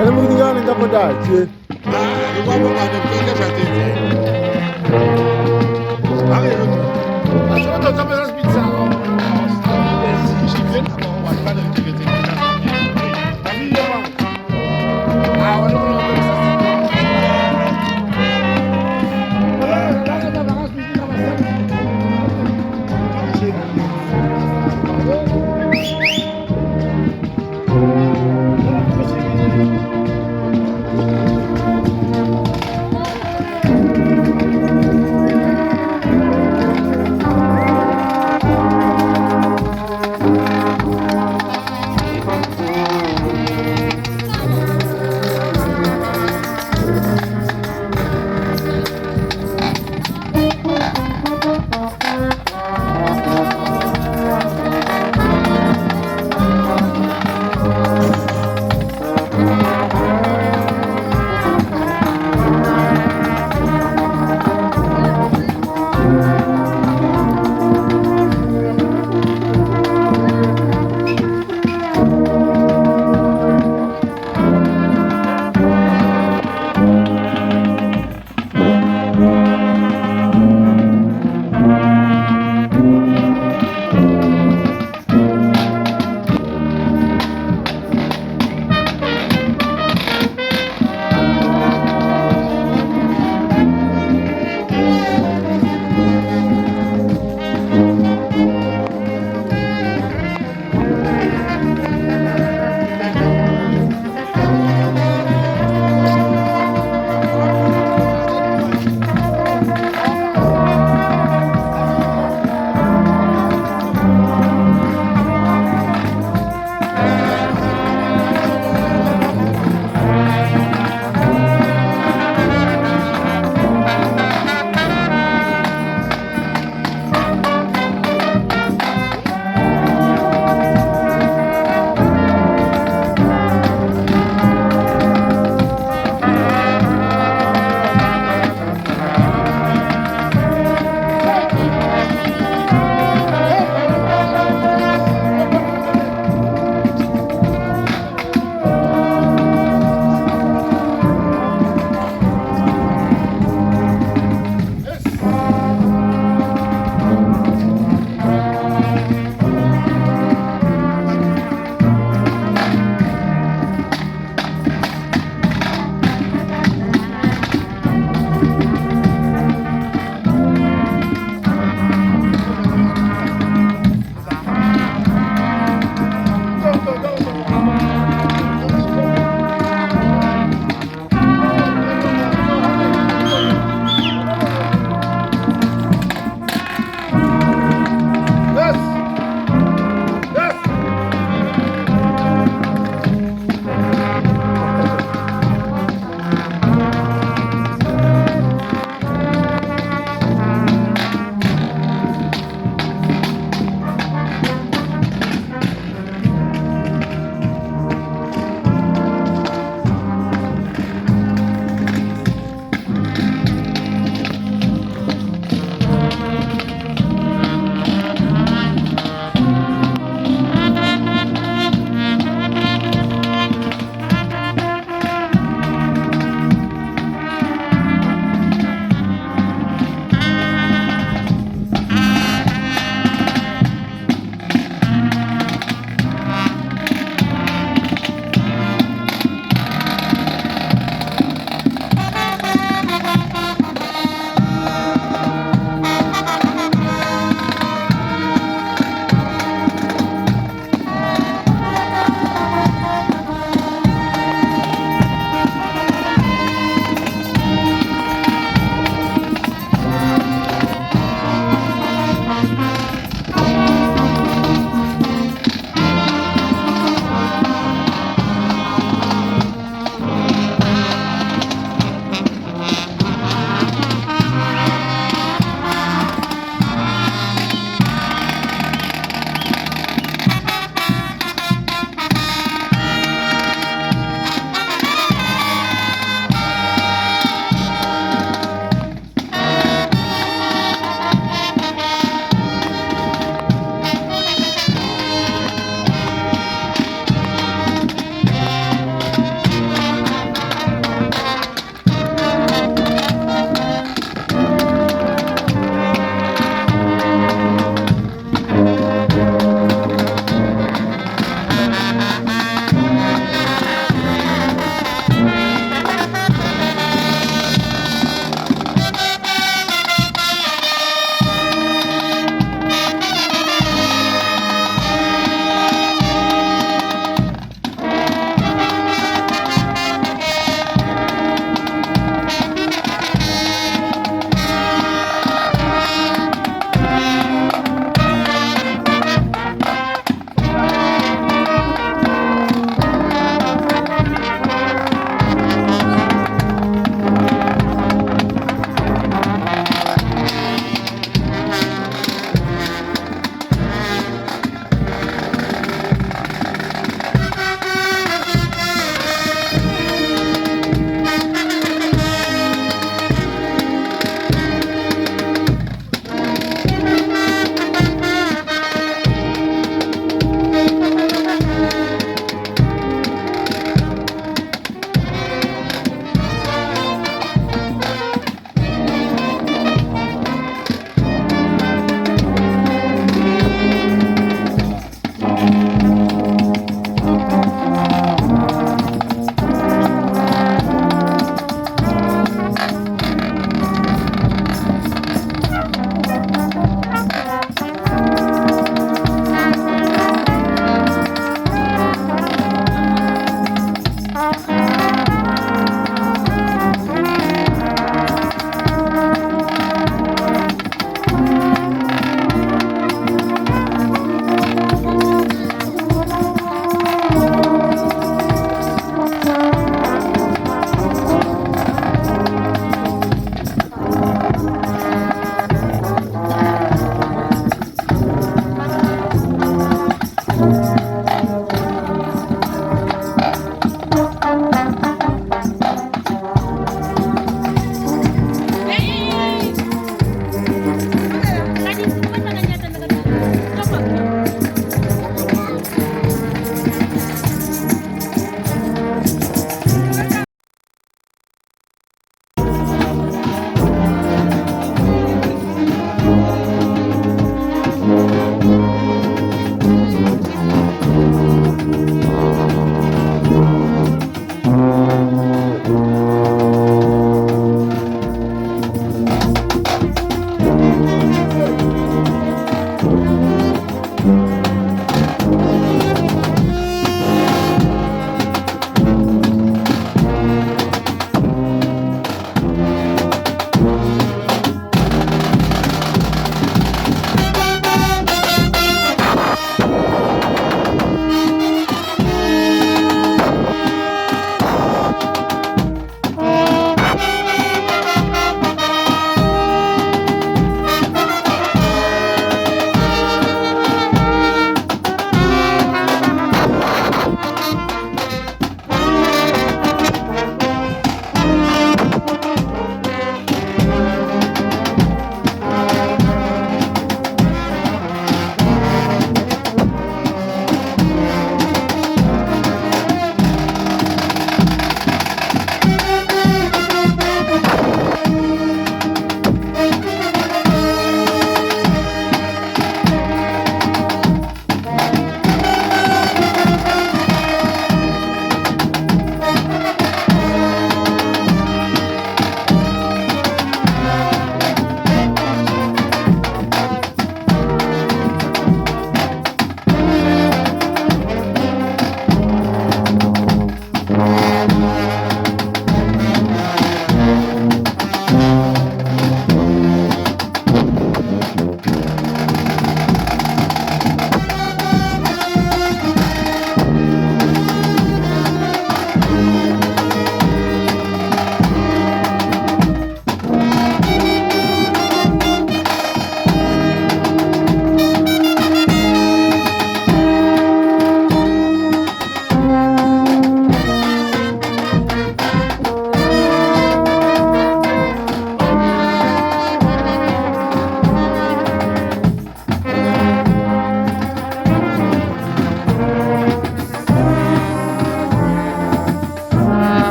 Speaker 3: Ele mungkin kan enggak pada aja.
Speaker 1: Gua mau ada pikir berarti. Ayo. Asal tu sampai ras pizza. Chicken apa buat pada kita kita. Tapi ya. Awal mula bisa.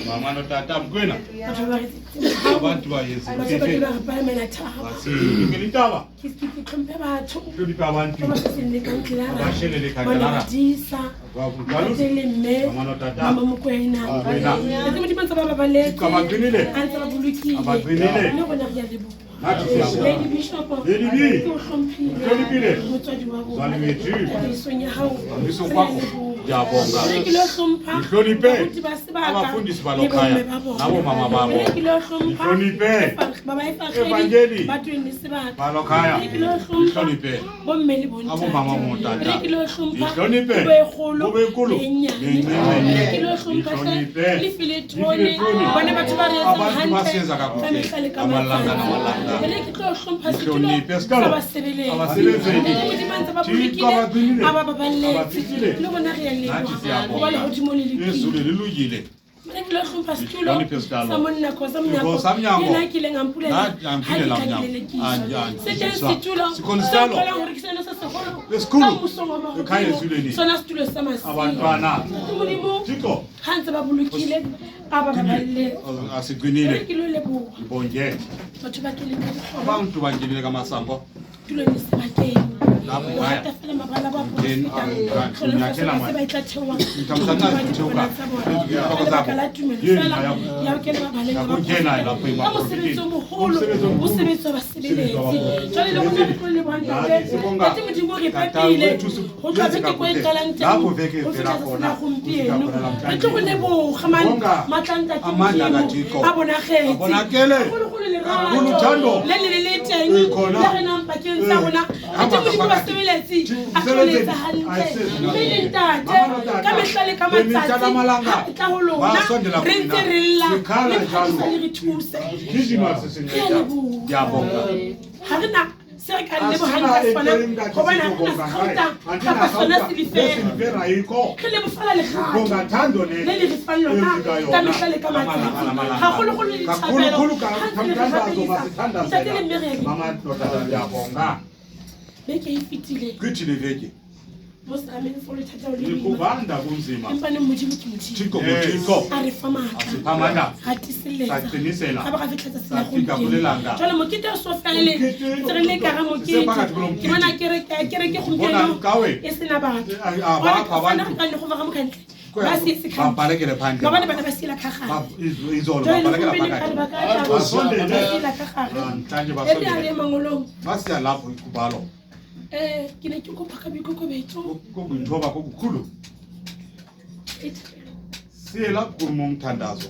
Speaker 1: Mama no tata mkwena. Abantu bayezile. Ngilitaba. Kulipa abantu. Abashelele kandala. Mama no tata.
Speaker 2: Mama mkwena. Ndimthi bantu babaleke.
Speaker 1: Kabagwinile.
Speaker 2: Antsababulukile.
Speaker 1: Abagwinile.
Speaker 2: Nokona kuyalibu.
Speaker 1: Lady
Speaker 2: Bishop.
Speaker 1: Lady B.
Speaker 2: Uhloniphile. Motswadi wabo.
Speaker 1: Zali wethu.
Speaker 2: Isonya hawo.
Speaker 1: Ngiso kwakho. Ngiyabonga. Ngihloniphe abafundisi balokhaya nabo mama babo. Ngihloniphe evangeli balokhaya. Ngihloniphe abo mama motata. Ngihloniphe ubenkulu ngihloniphe abantu baseza kakuhle amalanga namalanga. Ngihloniphe sikalo abasebenzeli abafitile izulu lilungile. Abantwana Thixo asigwinile ibonge abantu bangilile kamasambo lapho baya Nikubanda kunzima Thixo Thixo asiphamanda aqinisela afika kulelanga babalekele phandle izolo babalekela phakathi basiya lapho ikubalo
Speaker 2: ke ne ke kopa ka bikoko bethu
Speaker 1: kubinthoba kokukhulu siyela kumongthandazo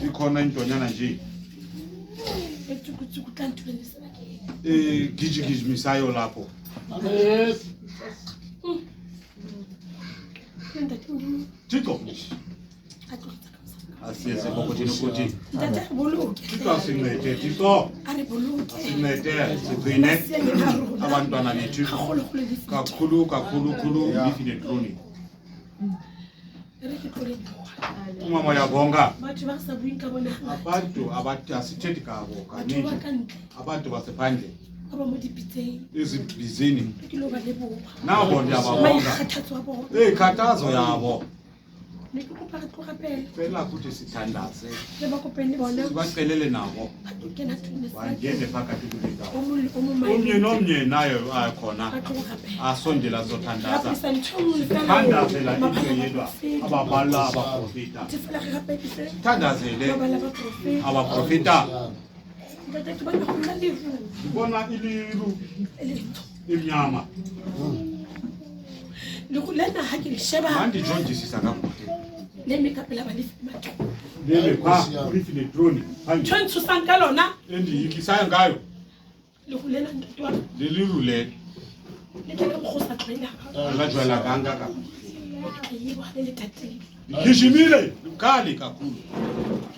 Speaker 1: ikhona intonyana nje gijigijimisayo lapho Thixo asiyese bokuthini ukuthi Thixo asincede Thixo asincede sigcine abantwana bethu kakhulu ifine drone umama yabonga abantu abathi asithethi kabo kaningi abantu basephandle izibhizini nabo ndiyababonga khathazo yabo
Speaker 2: ne ke kopa re tloga pele
Speaker 1: fela futhi sithandaze
Speaker 2: le ba kopeng le bona
Speaker 1: sibacelele nabo
Speaker 2: ke kena twini
Speaker 1: bangene phakathi kuleta
Speaker 2: o mo
Speaker 1: omnye nomnye naye akhona asondela zothandaza thandazela into yedwa ababhala abaprofita thandazele abaprofita ngibona iliru imnyama
Speaker 2: lena ha ke sheba
Speaker 1: mandijondisisa kakuhle
Speaker 2: lemi kapela balifima
Speaker 1: lele kwa lifile drone
Speaker 2: tshwantsho sanka lona
Speaker 1: endiyikisayo ngayo
Speaker 2: lekulela ntwa
Speaker 1: leliru le
Speaker 2: leteka mkhosa xela
Speaker 1: lajwala kangaka
Speaker 2: ke yiwa le tatile
Speaker 1: ngishimile kali kakhulu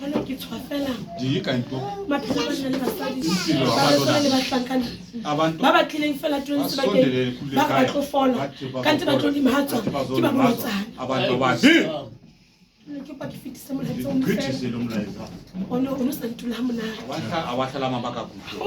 Speaker 2: jalo ke tshwafela
Speaker 1: ndiyika into
Speaker 2: maphela ba le basadi
Speaker 1: Impilo
Speaker 2: ba
Speaker 1: abantwana.
Speaker 2: le bahlankana
Speaker 1: abantu
Speaker 2: ba ba tlileng fela twins ba
Speaker 1: Basondele
Speaker 2: ke
Speaker 1: kule
Speaker 2: ba
Speaker 1: kaya.
Speaker 2: ba tlo fola
Speaker 1: Bathi ba
Speaker 2: kanti ba
Speaker 1: fola.
Speaker 2: tlo limatswa
Speaker 1: Bathi
Speaker 2: ke ba
Speaker 1: bazolimazwa.
Speaker 2: botsana
Speaker 1: abantu bathi
Speaker 2: ke pa ke fitisa molaetsa o
Speaker 1: ngigqithise
Speaker 2: mfela
Speaker 1: lo mlayezo
Speaker 2: ono santula monate
Speaker 1: awahlala amabaka kuhle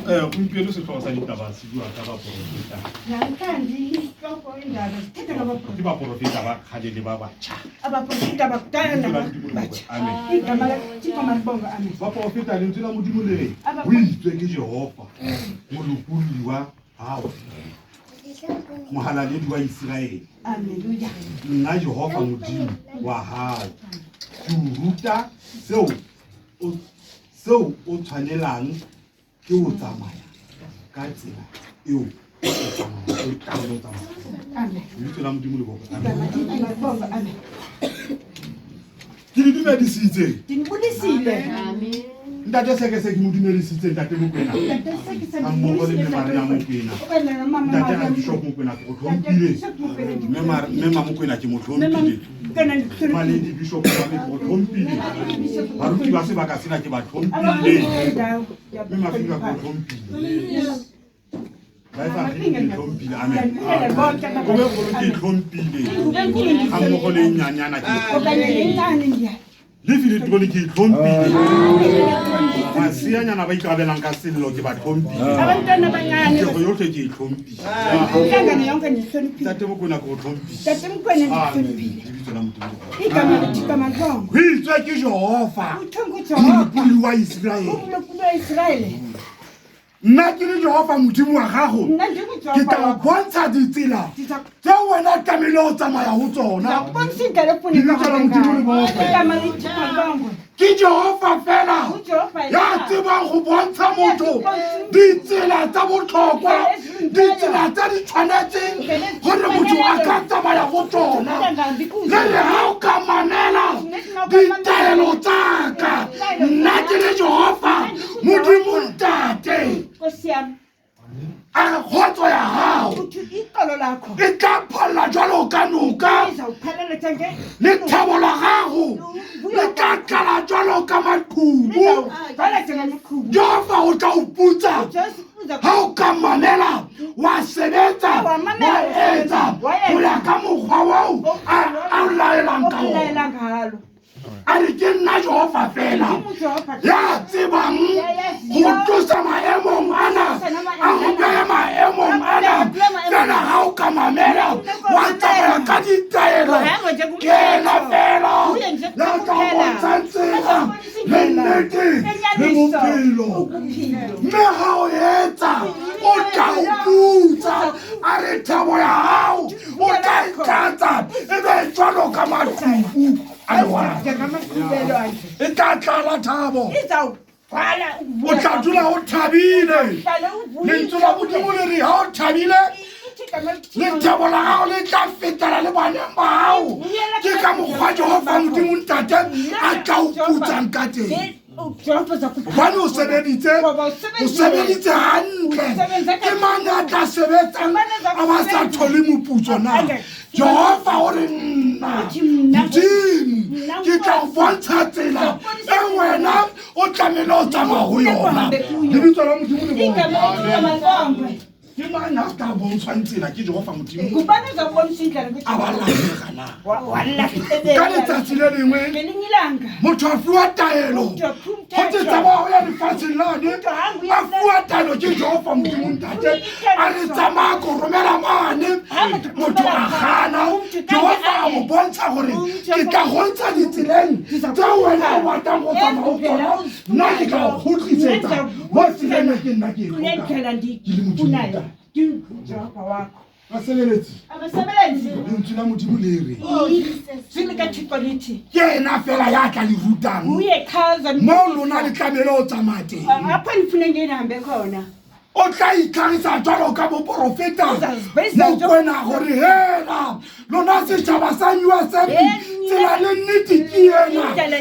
Speaker 1: gompieno setlhogo sa ditaba se bua ka baporofeta ke baporofeta ba kgale le ba batšha baporofeta lentswe la modimo le re o itswe ke jehova molokodi wa gago mogalaledi wa iseraele nna jehova modimo wa gago ke o ruta seo o tshwanelang ke o tsamaya ka tsela eo lebitso la modimo le boko ke le dumedisitse ntate seke se ke mo dumedisitse ntate mokwena a mmogo le memare ya mokwena ntate a bishop mokwena ke go tlhompile mema mokwena ke mo tlhompile maledi bishop wa me ke go tlhompile baruti ba sebaka sena ke ba tlhompile mme mafika ke go tlhompile baefa ke tlhompile amen go be go ke tlhompile a mmogo le nyanyana ke le file tlo le ke tlhompile masianyana ba ikabelang ka sello ke ba tlhompile ke go yotlhe ke tlhompile tate mokwena ke go tlhompile lebitso la modimo go itswe ke jehova molokodi wa iseraele nna ke le jehova modimo wa gago ke tla bontsha ditsela tse wena tlamehile o tsamaya go tsona lebitso la modimo le bofo ke jehova fela ya tsebang go bontsha motho ditsela tsa botlhokwa ditsela tse di tshwanetseng gore motho a ka tsamaya go tsona le le ga o ka manela ditaelo tsaka nna ke le jehova modimo ntate a kgotso ya gago e tla pholla jalo ka noka le thabo la gago le tla tlala jalo ka maqhubu jehova o tla o putsa ga o ka mamela wa sebetsa wa etsa go ya ka mokgwa woo a o laelang ka ona a re ke nna jehova fela ya tsebang go tlosa maemong ana a go beya maemong ana fela ga o ka mamela wa tsamaya ka ditaelo ke ena fela ya tla bontshang tsela le nnete le bophelo mme ga o etsa o tla o putsa a re thabo ya gago o tla itlatsa e be jalo ka maqhubu e tla tlala thabo o tla dula o thabile lentswe la modimo le re ga o thabile lethabo la gago le tla fetela le baneng ba gago ke ka mokgwa jehova modimo ntate a tla o putsang ka teng
Speaker 3: Hobane o sebeditse hantle. Ke mang ya tla sebetsang a ba sa thole moputso na? Jehova o re nna Modimo ke tla o bontsha tsela e wena o tlamehile o tsamaya ho yona. Lebitso la Modimo le bone. Ke mang ya tla bontshwang tsela ke Jehova Modimo? A ba latlhega na? Ka letsatsi le lengwe motho a fiwa taelo go tse tsamaya go ya lefatsheng lane a fiwa taelo ke Jehova Modimo ntate a re tsamaya ko romela mane motho a gana Jehova a mo bontsha gore ke tla go ntsha ditseleng tse wena o batlang go tsamaya go tsona nna ke tla go kgutlisetsa mo tseleng e ke nna ke e tlhokang. Abasebeletsi lentswe la Modimo le re ke ena fela ya tla le rutang mo lona le tlamehile o tsamaya teng. O tla itlhagisa jalo ka boporofeta Mokwena gore hela lona setšhaba sa USF tsela le nnete ke ena jale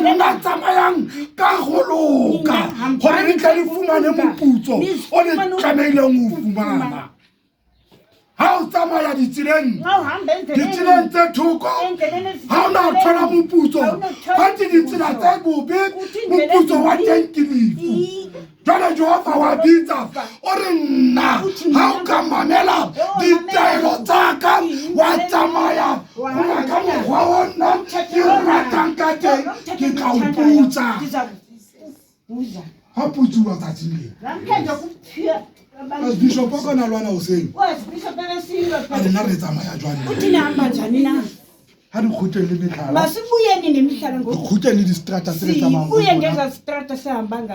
Speaker 3: lona tsamayang ka go loka gore le tle le fumane moputso o le tlameileng o fumana. Ha o tsamaya ditseleng tse thoko ha o na thola moputso kgante ditsela tse bobe moputso wa teng ke lefu. Jale Jehova wa bitsa o re nna ha o ka mamela ditaelo tsa ka wa tsamaya go ya ka mokgwa o nna ke ratang ka teng ke tla o putsa. Ha putsiwa tsatsing le Bishop o kana lwana o seng a rena re tsamaya jwane ha di khuteng le metlhala khuteng le distrata se re tsamayang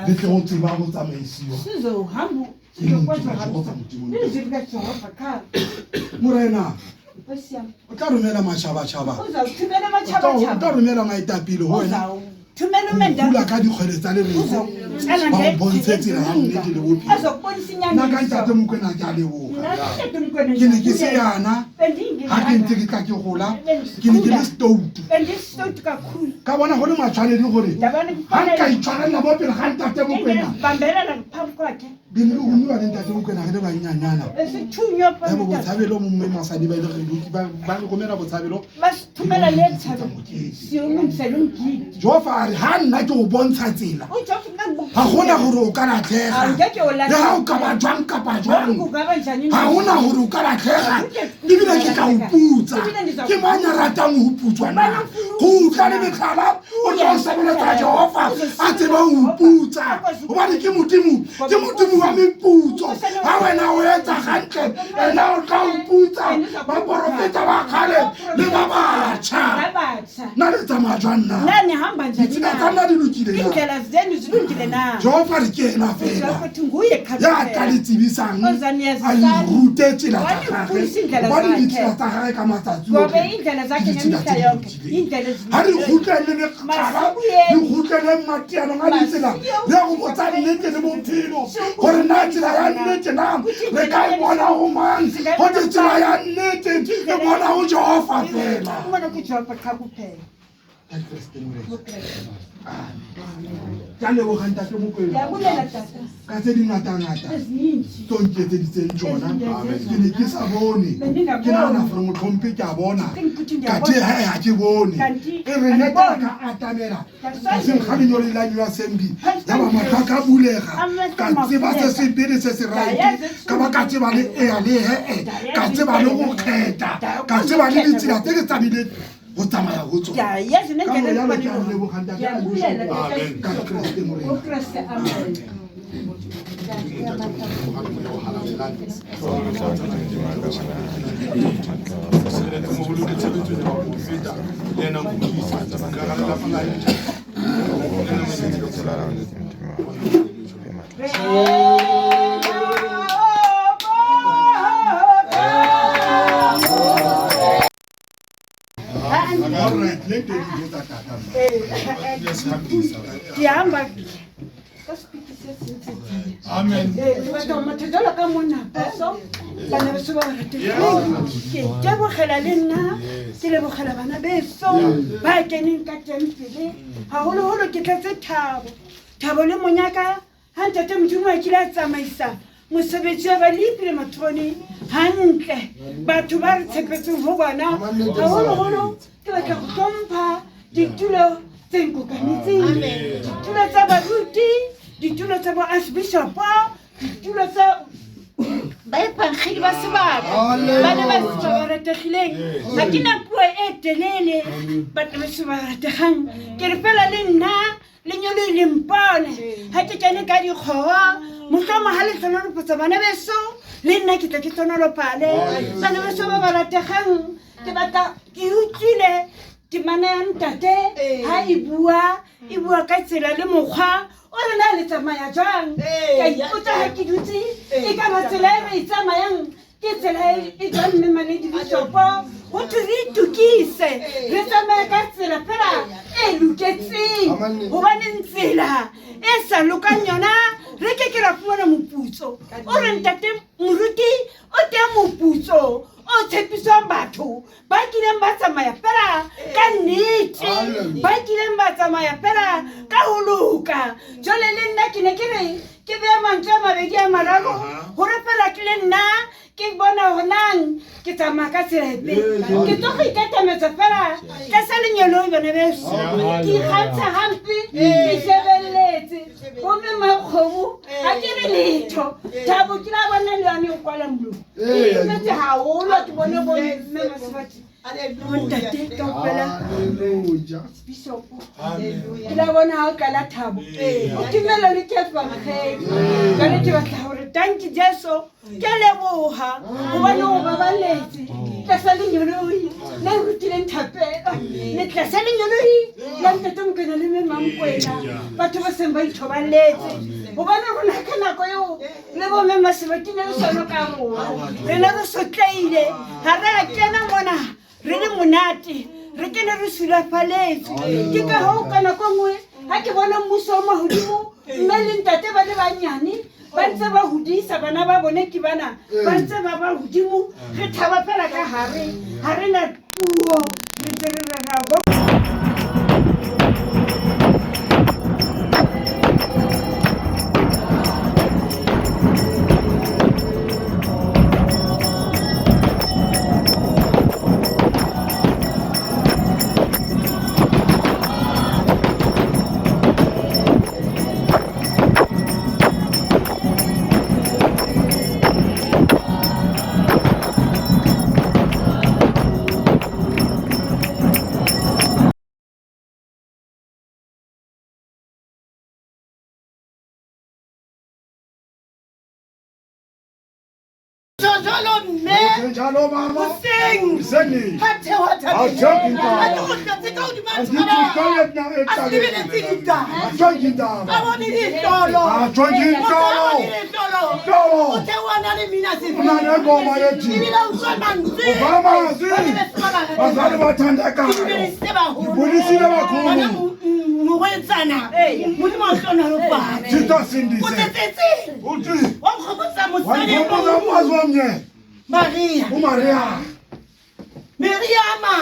Speaker 3: le tle go tseba go tsamaisiwa Morena o tla romela matšhabatšhaba o tla romela maetapele go wena Pula ka dikgwele tsa lereko ba o bontshe tsela ya nnete le bophelo. Nna ka ntate Mokwena ke a leboga ke ne ke se yana ha ke ntse ke tla ke gola ke ne ke le stoutu ka bona go le matshwanedi gore ha nka itshwarela mo pele ga ntate Mokwena ke ne go nwa le ntate Mokwena ge le bannyanyana ya bo botshabelo mo mme masadi ba ile ba le gomela botshabelo Jehova ha nna ke go bontsha tsela ga gona gore o ka latlhega le ha o ka ba jwang kapa jwang ga gona gore o ka latlhega ebile ke tla o putsa ke mang ya ratang go putswa na go utlwa le metlhala o tla o sebeletsa Jehova a tseba o putsa gobane ke modimo wa meputso ga wena o etsa gantle ena o tla o putsa baporofeta ba kgale le ba batšha nna le tsamaya jwa nna ditsela tsa nna di lokile na Jehova re ke ena fela ya tla le tsebisang a le rute tsela tsa gage gobane ditsela tsa gage ka matsatsi ha re kgutlele metlhala le kgutlele mateanong a ditsela le ya go botsa nnete le bophelo gore na tsela ya nnete na re ka e bona go mang gote tsela ya nnete e bona go Jehova fela ka leboga ntate Mokwena ka tse di ngata-ngata tso nketseditseng tsona ke ne ke sa bone ke nagana gore motlhompe ke a bona kate ha ke bone e re netela ka atamela ka senkga lenyole la USMB ya ba matlho ka bulega ka tseba se sepele se se right ka ba ka tseba le ea le he ka tseba le go kgetha ka tseba le ditsela tse ke tsamile go tsamaya go tsona ka mo ya le ke a leboga ntate ka Kriste Morena
Speaker 2: Amen. Thabo le monyaka ha ntate Modimo a kile a tsamaisa mosebetsi wa balipi le matroni hantle batho ba re tshepetseng ho bona haholo ke batla go hlompha ditulo tse nkokanetseng ditulo tsa baruti ditulo tsa bo-archbishop ditulo tsa baepangkgedi ba sebaka bana ba ba rategileng ga ke na puo e telele batho ba se ba rategang ke re fela le nna lenyolo le mpone ha ke kene ka dikgowa mohloma ha le tsonolopotsa bana beso le nna ke tla ke tsonolopale bana beso ba ba rategang ke batla ke utlwile temana ya ntate ha e bua ka tsela le mokgwa o re na le tsamaya jang ka ipotsa ha ke dutse e ka ba tsela e re tsamayang ke tsela e jang mme Maledi Bishopo ho re itukise re tsamaya ka tsela fela e loketseng hobane tsela e sa lokang yona re ke ra fumana moputso o re ntate moruti o teng moputso o tshepiswang batho ba kileng ba tsamaya fela ka nnete ba kileng ba tsamaya fela ka ho loka jwale le nna ke ne ke re ke beya mantswe a mabedi a mararo hore fela ke le nna ke bona honang ke tsamaya ka tsela epe ke tlo go ikatemetsa fela ka sa lenyolo bana beso ke ikgantsha hampe ke shebelletse gomme makgomo a ke re letho Thabo ke la bona le yane o kwala mlo ke metse haholo ke bone bo mme Masibati ntate kaofela Bishop ke la bona ha o kala Thabo o timela le Kefangkgedi jwale ke batla hore tanki Jesu ke leboha hobane o babaletse tlasa lenyoloi le rutileng thapelo le tlasa lenyoloi la ntate Mokoena le mme Mamkwena batho ba seng ba ithoballetse hobane rona ka nako eo le bo mme Masibati le sono ka rona re ne re sotleile ha re kena mona re le monate re kene re sulafaletse ke ka ho kana ko ngwe ha ke bona mmuso wa mahodimo mme le ntate ba le banyane ba ntse ba hodisa bana ba bone ke bana ba ntse ba ba hodimo re thaba fela ka hare ha re na puo re ntse re rera
Speaker 3: Hello, Mama. Sing. Sing. I'll jump in down. I Maria. Miriama.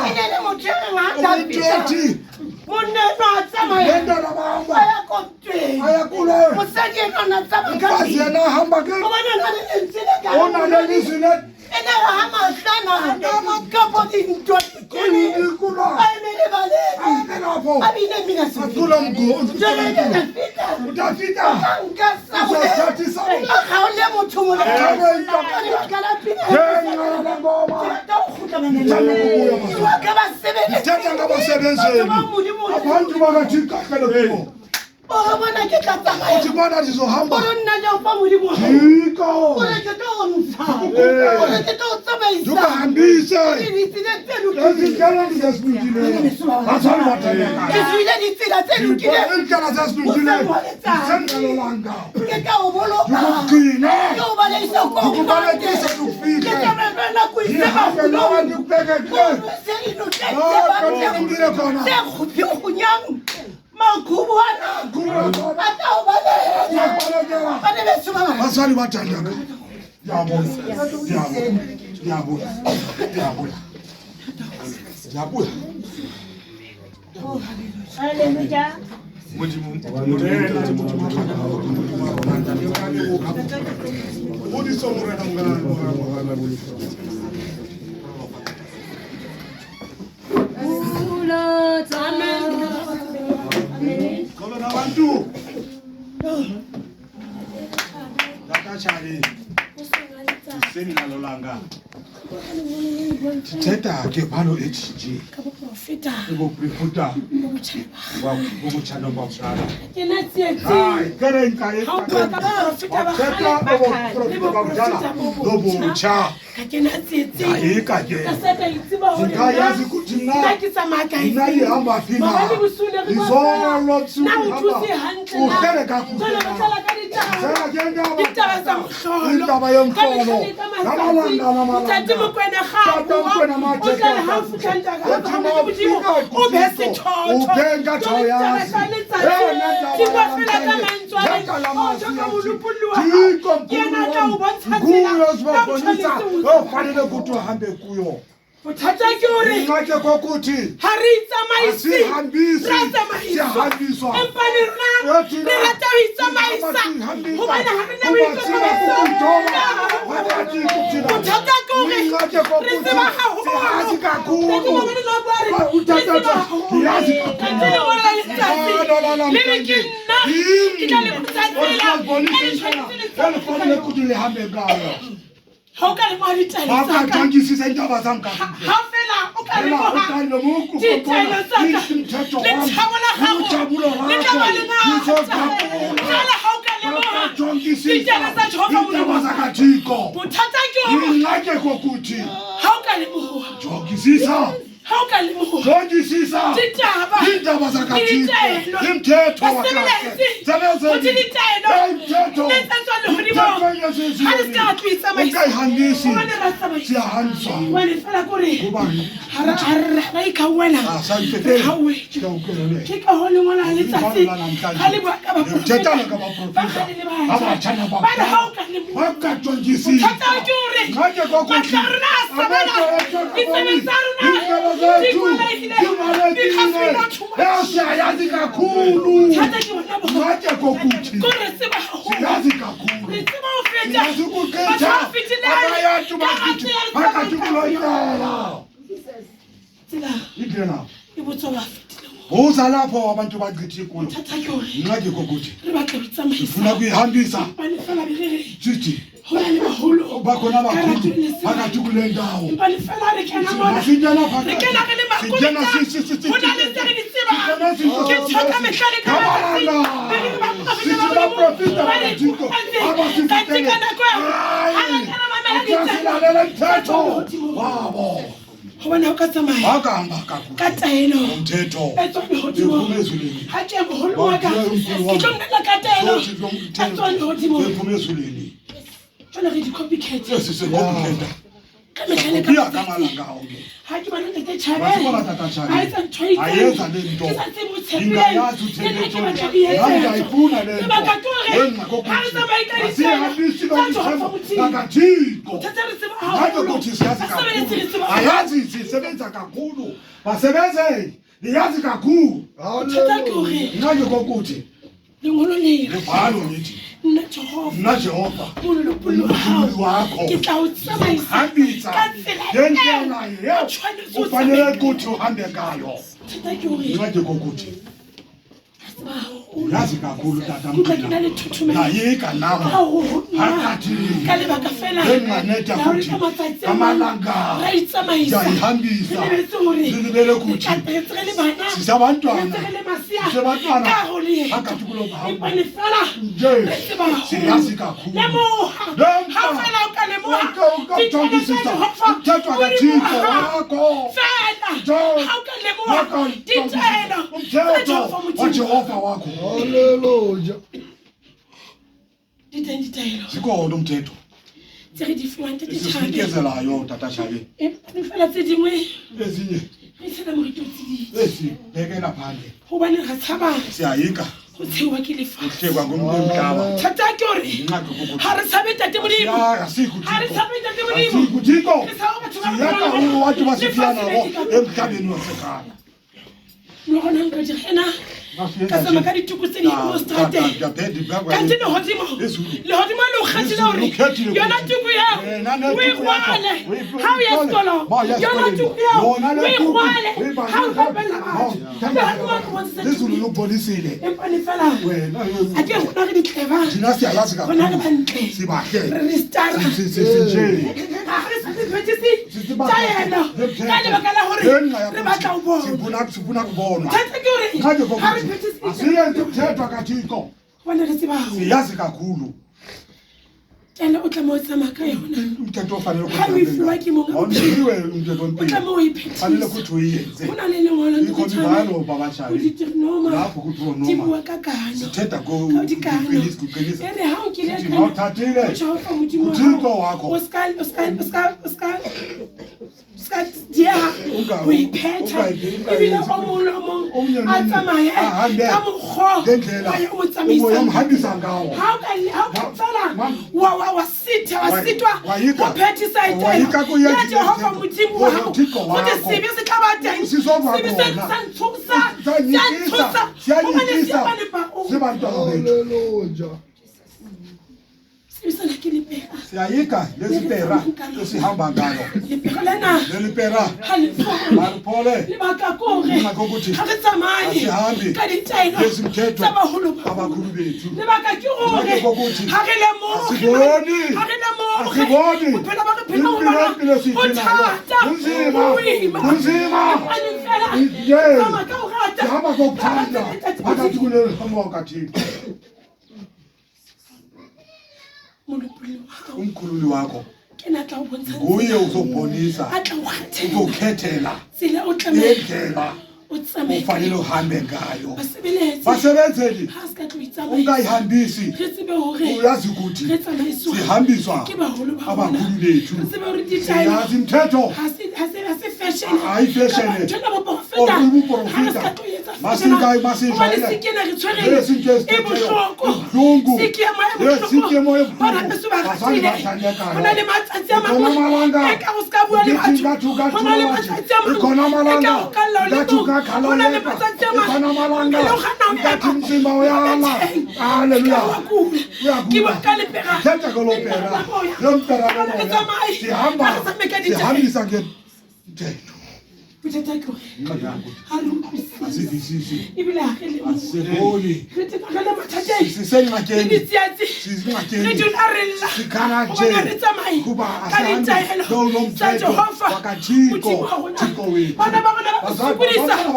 Speaker 3: Inene mutshela ngathi Monna no tsamaya. Ayakulo. Mosadi ena tsamaya. Kasi yena hamba ke. Bona na le ntsile ka. Ona le lisile. Ena hama hlana no kapo dinto. Kuni ikulo. Ayele bale. Ayele lapho. Abile mina si. Akula mgo. Jele utafita. Ngasa. Usathatha isaba. Akhawule muthu mo. Kala pina. Ngala ngoma. Thetha ngabasebenzeli abantu bakathi kakhele kubo uthi bona ndizohamba ndukahambise ezindlela ndizazilungile azali batheleka iindlela zazilungile zendlelolanga ndikugcine ndikubalekise ndikufike ndihambe nawe ndikubeke kule ndikufike khona Basali bathandaka. Ndiyabuya.
Speaker 2: Hallelujah.
Speaker 3: Tithetha ke phano ethi nje ukuprofita ngokuthanda kwakusala hayi kere nkaye thetha ngokuprofita kwakudala lobutsha ayika ke ngayazi ukuthi mna ihamba phi na izolo busuku uhlele kakhulu indaba yomhlobo ofanele ukuthi uhambe kuyo ngake kokuthi asihambisi siyahambiswa Akajongisisa indaba zami kahle. Uza lapho abantu bachithi kuyo. Ngake kokuthi. Ufuna kuyihambisa. Sithi. Bakhona abakhulu phakathi kule ndawo. Sijana phakathi.
Speaker 2: Hobana ka tsamaya
Speaker 3: akamba
Speaker 2: ka taelo
Speaker 3: umthetho
Speaker 2: ephumezuleni ha ke moholo wa ka ke tlo nna ka taelo a tsone hodimo
Speaker 3: ephumezuleni
Speaker 2: tsona re di copycat
Speaker 3: se copycat
Speaker 2: ka mehlale
Speaker 3: ka malanga onke
Speaker 2: ha ke bana tete chabe a etsa ntho e
Speaker 3: ayeza le nto ingayazi uthetho ngayifuna le nto wenqa kokuthi akathiko ngathi ukuthi siyazi kakhulu ayazi sisebenza kakhulu basebenze niyazi kakhulu ngathi kokuthi
Speaker 2: lengolo le
Speaker 3: libhalo lithi
Speaker 2: na Jehova
Speaker 3: umlulu wakho hambisa ngendlela yeyo ufanele ukuthi uhambe ngayo ngathi kokuthi yazi kakhulu tata mkhulu nayika nawe phakathi ngenqaneda futhi amalanga yayihambisa zilibele kuthi sisabantwana phakathi kulo bahamba nje siyazi kakhulu ukajongisisa umthetho kaThixo wakho umthetho waJehova wakho. Haleluya. Sikolo umthetho. Sikezelayo tata Chabe. Ezinye
Speaker 2: Re tsena mo re totsiditse.
Speaker 3: Esi, bekela phandle.
Speaker 2: Hobane ra tshaba
Speaker 3: Siyayika.
Speaker 2: go tshewa ke lefatshe.
Speaker 3: Uhlekwa ngomhlaba.
Speaker 2: Thata ke hore ha re tshabe tate Modimo.
Speaker 3: Asikho
Speaker 2: Ha re
Speaker 3: Thixo.
Speaker 2: tshabe tate Modimo.
Speaker 3: Asikho Thixo.
Speaker 2: Re tshewa batho ba
Speaker 3: Siyaka
Speaker 2: bangwe.
Speaker 3: wathi basiphila nabo
Speaker 2: Lefatshe
Speaker 3: emhlabeni wasekhaya.
Speaker 2: le gona nka direna ka sama ka dituku tse di mo strateng kanti lehodimo lehodimo le o kgethile hore yona tuku yao o e rwale ha o ya sekolo yona tuku yao o e rwale ha o kopela batho
Speaker 3: lezulu lukubonisile
Speaker 2: empane fela a ke gona re ditleba
Speaker 3: thina siyayazi
Speaker 2: gona re bantle
Speaker 3: sibahle
Speaker 2: re restara
Speaker 3: sinje
Speaker 2: tsa yena ka lebaka la hore re batla o bona
Speaker 3: sifuna kubonwa
Speaker 2: thata ke hore ha re phethise
Speaker 3: asiyenzi ukuthethwa kathixo
Speaker 2: bona re tsebang
Speaker 3: siyazi kakhulu
Speaker 2: tjela o tla mo tsamaya ka yona
Speaker 3: umthetho ofanele
Speaker 2: ha o ifiwa ke monga
Speaker 3: awunikiwe umthetho
Speaker 2: o
Speaker 3: ompilo
Speaker 2: tla mo o iphethisa
Speaker 3: fanele kuthi uyenze
Speaker 2: go na le lengolo le
Speaker 3: ikhona
Speaker 2: tshwana
Speaker 3: ibhalo babashali
Speaker 2: o ditrinoma
Speaker 3: lapho kuthiwa
Speaker 2: di
Speaker 3: noma
Speaker 2: bua ka kano
Speaker 3: sithetha
Speaker 2: ka dikano
Speaker 3: kuqinisa
Speaker 2: e re ha o kile
Speaker 3: Uthi mawuthathile
Speaker 2: o jehova modimo wa
Speaker 3: uthixo
Speaker 2: hao,
Speaker 3: wakho
Speaker 2: o ska dieha o iphetha ebile o mong le o mong a tsamaye ka mokgwa
Speaker 3: ngendlela
Speaker 2: wa o mo tsamaisang
Speaker 3: omhambisa ngawo
Speaker 2: ha o ka fela wa sitwa
Speaker 3: Wayika.
Speaker 2: o phethisa
Speaker 3: Wayika
Speaker 2: etelo
Speaker 3: kuyenza
Speaker 2: ya jehova
Speaker 3: izinto.
Speaker 2: modimo wa hao
Speaker 3: Uthixo
Speaker 2: o te
Speaker 3: wakho.
Speaker 2: sebe se tla ba teng
Speaker 3: Sizova
Speaker 2: sebe
Speaker 3: khona.
Speaker 2: sa ntshosa
Speaker 3: Siyanyikisa,
Speaker 2: hobane
Speaker 3: siyanyikisa.
Speaker 2: siya bane ba o
Speaker 3: sibantwana bethu
Speaker 2: sebisana ke lepera
Speaker 3: siyayika lezipera esihamba ngalo
Speaker 2: lepera lena
Speaker 3: leli pera
Speaker 2: ha le fole
Speaker 3: aliphole
Speaker 2: lebaka kore
Speaker 3: Lebaka ukuthi
Speaker 2: ha re tsamaye
Speaker 3: asihambi
Speaker 2: ka ditaelo
Speaker 3: lezimthetho
Speaker 2: tsa baholo ba
Speaker 3: abakhulu bethu
Speaker 2: lebaka ke gore
Speaker 3: Lebaka kokuthi
Speaker 2: ha re lemoge
Speaker 3: asiboni
Speaker 2: ha re lemoge
Speaker 3: asiboni
Speaker 2: bophelo ba re phela ho
Speaker 3: impilo
Speaker 2: bona
Speaker 3: esiyiphilayo
Speaker 2: bothata
Speaker 3: kunzima
Speaker 2: boima
Speaker 3: kunzima
Speaker 2: Ane fela
Speaker 3: Yes.
Speaker 2: tsamaya ka ho rata
Speaker 3: sihamba kokuthanda phakathi kunehomoka thixo
Speaker 2: molopolelo wa hao
Speaker 3: umkhululi wakho
Speaker 2: ke na tla o bontsha
Speaker 3: nguye uzokubonisa
Speaker 2: a tla o kgethela
Speaker 3: uzokhethela
Speaker 2: tsela o tlameha
Speaker 3: indlela
Speaker 2: o tsamaye
Speaker 3: ufanele uhambe ngayo
Speaker 2: basebeletsi
Speaker 3: basebenzeli
Speaker 2: ha se ka tlo itsamaisa
Speaker 3: ungayihambisi
Speaker 2: re tsebe hore
Speaker 3: uyazi ukuthi
Speaker 2: re tsamaiswa
Speaker 3: sihambiswa
Speaker 2: ke baholo ba
Speaker 3: abakhulu
Speaker 2: rona
Speaker 3: bethu
Speaker 2: re tsebe hore ditaelo
Speaker 3: siyazi imthetho
Speaker 2: ha se fashion
Speaker 3: Hayi fashion.
Speaker 2: tjena bo profeta
Speaker 3: Or ubu
Speaker 2: ha re
Speaker 3: profeta.
Speaker 2: ska tlo etsa
Speaker 3: Masingayi, masijayele.
Speaker 2: hobane sikena re
Speaker 3: Yes,
Speaker 2: tshwereng
Speaker 3: into
Speaker 2: e
Speaker 3: esithethweyo.
Speaker 2: bohloko
Speaker 3: Ubuhlungu.
Speaker 2: sikemo e
Speaker 3: Yes, sikemo e
Speaker 2: bohloko bana
Speaker 3: buhlungu.
Speaker 2: beso ba
Speaker 3: Basadi
Speaker 2: ratile
Speaker 3: ba hlanyekayo.
Speaker 2: ho na le matsatsi a
Speaker 3: Ikhona amalanga.
Speaker 2: mangwe e ka go ska bua le
Speaker 3: Ukuthi
Speaker 2: batho
Speaker 3: ngathuka
Speaker 2: ho na le
Speaker 3: thula
Speaker 2: matsatsi a
Speaker 3: bathi. Ikhona
Speaker 2: mangwe e ka
Speaker 3: amalanga.
Speaker 2: go kalla le
Speaker 3: Ngathuka
Speaker 2: mong
Speaker 3: khala
Speaker 2: ho na le
Speaker 3: uleka.
Speaker 2: matsatsi a
Speaker 3: Ikhona amalanga.
Speaker 2: pele o kganna ho
Speaker 3: Nkathi
Speaker 2: ema.
Speaker 3: umzimba uyala. Haleluya.
Speaker 2: Uyakula. Ke bua ka lepera.
Speaker 3: Thetha kolopera lompera lomoya sihambisa ngemthetho
Speaker 2: bothata ke hore ha re utlwisise
Speaker 3: asivisisi
Speaker 2: ebile ha re lemohe
Speaker 3: asiboni
Speaker 2: re tebagele mathateng le
Speaker 3: sisengxakeni
Speaker 2: ditsiatsi
Speaker 3: sisengxakeni
Speaker 2: re dula re lla
Speaker 3: Sikhala nje
Speaker 2: hobane re tsamaye
Speaker 3: kuba
Speaker 2: ka ditaelo tsa jehova
Speaker 3: wakathixo
Speaker 2: modimo wa rona
Speaker 3: thixo wethu
Speaker 2: bana ba rona ba sokodisa ka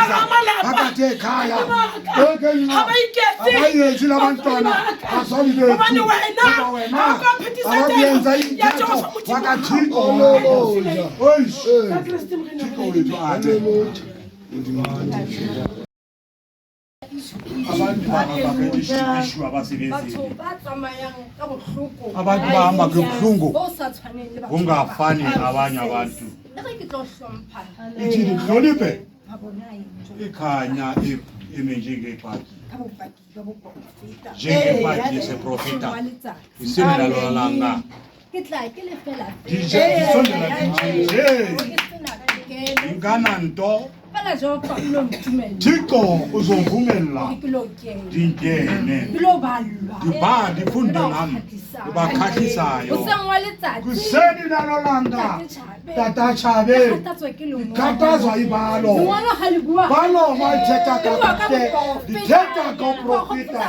Speaker 2: ga malapa
Speaker 3: phakathi ekhaya
Speaker 2: ha ba iketse
Speaker 3: abayenzi labantwana bazali bethu
Speaker 2: hobane wena
Speaker 3: kuba wena
Speaker 2: ha o ka phethisa
Speaker 3: abayenza
Speaker 2: telo ya
Speaker 3: imithetho
Speaker 2: jehova modimo wa
Speaker 3: wakathixo
Speaker 2: hao.
Speaker 3: Oyish.
Speaker 2: Ka Kristi Morena
Speaker 3: Thixo
Speaker 2: wa
Speaker 3: wethu ame abantu babakebishwa abasebenzi
Speaker 7: batho ba tsamayang ka bohloko
Speaker 3: Abantu bahamba kabuhlungu.
Speaker 7: bo sa tshwaneng le batho
Speaker 3: ungafani
Speaker 7: ba-
Speaker 3: nabanye abantu
Speaker 7: le ge ke tlo hlompha
Speaker 3: ithini hloniphe
Speaker 7: ba bona into
Speaker 3: ikhanya eme njengebhaki
Speaker 7: ka bopaki ba boprofeta
Speaker 3: njengebhaki yeseprofeta
Speaker 7: wa letsatsi
Speaker 3: isemela lolanga
Speaker 7: ke tla ke le fela
Speaker 3: disondela dinjini
Speaker 7: ke sena tokelo
Speaker 3: ingana nto
Speaker 7: fela jehova o lo ntumella
Speaker 3: thixo uzovumela
Speaker 7: ke lo kena
Speaker 3: dingene
Speaker 7: ke lo balwa
Speaker 3: difunde nam ibakhathisayo
Speaker 7: hoseng wa letsatsi
Speaker 3: kuseni nalolanga tata chabe
Speaker 7: kgathatswa ke lengolo
Speaker 3: khathazwa ibalo
Speaker 7: lengolo ga le bua
Speaker 3: balo bathetha kakuhle dithetha koprofita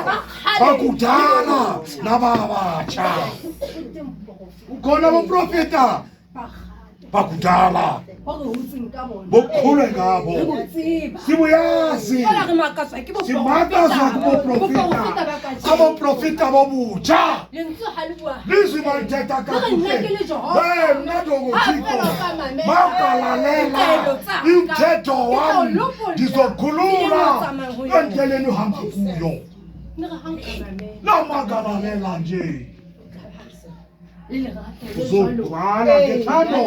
Speaker 3: bakudala nababatsha ukhona boprofita bakudala
Speaker 7: gore o tseng ka bona
Speaker 3: bokhule ngabo
Speaker 7: re bo tseba
Speaker 3: sibuyazi
Speaker 7: fela re makatswa ke
Speaker 3: simakazwa kuboprofita aboprofita bobutsha
Speaker 7: lentswe ga le bua
Speaker 3: lizwi balithetha kakuhle wena ndokuthixo bakalalela umthetho wam ndizokhulula endleleni uhamba kuyo
Speaker 7: ne re ga nkamamela
Speaker 3: namagalalela nje uzogcwala ngethando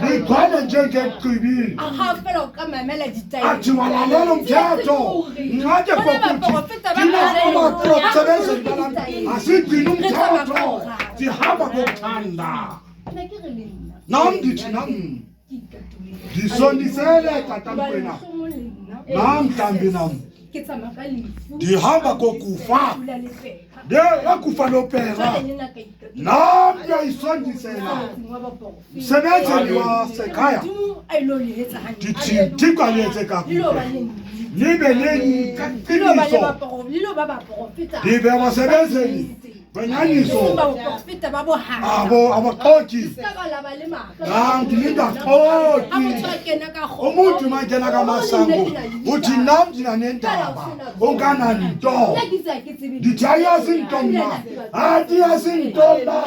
Speaker 3: ligcwale njengeqibini athi walalela umthetho ngade kokuthi thina abaprofesebenzeli balami asigcine umthetho sihamba ngokuthanda nam ndithi nam ndisondisele tatamkwena nam mhlambi nam ndihamba kokufa yakufa lopera nam ndiyayisondisela msebenzeli wasekhaya ndithi thixo aliyenze kakuhle nibe neqiniso ndibe abasebenzeli benyaniso abaxoki nam ndingaxoki umuntu mangena kamasango uthi nam ndinanendaba ungananto ndithi ayazi nto mna andiyazi nto mna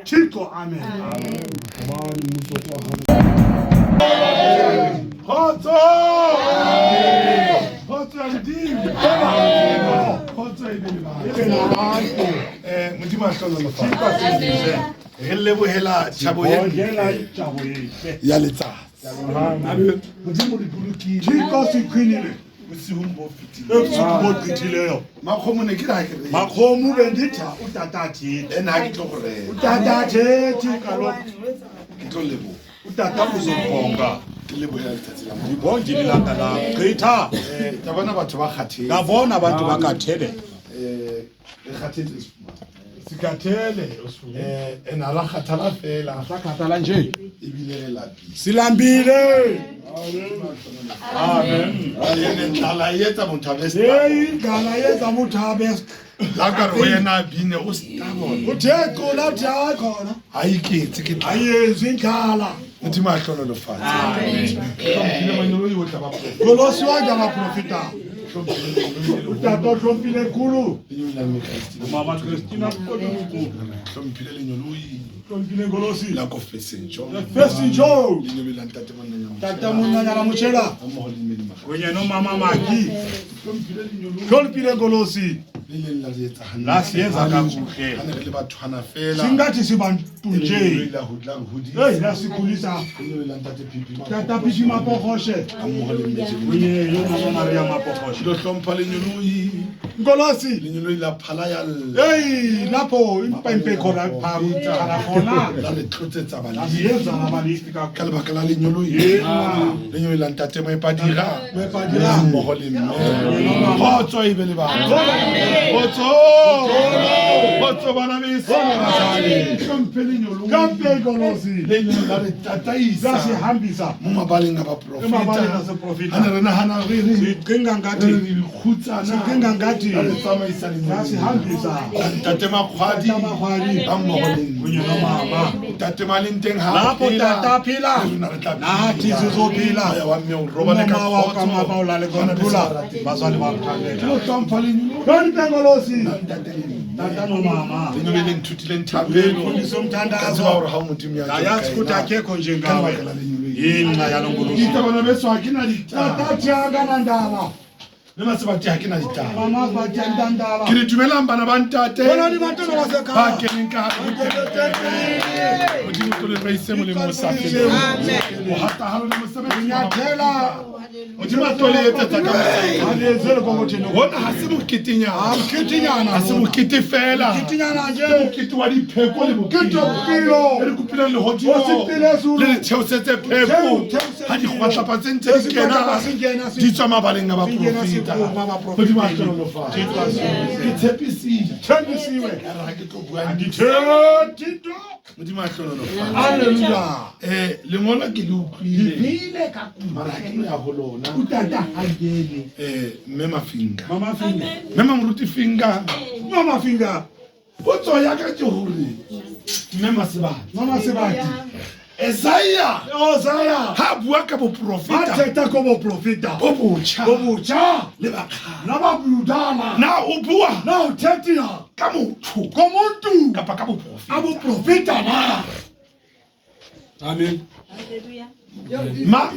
Speaker 3: thixo amen khotso
Speaker 5: modimo a hlololofae re lebohela tšhabo ya letsatsi modimo re bolokile
Speaker 3: thixo siqhinile
Speaker 5: bosigong bo
Speaker 3: ebusuku boqithileyo
Speaker 5: makgomo ne ke ra ke
Speaker 3: makgomo benditha utatathethi
Speaker 5: ena ha ke tlo go rela
Speaker 3: utatathethi kaloku
Speaker 5: ke tlo leboga
Speaker 3: utata uzobonga
Speaker 5: ke lebohela letsatsi la
Speaker 3: ndibonge ilanga lam gqitha
Speaker 5: ka bona batho ba kgathetse
Speaker 3: ndabona abantu bakathele
Speaker 5: re kgathetse
Speaker 3: sikathele
Speaker 5: ena ra kgathala fela
Speaker 3: sakhathala nje
Speaker 5: ebile re lapile
Speaker 3: silambile
Speaker 5: amen ene ndlala e etsa motho a be
Speaker 3: ingala yenza muthabe
Speaker 5: la ka re go yena a bine o stubborn
Speaker 3: uthixo lathi hayi khona
Speaker 5: ha iketse ke
Speaker 3: ayenzi indlala
Speaker 5: modimo a hlololofatse manyolo yo tla ba
Speaker 3: kolosi wanje abaprofita utata ohlomphile nkulu umama Christina
Speaker 5: hlomphile lenyoloi
Speaker 3: hlomphile nkolosi
Speaker 5: la ko fesenjo
Speaker 3: fesinjo
Speaker 5: lenyolo ntate monna
Speaker 3: tata monyanyana motshela kwenye nomama maki hlomphile nkolosi la siyenza kakuhle singathi sibantu nje la sikhulisa tata pipi mapokhoshe kwenye yomama Maria mapokhoshe
Speaker 5: lo hlompha lenyoloi
Speaker 3: nkolosi
Speaker 5: lenyoloi la phala ya
Speaker 3: lapho impempe khona khona
Speaker 5: la re tlotsetsa bana
Speaker 3: siyenza abalifi
Speaker 5: ka
Speaker 3: kakhulu
Speaker 5: lebaka la lenyoloi lenyoloi la ntate mo epadira mmogo le mme kgotso e be le batho kgotso bana beso hlomphe lenyoloi
Speaker 3: kampe nkolosi
Speaker 5: lenyoloi la re tataisa
Speaker 3: zasihambisa
Speaker 5: mo mabaleng a baprofita ane re nagana
Speaker 3: sicinga ngathi
Speaker 5: sicinga
Speaker 3: ngathi
Speaker 5: re tsamaisa
Speaker 3: zasihambisa
Speaker 5: ntate makgwadi ba mmogo le
Speaker 3: kunye nomama
Speaker 5: ntate malenteng
Speaker 3: lapho tata phila nathi sizophila
Speaker 5: wa mme o robale ka
Speaker 3: mama wa ka mama o lale konthula bazali bakuthandela hloniphe nkolosi tata nomama
Speaker 5: lenyoloi le nthutile nthabelo
Speaker 3: fundisa
Speaker 5: ka tseba
Speaker 3: umthandazo
Speaker 5: gore ga o modimo ya
Speaker 3: yayazi ukuthi akekho njengawe yinxa yalo nkulusi
Speaker 5: bana beso ga ke na ditaba
Speaker 3: tatathi akanandaba
Speaker 5: le masebati ga ke na ditaba
Speaker 3: mama bathi andandaba
Speaker 5: ke le dumelang bana ba ntate
Speaker 3: bona di batona
Speaker 5: ba
Speaker 3: basekhaya
Speaker 5: keneng ka modimo tlo le raise molemo o sa feleng o hatahalo le mosebetsi
Speaker 3: nyathela
Speaker 5: modimo a tlo le etsetsa ka mosebetsi
Speaker 3: aliyezele kokotheni
Speaker 5: hona ga se moketenyana
Speaker 3: mkitinyana
Speaker 5: ga se mokete fela
Speaker 3: mkitinyana
Speaker 5: ke
Speaker 3: nje
Speaker 5: mokete wa dipheko le
Speaker 3: ketopilo
Speaker 5: re kopileng legodimo
Speaker 3: osipile zulu
Speaker 5: le le theosetse pheko ga dikgwatlhapa tse ntse di kena di tswa mabaleng a baprofita modimo a tlololofatse ke tshepisile
Speaker 3: thembisiwe
Speaker 5: ra ke tlo buang
Speaker 3: andithethito
Speaker 5: modimo a tlololofatse
Speaker 3: alleluya
Speaker 5: lengolo ke le utlwile
Speaker 3: ile ka
Speaker 5: mara ke no ya go lona
Speaker 3: utata angene
Speaker 5: mme mafinga
Speaker 3: mama finga
Speaker 5: mme mamoruti finga
Speaker 3: mama finga
Speaker 5: potso ya ka ke gore mme masebati
Speaker 3: mama sebati
Speaker 5: Isaiah
Speaker 3: Osaya
Speaker 5: ha bua ka boprofita
Speaker 3: athetha ko boprofita
Speaker 5: bo botjha
Speaker 3: bobutsha
Speaker 5: le bakgala
Speaker 3: nababudala
Speaker 5: na o bua
Speaker 3: na uthethia
Speaker 5: ka motho
Speaker 3: komuntu
Speaker 5: kapa ka boprofita
Speaker 3: aboprofita na
Speaker 5: amen ma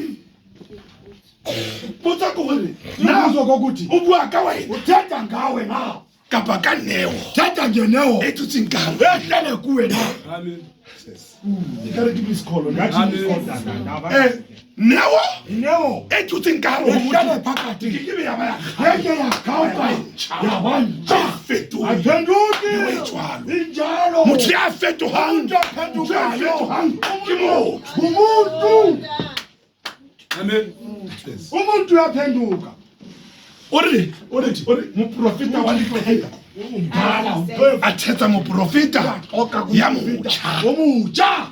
Speaker 5: potsa ko gore na
Speaker 3: nazo kokuthi
Speaker 5: o bua ka wena
Speaker 3: uthetha ngawe na
Speaker 5: kapa ka Neo
Speaker 3: thetha ngeneo
Speaker 5: e tutseng ka
Speaker 3: ehlele kuwe na
Speaker 5: ikare ke miskolo
Speaker 3: neo
Speaker 5: e tutseng ka hare ho
Speaker 3: ehlele phakathi
Speaker 5: ke be ya ba ya
Speaker 3: yeke ya khauka ya bantsa
Speaker 5: fetoha
Speaker 3: aphenduki
Speaker 5: jwalo
Speaker 3: injalo
Speaker 5: motho ya fetohang
Speaker 3: umuntu aphendukayo
Speaker 5: ke motho
Speaker 3: umuntu uyaphenduka
Speaker 5: ore moprofeta wa lephela a thetsa moprofeta ya motjha
Speaker 3: omutsha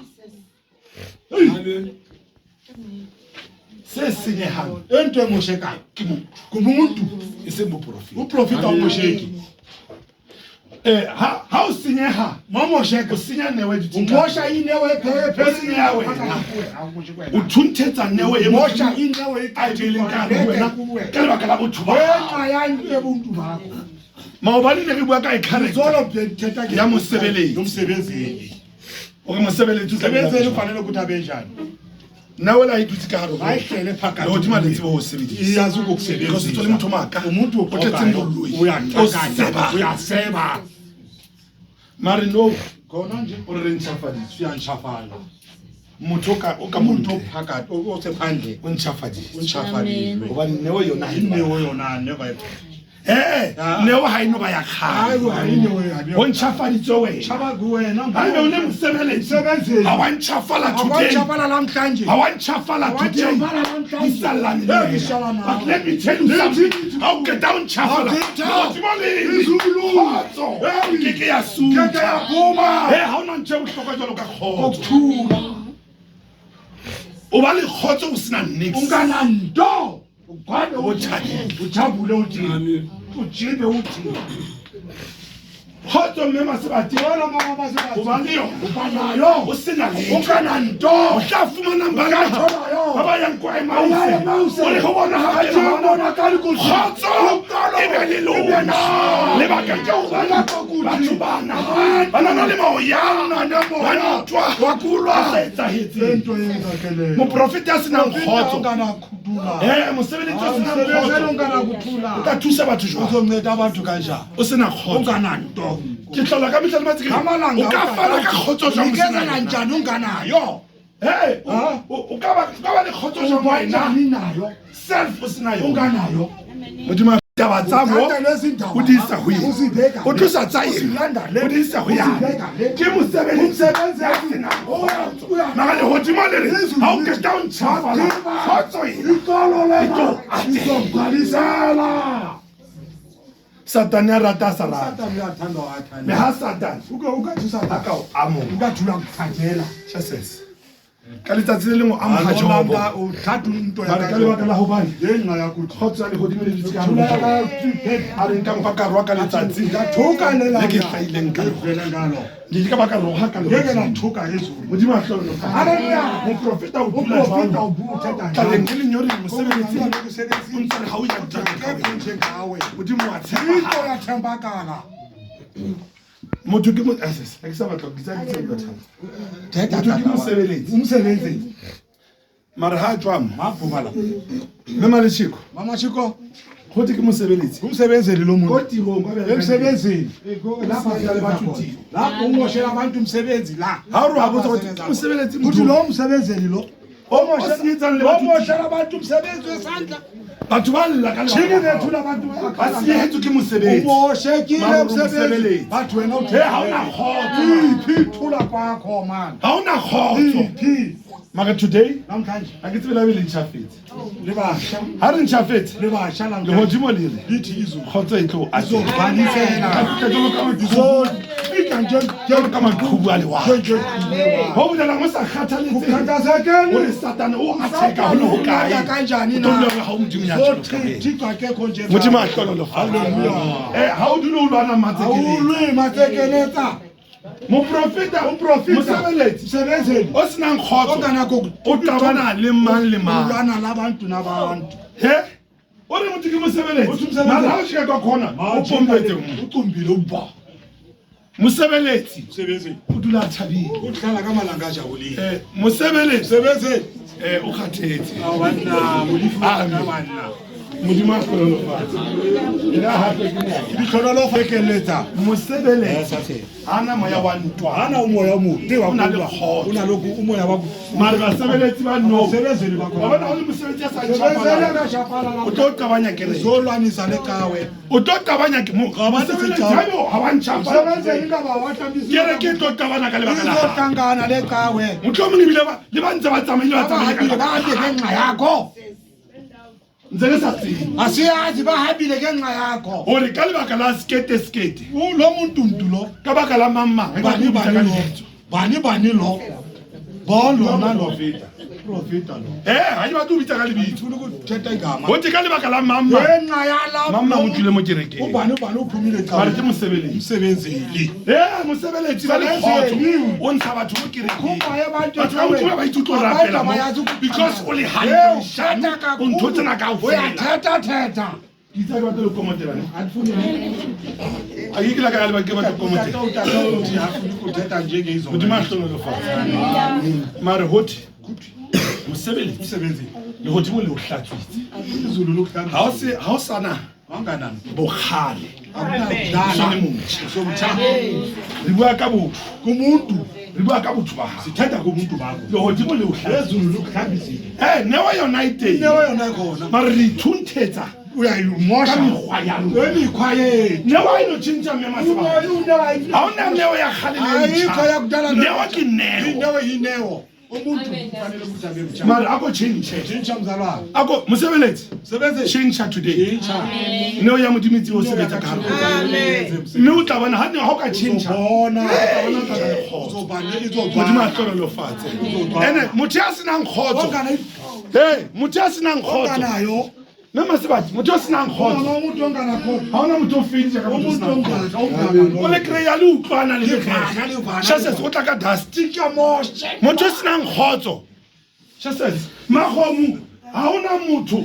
Speaker 5: se senyehang
Speaker 3: into emoshekayo
Speaker 5: ke motho
Speaker 3: kumuntu
Speaker 5: e seng moprofeta
Speaker 3: uprofita umosheki
Speaker 5: ha o senyeha
Speaker 3: mamosheka
Speaker 5: o senya newe
Speaker 3: umosha inewe
Speaker 5: Phezulu ya wena. o thunthetsa newe e
Speaker 3: umosha
Speaker 5: motho
Speaker 3: inewe
Speaker 5: a e beileng ka hare ho wena ka lebaka la botho ba hao.
Speaker 3: wena yantu ebuntu bakho
Speaker 5: maobane ne re bua ka character
Speaker 3: zolo thetha ke
Speaker 5: ya mosebeletsi
Speaker 3: umsebenzeli
Speaker 5: o re mosebeletsi o
Speaker 3: sebenzeli
Speaker 5: tlamehile
Speaker 3: ufanele ukuthi abe njani
Speaker 5: nawe la e dutse ka hare ho wena.
Speaker 3: ayihlele phakathi
Speaker 5: le hodima le tsebe ho sebedisa
Speaker 3: iyazi
Speaker 5: because o tsole motho maka
Speaker 3: umuntu
Speaker 5: o tletseng boloi o seba
Speaker 3: uyaseba
Speaker 5: mare no
Speaker 3: khona nje
Speaker 5: o re ntjhafaditswe
Speaker 3: siyanshafala
Speaker 5: motho o ka
Speaker 3: umuntu
Speaker 5: muntu
Speaker 3: phakathi osephandle
Speaker 5: o ntjhafaditswe
Speaker 3: unshafadile
Speaker 5: hobane newe yona ha e no
Speaker 3: inewe yona never
Speaker 5: newe ha e no ba ya
Speaker 3: hayi
Speaker 5: kgale
Speaker 3: inewe
Speaker 5: o ntjhafaditswe wena
Speaker 3: shaba kuwena
Speaker 5: ha ebe o le mosebeletsi
Speaker 3: Msebenzeli.
Speaker 5: ha wa ntjhafala today
Speaker 3: awantshafala namhlanje
Speaker 5: ha wa ntjhafala today
Speaker 3: awantshafala namhlanje
Speaker 5: isallane le
Speaker 3: Ngisala
Speaker 5: wena.
Speaker 3: nawe.
Speaker 5: But let me tell you something ha o qeta ho ntjhafala
Speaker 3: Ngitha.
Speaker 5: hodimo le
Speaker 3: Izulu.
Speaker 5: kgotso
Speaker 3: Hey.
Speaker 5: ke ke ya
Speaker 3: Keke ya
Speaker 5: suta
Speaker 3: phuma.
Speaker 5: ha ona ntse bohlokwa jwalo ka kgotso
Speaker 3: ukuthula
Speaker 5: o ba le kgotso o sena niks
Speaker 3: ungana nto ugwade
Speaker 5: o tjhabile
Speaker 3: ujabule uthini ujibe uthini
Speaker 5: kgotso mme masebati
Speaker 3: wena mama basebasi
Speaker 5: o ba le yona
Speaker 3: ubanayo
Speaker 5: o sena letho
Speaker 3: ungana nto
Speaker 5: o tla fumanang bana ba ba yang kwa Emmaus o re ho bona ha ke
Speaker 3: bona ka
Speaker 5: kgotso e be le lona lebaka ke hore batho bana ba na le maoyana ba notwa wa kulwa sa etsahetse
Speaker 3: into yenzakeleyo
Speaker 5: moprofeta a senang kgotso
Speaker 3: ungana khudula
Speaker 5: mosebeletsi o senang
Speaker 3: umsebenzeli
Speaker 5: kgotso
Speaker 3: ungana
Speaker 5: o
Speaker 3: kuthula
Speaker 5: ka thusa batho jwang
Speaker 3: uzonceda abantu kanjani
Speaker 5: o sena kgotso
Speaker 3: ungana nto
Speaker 5: ke hlola ka mehla le matsatsi
Speaker 3: amalanga
Speaker 5: o ka fana ka kgotso jwang o sena
Speaker 3: nikezela
Speaker 5: yona?
Speaker 3: njani unganayo
Speaker 5: O ka ba le kgotso jwang wena
Speaker 3: ubanjani nayo
Speaker 5: self o sena yona
Speaker 3: unganayo
Speaker 5: modimo taba tsa mo
Speaker 3: Uthatha lezi ndaba
Speaker 5: o di isa ho yena
Speaker 3: uzibeka
Speaker 5: o
Speaker 3: le.
Speaker 5: tlosa tsa yena
Speaker 3: Uzilanda le.
Speaker 5: o di isa ho yana
Speaker 3: Uzibeka le.
Speaker 5: ke mosebeletsi
Speaker 3: Umsebenzi
Speaker 5: ya senang
Speaker 3: kgotso.
Speaker 5: kgotso. mara lehodimo le re ha o qeta ho ntjhafala kgotso ena
Speaker 3: ikolo le
Speaker 5: tlo
Speaker 3: izogcwalisela
Speaker 5: satane a rata a sa rata
Speaker 3: Satan uyathanda
Speaker 5: me
Speaker 3: wathanda
Speaker 5: ha satane
Speaker 3: ukathusa
Speaker 5: a ka o amoga
Speaker 3: ungathula kukhathela
Speaker 5: Jesus ka letsatsi le lengwe amoga jobo
Speaker 3: uthatha into
Speaker 5: mare ka lebaka la hobane
Speaker 3: yenxa yakuthi
Speaker 5: kgotso ya lehodimo le dutse ka
Speaker 3: thula
Speaker 5: hare
Speaker 3: yaka
Speaker 5: a re nka mpa karwa ka letsatsi
Speaker 3: ngathuka
Speaker 5: le ke
Speaker 3: lelanga
Speaker 5: hlahileng ka lona
Speaker 3: evela ngalo
Speaker 5: ke ka baka roga ka
Speaker 3: ngeke
Speaker 5: lona
Speaker 3: nathuka ezulu
Speaker 5: modimo a hlolo
Speaker 3: Haleluya.
Speaker 5: moprofeta o dula
Speaker 3: uprofita
Speaker 5: jwalo
Speaker 3: ubuthetha
Speaker 5: tlabeng ke lenyore mosebeletsi o
Speaker 3: mosebetsi
Speaker 5: ntse re ga o ya
Speaker 3: akekho njengawe
Speaker 5: modimo wa
Speaker 3: into
Speaker 5: tshepa
Speaker 3: yathembakala
Speaker 5: motho ke ha ke sa batla go bitsa ditsela thata motho ke mosebeletsi
Speaker 3: umsebenzi
Speaker 5: mara ha tswa
Speaker 3: mabhumala
Speaker 5: mme maleshiko
Speaker 3: mama chiko
Speaker 5: gote ke mosebeletsi
Speaker 3: umsebenzeli lo
Speaker 5: ko
Speaker 3: muntu
Speaker 5: tirong kwa bereka
Speaker 3: emsebenzini
Speaker 5: lapha ke le batho tiro
Speaker 3: lapho ungoshela abantu umsebenzi la
Speaker 5: ha o re wa botsa ukuthi ke mosebeletsi
Speaker 3: uthi
Speaker 5: motho
Speaker 3: lo umsebenzeli lo
Speaker 5: o senyetsang le batho
Speaker 3: omoshela abantu umsebenzi wesandla
Speaker 5: batho ba lla ka
Speaker 3: chini
Speaker 5: lebaka
Speaker 3: bethula abantu
Speaker 5: ba senyehetswe ke mosebetsi
Speaker 3: umoshekile
Speaker 5: Mara
Speaker 3: umsebenzi
Speaker 5: umsebenzi.
Speaker 3: bathi wena uthi
Speaker 5: ha ona kgotso
Speaker 3: iphi thula kwakho man
Speaker 5: ha ona kgotso
Speaker 3: iphi
Speaker 5: mara today
Speaker 3: namhlanje
Speaker 5: ha ke tsebe la be le ntšhafetse
Speaker 3: le basha
Speaker 5: ha re ntšhafetse
Speaker 3: le basha namhlanje
Speaker 5: lehodimo le re
Speaker 3: lithi izulu
Speaker 5: kgotso e tlo
Speaker 3: izobhalisela
Speaker 5: jalo ka maqhubu a lewatle ho bolela mo sa kgathaletse o
Speaker 3: ukhathazekeni
Speaker 5: le satane o atheka ho le ho kae
Speaker 3: kanjani
Speaker 5: o
Speaker 3: na
Speaker 5: tlo ha o modimo ya tsholo ka wena
Speaker 3: thixo akekho nje
Speaker 5: modimo a hlonolofatsa ha o dule o lwana matsekele
Speaker 3: awulwi matsekeletsa
Speaker 5: moprofeta mosebeletsi
Speaker 3: msebenzeli
Speaker 5: o senang kgotso
Speaker 3: onganako
Speaker 5: o tabana le mang le mang
Speaker 3: ulwana labantu nabantu
Speaker 5: he o re motho ke mosebeletsi
Speaker 3: Uthi msebenzi.
Speaker 5: mara ha o shika ka khona o pompetse motho
Speaker 3: ucumbile uba
Speaker 5: mosebeletsi
Speaker 3: msebenzeli
Speaker 5: o dula a thabile
Speaker 3: uhlala kamalanga ajabulile
Speaker 5: mosebeletsi
Speaker 3: msebenzeli
Speaker 5: o kgathetse
Speaker 3: awanna mulifuna
Speaker 5: Amen.
Speaker 3: kawanna
Speaker 5: modimo a hlolofatse ena hape ke mo
Speaker 3: ditlhonolo fekeletsa
Speaker 5: mosebeletsi ana moya wa ntwa
Speaker 3: ana umoya omude
Speaker 5: una le kgotso
Speaker 3: umoya wa
Speaker 5: mare basebeletsi ba no
Speaker 3: sebenzeli
Speaker 5: ba
Speaker 3: bakho
Speaker 5: bona ho le mosebetsi a sa
Speaker 3: sebenzela
Speaker 5: ntshapala
Speaker 3: ka shapala
Speaker 5: o tlo qabanya ke re
Speaker 3: zolwanisa le kawe
Speaker 5: o tlo qabanya ke mo basebeletsi hayo ha wa ntshapala
Speaker 3: sebenzeli ka ba wa tambisi
Speaker 5: ke re ke tlo qabana ka lebaka la
Speaker 3: izotangana le kawe
Speaker 5: motho mo lebile ba le ba ntse ba tsamaile ba
Speaker 3: bahambile
Speaker 5: tsamaile
Speaker 3: bahambe ngenxa yakho
Speaker 5: ntse le sa tsini
Speaker 3: asiyazi bahambile ngenxa yakho
Speaker 5: hore ka lebaka la skete
Speaker 3: lo muntu lo
Speaker 5: ka baka la mamma
Speaker 3: bani lo bolona lo profeta lo
Speaker 5: ha di batho bitsa ka lebitso
Speaker 3: ufuna ukuthetha igama
Speaker 5: ho te ka lebaka la mamma
Speaker 3: ngenxa yala
Speaker 5: mamma o tswile mo kerekeng
Speaker 3: ubani uphumile
Speaker 5: ba re ke mosebeletsi
Speaker 3: msebenzeli
Speaker 5: mosebeletsi ba le khotso o ntsha batho mo kerekeng batho ba utlwa ba ithuto rapela mo because o le hantle shana o ntho tsena ka o
Speaker 3: uyathetha
Speaker 5: itsa ba tlo komotela ne a yikela ka le ba ke ba tlo komotela
Speaker 3: afuna ukuthetha njengeizo
Speaker 5: modimo a hlolofatsa mare hothi mosebeletsi le godimo le o hlatswitse
Speaker 3: izulu lokuhlamba
Speaker 5: ha o sana
Speaker 3: wanganani
Speaker 5: bogale
Speaker 3: akudala
Speaker 5: sone motjha
Speaker 3: somtha
Speaker 5: re bua ka botho
Speaker 3: kumuntu
Speaker 5: re bua ka botho ba gago
Speaker 3: sithetha kumuntu bakho
Speaker 5: le godimo le o hlatswitse
Speaker 3: ezulu lokuhlambisile
Speaker 5: newa yona iteng
Speaker 3: newe yona khona
Speaker 5: mare re ithuntetsa
Speaker 3: uyayimosha
Speaker 5: ka mekgwa ya rona
Speaker 3: emikhwa yethu
Speaker 5: newa e no tšhentšha mme maseba ga o na neo ya
Speaker 3: ayikho yakudala
Speaker 5: newa ke neo
Speaker 3: inewe yinewo umuntu kufanele ukuthi abe mtsha
Speaker 5: mare ako tšhentšhe
Speaker 3: tshintsha mzalwane
Speaker 5: ako mosebeletsi
Speaker 3: sebenze
Speaker 5: tšhentšha today
Speaker 3: tshintsha
Speaker 5: neo ya modimitsi o sebetsa ka mme o tla bona ga o ka tšhentšha
Speaker 3: bona
Speaker 5: modimo a tlololofatse ene motho ya senang kgotso motho ya senang kgotso
Speaker 3: nayo
Speaker 5: mme masebati motho ya senang kgotso
Speaker 3: umuntu onganakho
Speaker 5: ga ona motho o feditse ka motho o senang kgotso o le kry-a le utlwana le lefases o tla ka dusty motho o senang kgotso shases magomo ga ona motho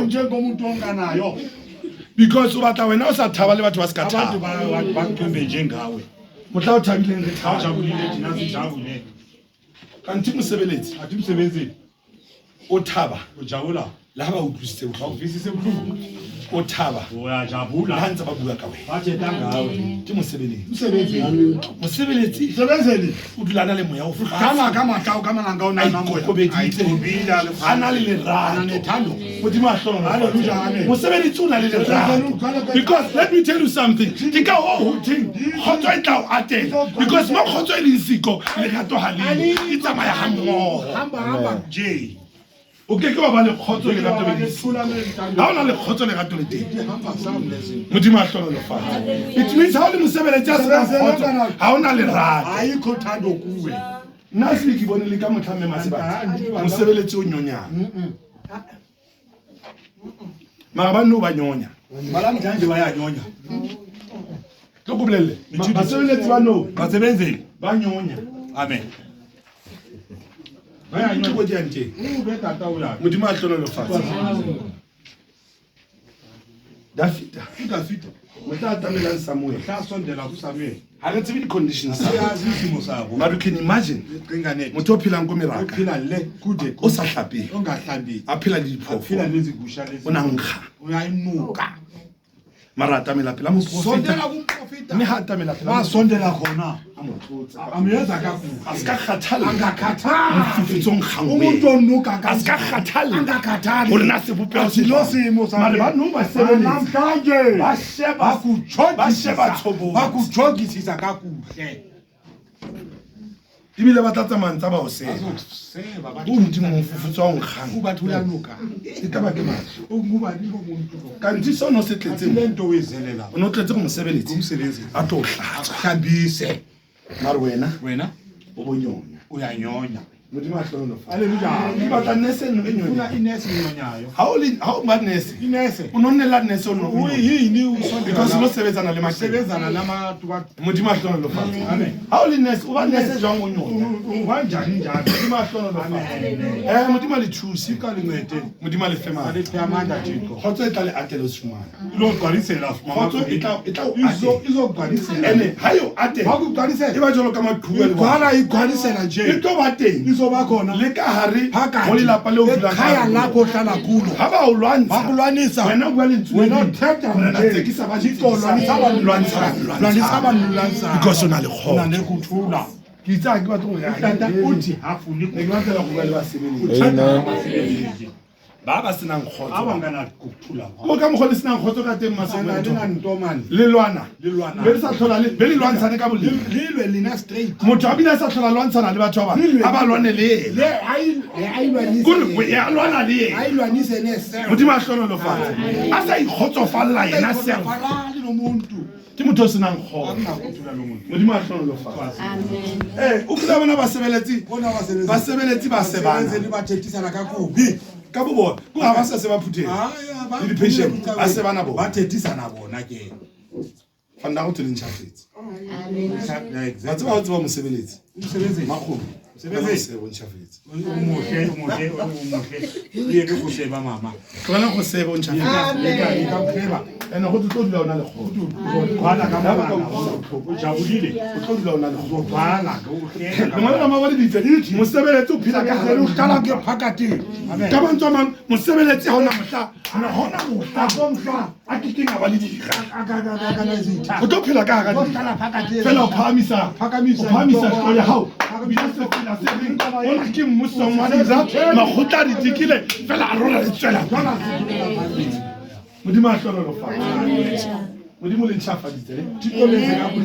Speaker 3: njengomuntu onganayo
Speaker 5: because o batla wena o sa thaba le batho ba se ka
Speaker 3: abantu
Speaker 5: thaba
Speaker 3: bantombe njengawe
Speaker 5: motla o thabileng re thaba
Speaker 3: ajabulile thina sijabule
Speaker 5: kanti mosebeletsi
Speaker 3: athi msebenzini
Speaker 5: o thaba
Speaker 3: ujabula
Speaker 5: le ga ba utlwisitse botlhoko
Speaker 3: awuvisise buhlungu
Speaker 5: o thaba
Speaker 3: uyajabula
Speaker 5: le ga ntse ba bua ka wena
Speaker 3: bathetha ngawe
Speaker 5: ke mosebeletsi
Speaker 3: msebenzini
Speaker 5: mosebeletsi
Speaker 3: msebenzini
Speaker 5: o dulana le moya o
Speaker 3: kama matao kama nanga
Speaker 5: ikokobeditse a na le lerato
Speaker 3: nethando
Speaker 5: modimo a hlolola
Speaker 3: Hallelujah, amen.
Speaker 5: mosebeletsi o na le lerato because let me tell you something ke ka ho hotheng kgotso e tla o atela because mo kgotso e leng siko lerato ga le e tsamaya ga mmogo
Speaker 3: hamba nje
Speaker 5: o ke ke wa ba le kgotso lerato le ga o na le kgotso lerato le teng
Speaker 3: hamba sam lezi
Speaker 5: modimo a hlolofatsa it means ha o le mosebeletsi a senang kgotso ga o na lerato
Speaker 3: ayikho thando kuwe
Speaker 5: nna se ke bone le ka motlhamme masebati mosebeletsi o nyonyana mara banne o ba nyonya
Speaker 3: malamhlanje bayanyonya
Speaker 5: ke ko bolelle basebeletsi ba no
Speaker 3: basebenzeli
Speaker 5: ba nyonya
Speaker 3: amen
Speaker 5: ke ko dianteng
Speaker 3: ube tata uya
Speaker 5: modimo a hlolofatsa dafita
Speaker 3: udafita
Speaker 5: o tla atamelang samuel
Speaker 3: tla sondela kusamuel
Speaker 5: ga re tsebe di-conditions
Speaker 3: siyazi isimo sabo
Speaker 5: but you can imagine
Speaker 3: qinganet
Speaker 5: motho o phelang ko meraka
Speaker 3: uphila le kude
Speaker 5: o sa hlapeng
Speaker 3: ongahlambisi
Speaker 5: a phela le
Speaker 3: aphila
Speaker 5: diphoofolo
Speaker 3: nezigusha lezi
Speaker 5: o nankga
Speaker 3: uyayinuka
Speaker 5: mara atamela phela moprofita
Speaker 3: sondela kumprofita
Speaker 5: mme ga atamela phela
Speaker 3: basondela khona
Speaker 5: a motlotsa
Speaker 3: amuyenza kakuhle
Speaker 5: a se ka kgathala
Speaker 3: angakhathali
Speaker 5: mofufetsong
Speaker 3: umuntu
Speaker 5: gangwe
Speaker 3: onuka
Speaker 5: a se ka kgathala
Speaker 3: angakhathali
Speaker 5: gore na sebopego se
Speaker 3: lo simo
Speaker 5: mare ba no basebeletsi
Speaker 3: namhlanje
Speaker 5: ba sheba tshobong
Speaker 3: bakujogisisa kakuhle
Speaker 5: ebile ba tla tsamantsa ba o seba
Speaker 3: seba
Speaker 5: o modimo mofufutso wa nkgang
Speaker 3: ubathi uyanuka
Speaker 5: e ka ba ke masho
Speaker 3: ungubani lo muntu lo
Speaker 5: kanti se o ne o se tletseng
Speaker 3: le nto oyizelela
Speaker 5: o ne o tletse go mosebeletsi
Speaker 3: umsebenzi
Speaker 5: a tlo o hlatswa
Speaker 3: hlambise
Speaker 5: mare
Speaker 3: wena
Speaker 5: o bonyonya
Speaker 3: uyanyonya
Speaker 5: modimo a hlolofa
Speaker 3: Hallelujah.
Speaker 5: ke batla nese eno e nyonya
Speaker 3: ufuna inesi inyonyayo
Speaker 5: ga o ba nese
Speaker 3: inesi
Speaker 5: o ne o nnela nese o no
Speaker 3: uyini
Speaker 5: because o no sebetsana le mahlebe
Speaker 3: usebenzana namatuba
Speaker 5: modimo a hlolofatsa
Speaker 3: amen
Speaker 5: ga o le nese o ba nese jwang o nyonya
Speaker 3: ubanjani njani
Speaker 5: modimo a hlolofatsa modimo a le thusi
Speaker 3: ikalincede
Speaker 5: modimo a le fe maatla
Speaker 3: aliphe amandla thixo
Speaker 5: kgotso e tla le atele o se fumana
Speaker 3: izogcwalisela
Speaker 5: kgotso e tla o ate
Speaker 3: izogcwalisela
Speaker 5: ene ga yo ate
Speaker 3: wakugcwalisela
Speaker 5: e ba jalo ka maqhubu
Speaker 3: igcwala igcwalisela nje
Speaker 5: e tlo ba teng
Speaker 3: lizoba khona
Speaker 5: le ka hare
Speaker 3: phakathi
Speaker 5: go lelapa le o dulang ka
Speaker 3: ekhaya
Speaker 5: lona.
Speaker 3: lakho ohlala kulo
Speaker 5: ha ba o lwantsha
Speaker 3: bakulwanisa
Speaker 5: wena o bua lentswe le
Speaker 3: wena
Speaker 5: leng.
Speaker 3: uthetha
Speaker 5: Wena
Speaker 3: nje
Speaker 5: tsekisa ba
Speaker 3: Thixo, lwanisa abantu lwanisa abantu lwanisa
Speaker 5: Because o na le kgotso.
Speaker 3: na le kuthula
Speaker 5: ke itse ha ke batla go ya
Speaker 3: tata uthi hafuni
Speaker 5: ne ke batlela go bua le basebeletsi
Speaker 6: Amen.
Speaker 5: ba ba senang kgotso
Speaker 3: abangana kuthula
Speaker 5: mo ka mogole senang kgotso ka teng
Speaker 3: sana
Speaker 5: masebeletsi
Speaker 3: lena ntomane
Speaker 5: le lwana
Speaker 3: Le lwana.
Speaker 5: be le sa tlhola be le lwantshane ka boleng
Speaker 3: lilwe lina straight
Speaker 5: motho a bile a sa tlhola lwantshana le batho ba bangwe a ba lwane le
Speaker 3: le
Speaker 5: ene kore ya lwana le ene
Speaker 3: ayilwanise neseo
Speaker 5: modimo a hlonolofatse a sa ikgotsofalela yena self
Speaker 3: falali nomuntu
Speaker 5: ke motho o senang kgotso
Speaker 3: akunakuthula lo muntu
Speaker 5: modimo a hlonolofatse o kile bona basebeletsi
Speaker 3: bona
Speaker 5: basebeletsi ba sebana
Speaker 3: basebenzeli bathethisana kakubi
Speaker 5: ka bo bona ko ga ba sa se ba phutheng le di-patient ba sebana bona
Speaker 3: bathethisana bona ke
Speaker 5: fanda go tse ntšhafetse ba tseba go tseba mosebeletsi
Speaker 3: umsebenzi
Speaker 5: makgomo
Speaker 3: Msebenzi.
Speaker 5: o ntšhafetse
Speaker 3: umuhle yeke kusheba mama
Speaker 5: tlogela go sebe o ntšhafetse
Speaker 3: ikaphela
Speaker 5: ande go tlo dula o na le kgotso
Speaker 3: bhala ujabulile
Speaker 5: o tlo dula o na le kgotso
Speaker 3: bhala
Speaker 5: lengwalo la mabadi ditse dithi mosebeletsi o phela ka gare o
Speaker 3: uhlala ke phakathini
Speaker 5: ka mantswe a mang mosebeletsi ga ona mohla gona mohla komhla a kekeng a ba le dira o tlo phela ka gara fela o phahamisa tlho ya gago bina sefela se reng ona ke mmosong wa dira makgotla a ditikile fela a rola le tswela modimo a tlhonolofatse modimo le ntšhafaditse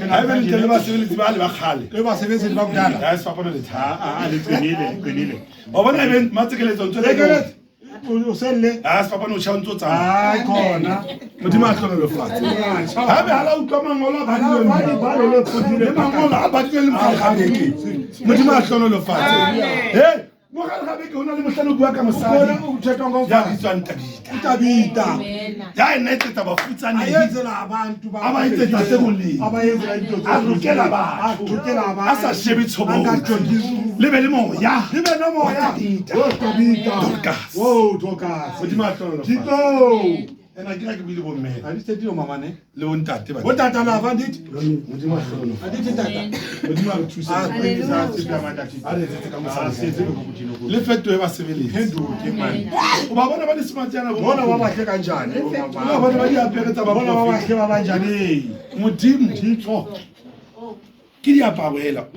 Speaker 5: ga ebe lentle le basebeletsi ba le ba kgale
Speaker 3: le basebenzeli bakudala
Speaker 5: ga e sefapano le thata
Speaker 3: liqinile
Speaker 5: wa bona ebe matsekeletso ntse
Speaker 3: uselle
Speaker 5: ga sefapano o tšha o ntse o tsamaya
Speaker 3: hayi khona
Speaker 5: modimo a tlhonolofatse gabe hala utlwa mangolo a badilwele mangolo a badilwe le mogagabeke modimo a tlhonolofatse e mogare gabeke go na le motlhale o bua ka mosadi ya bitswang
Speaker 3: tabita
Speaker 5: ya ena etsetsa bafutsane
Speaker 3: ayenzela abantu
Speaker 5: a ba etsetsa se boleng
Speaker 3: abayenzela into
Speaker 5: a lokela batho a sa shebe tshobotsi le be le moya
Speaker 3: libe nomoya
Speaker 5: Dorcas.
Speaker 3: Dorcas
Speaker 5: modimo a tlhonolofatse
Speaker 3: Tito
Speaker 5: ena ke ra ke buile bommele
Speaker 3: alithetile mama ne
Speaker 5: le bontate ba
Speaker 3: otata lava ndithi
Speaker 5: modimo a tlhonolofatse
Speaker 3: andithi tata
Speaker 5: modimo a re thuse a re etsetse ka mosadi le fetoe basebeletsi
Speaker 3: phenduke mani
Speaker 5: o ba bona ba le smartyana
Speaker 3: bona babahle kanjani
Speaker 5: ba bona ba diapere tsa
Speaker 3: bona
Speaker 5: baprofeti
Speaker 3: babahle babanjani
Speaker 5: modimo ke diaparo hela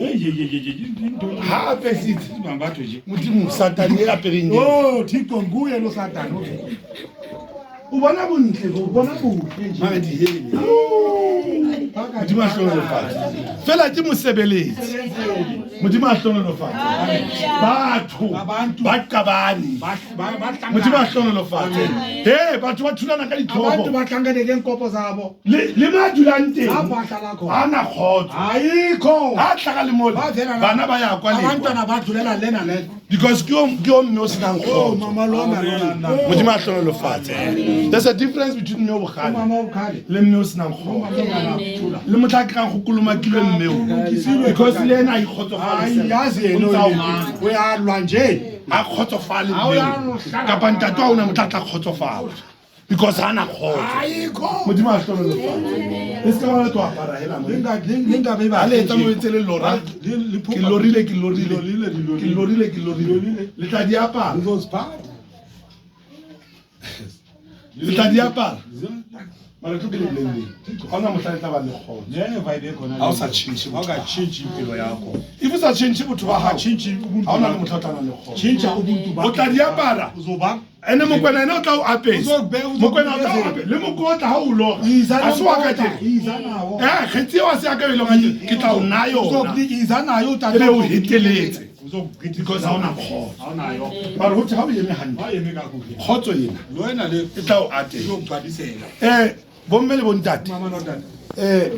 Speaker 5: ha apesitse modimo satane e apereng
Speaker 3: oh Tito nguye lo satani
Speaker 5: o bona bontle o bona botle mare dihele modimo a hlonolofatse fela ke mosebeletsi modimo a hlonolofatse batho ba qabane modimo a hlonolofatse he batho ba thulana ka
Speaker 3: abantu
Speaker 5: ditlhogo
Speaker 3: bahlangane ngenkopo zabo
Speaker 5: le ma dulang teng
Speaker 3: abahlala khona
Speaker 5: a na kgotso
Speaker 3: ayikho
Speaker 5: ha tlhaga le mole bana ba ya kwa lekwa
Speaker 3: abantwana badlulela lena lena
Speaker 5: because ke o mme o senang
Speaker 3: oh
Speaker 5: kgotso
Speaker 3: mama lona lona
Speaker 5: modimo a hlonolofatse there's a difference between mme o bogale
Speaker 3: mama ukhale
Speaker 5: le mme o senang kgotso le motho a kry-ang go kolomakilwe mmeo because le ena a ikgotsofale
Speaker 3: yazi yena uyalwa nje
Speaker 5: a kgotsofale mmeo kapa ntate wa ona motho a tla kgotsofala because ha na kgotso
Speaker 3: ayikho
Speaker 5: modimo a hlonolofatse e se ka bana to apara hela mo
Speaker 3: lingabe
Speaker 5: a le etsa mo etse le lora ke lorile le tla di apara le tla di apara mara tlo ke le blending ga ona motlha le tla ba le kgotso
Speaker 3: never ibe khona
Speaker 5: ha o sa change
Speaker 3: awukatshintshi impilo yakho
Speaker 5: if o sa change botho ba gago
Speaker 3: tshintshi
Speaker 5: ga ona le motlha o tlanang le kgotso
Speaker 3: tshintsha ubuntu
Speaker 5: o tla di apara
Speaker 3: uzoba
Speaker 5: ene mokwena ene o tla o apesa mokwena o tla o apesa le mokotla ga o loga a se wa ka teng
Speaker 3: izanawo
Speaker 5: kgetsi eo a se yaka elong ke tla o naya yona
Speaker 3: izanayo
Speaker 5: ebe o heteletse
Speaker 3: uzokugqithisa
Speaker 5: because ha ona kgotso
Speaker 3: awunayo
Speaker 5: mara gote ga o eme gantle
Speaker 3: ayeme kakuhle
Speaker 5: kgotso ena
Speaker 3: loena le
Speaker 5: e tla o atela
Speaker 3: uzokubhalisela
Speaker 5: bomme le bontate
Speaker 3: mama notata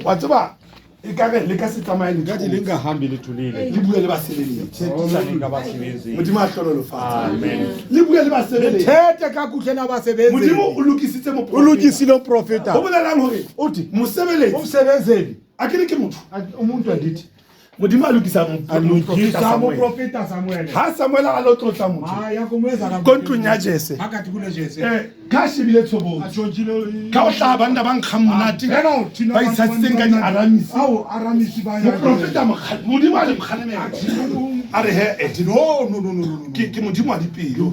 Speaker 5: wa tseba e kare le ka se tsamaye
Speaker 3: ngathi lingahambi lithulile
Speaker 5: le bue le basebeletsi
Speaker 3: thethisa ngabasebenzi
Speaker 5: modimo a tlhonolofatse le bue le basebeletsi
Speaker 3: thethe kakuhle nabasebenzi
Speaker 5: modimo o lokisitse
Speaker 3: ulukisile uprofeta
Speaker 5: go bolelang gore
Speaker 3: uthi
Speaker 5: mosebeletsi
Speaker 3: umsebenzeli
Speaker 5: a kere ke motho
Speaker 3: umuntu andithi
Speaker 5: modimo a lokisa
Speaker 3: alukisa moprofeta Samuel
Speaker 5: ha Samuel a lo tlotla motho
Speaker 3: ya kumweza
Speaker 5: ko ntlong ya Jese
Speaker 3: phakathi kule Jese
Speaker 5: ka shebile tshobotsi
Speaker 3: atshonjile
Speaker 5: ka o hlaba banna ba nkgang monate
Speaker 3: thina
Speaker 5: ba itsatsitseng ka di-aramisi
Speaker 3: awu aramisi
Speaker 5: moprofeta modimo a le mokgalemela a re he
Speaker 3: no
Speaker 5: ke modimo wa dipelo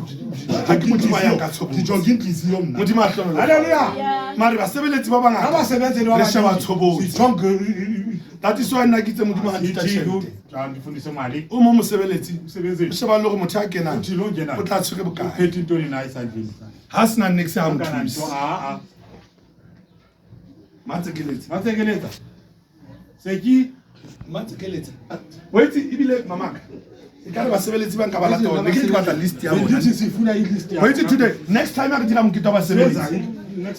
Speaker 5: ha ke modimo a yang ka tshobotsi
Speaker 3: dijonge inhliziyo mna
Speaker 5: modimo a hlolo
Speaker 3: haleluya
Speaker 5: mare basebeletsi ba bangata
Speaker 3: abasebenzeli
Speaker 5: re sheba tshobotsi
Speaker 3: sijonge
Speaker 5: that is why nna ke itse modimo ha ntita tjhelete
Speaker 3: ndifundise mali
Speaker 5: o mo mosebeletsi
Speaker 3: usebenzeli
Speaker 5: o sheba le gore motho a kenang
Speaker 3: uthi lo ngena
Speaker 5: o tla tshoke bokae
Speaker 3: uphethe intoni na esandleni
Speaker 5: ha sena nix ha
Speaker 3: kana nto
Speaker 5: mothusi matsekeletsi
Speaker 3: matsekeletsa seki
Speaker 5: matsekeletsa wait ibile mamaka e ka re basebeletsi ba nka ba lata ne ke di batla list ya bona
Speaker 3: ndithi sifuna ilist ya
Speaker 5: wait today next time a re dira mokete wa basebeletsi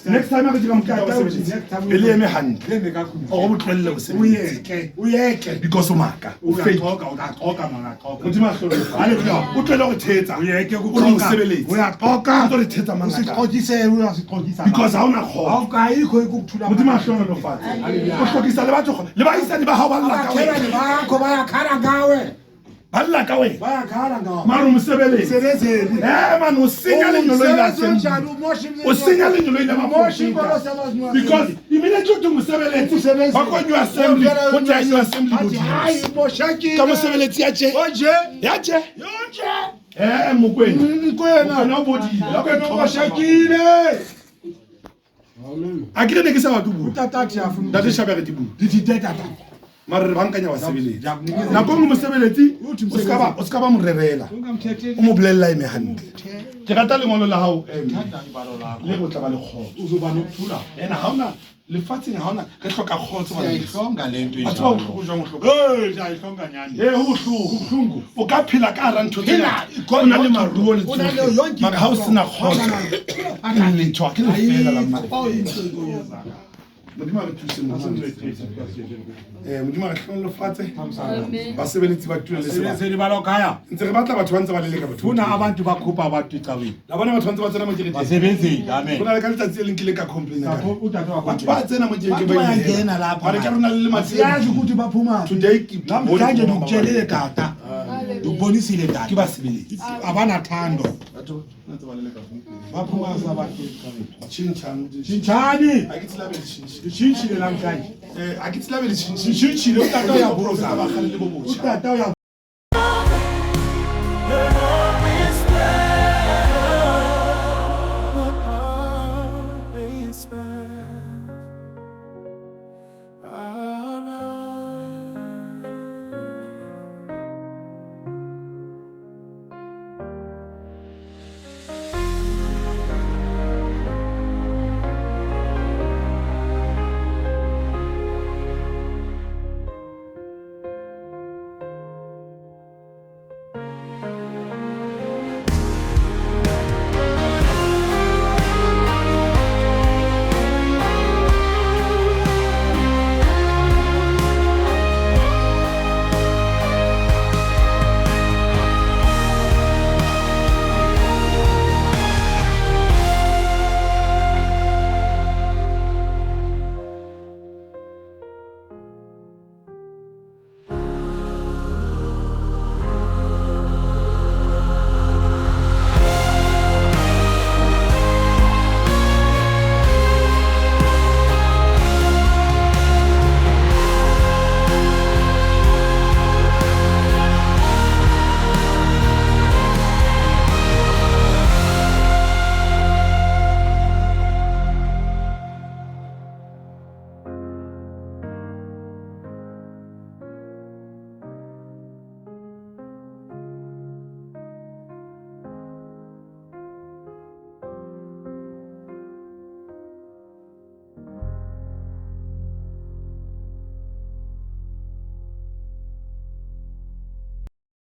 Speaker 5: next time a re dira mokete wa basebeletsi e le eme hantle
Speaker 3: leme kakhulu
Speaker 5: o botlwelle bosebeletsi
Speaker 3: uyeke
Speaker 5: because o maka o fake
Speaker 3: uyaxoka mangaxoka
Speaker 5: modimo a hlolo
Speaker 3: haleluya
Speaker 5: o tlwele go thetsa
Speaker 3: uyeke
Speaker 5: o le mosebeletsi
Speaker 3: uyaxoka
Speaker 5: o tlo re thetsa mangata
Speaker 3: usixokise uyasixokisa
Speaker 5: because ha ona kgotso
Speaker 3: awukayikho ikukuthula
Speaker 5: modimo a hlolo fatshe o hlokisa le batho le baisane ba hao ba lla ka
Speaker 3: abakhelwane
Speaker 5: wena
Speaker 3: bakho bayakhala ngawe
Speaker 5: ba lla ka wena
Speaker 3: bayakhala ngawe
Speaker 5: mara o mosebeletsi
Speaker 3: sebenzeli
Speaker 5: man o senya lenyolo ile la
Speaker 3: njalo
Speaker 5: o senya lenyolo ile la because immediately to mosebeletsi ba ko new assembly go tla new assembly
Speaker 3: hayi moshaki
Speaker 5: ka mosebeletsi ya tje
Speaker 3: yonje
Speaker 5: mokwena
Speaker 3: mkwena
Speaker 5: o bodile
Speaker 3: lokho moshakile
Speaker 5: a ke ne ke sa batho bu
Speaker 3: utatathi afuna
Speaker 5: date shabere di bu
Speaker 3: dithi tata
Speaker 5: mara re bankanya basebeletsi nako ngwe mosebeletsi o ska ba mo rerela o mo bolella eme hantle ke rata lengolo la hao le go tla ba le kgotso
Speaker 3: uzoba nokuthula
Speaker 5: ena ha ona lefatsheng ha ona re hloka kgotso
Speaker 3: siyayihlonga le nto
Speaker 5: batho ba bohloko jwang bohloko
Speaker 3: siyayihlonga nyani
Speaker 5: ho bohloko o ka phela ka hara ntho tsena o na le maruo le tsohle mara ha o sena kgotso ke letho ke lefela la mmale modimo a re thuse modimo a re hlolofatse basebeletsi ba tula le sebaka
Speaker 3: sebenzeli balokaya
Speaker 5: ntse re batla batho ba ntse ba leleka batho
Speaker 3: funa abantu bakhupha abantu icawini
Speaker 5: la bona batho ba ntse ba tsena mo kerekeng
Speaker 3: basebenzeli amen
Speaker 5: go na le ka letsatsi le nkileng ka complaina ka
Speaker 3: utata wakho
Speaker 5: batho ba tsena mo kerekeng ba
Speaker 3: bayangena lapha
Speaker 5: ba re ka rona le le
Speaker 3: siyazi ukuthi baphuma
Speaker 5: today ke
Speaker 3: namhlanje ndikutshelile tata ndikubonisile
Speaker 5: ke
Speaker 3: tata
Speaker 5: basebeletsi
Speaker 3: abanathando
Speaker 5: batho ntse ba leleka
Speaker 3: baphuma sabantu
Speaker 5: tshintshang
Speaker 3: tshintshani
Speaker 5: a ke tsela be tshintshi
Speaker 3: ndishintshile namhlanje
Speaker 5: a ke tsela be tshintshi
Speaker 3: ndishintshile utata uyabuza
Speaker 5: ba khalle bo botjha
Speaker 3: utata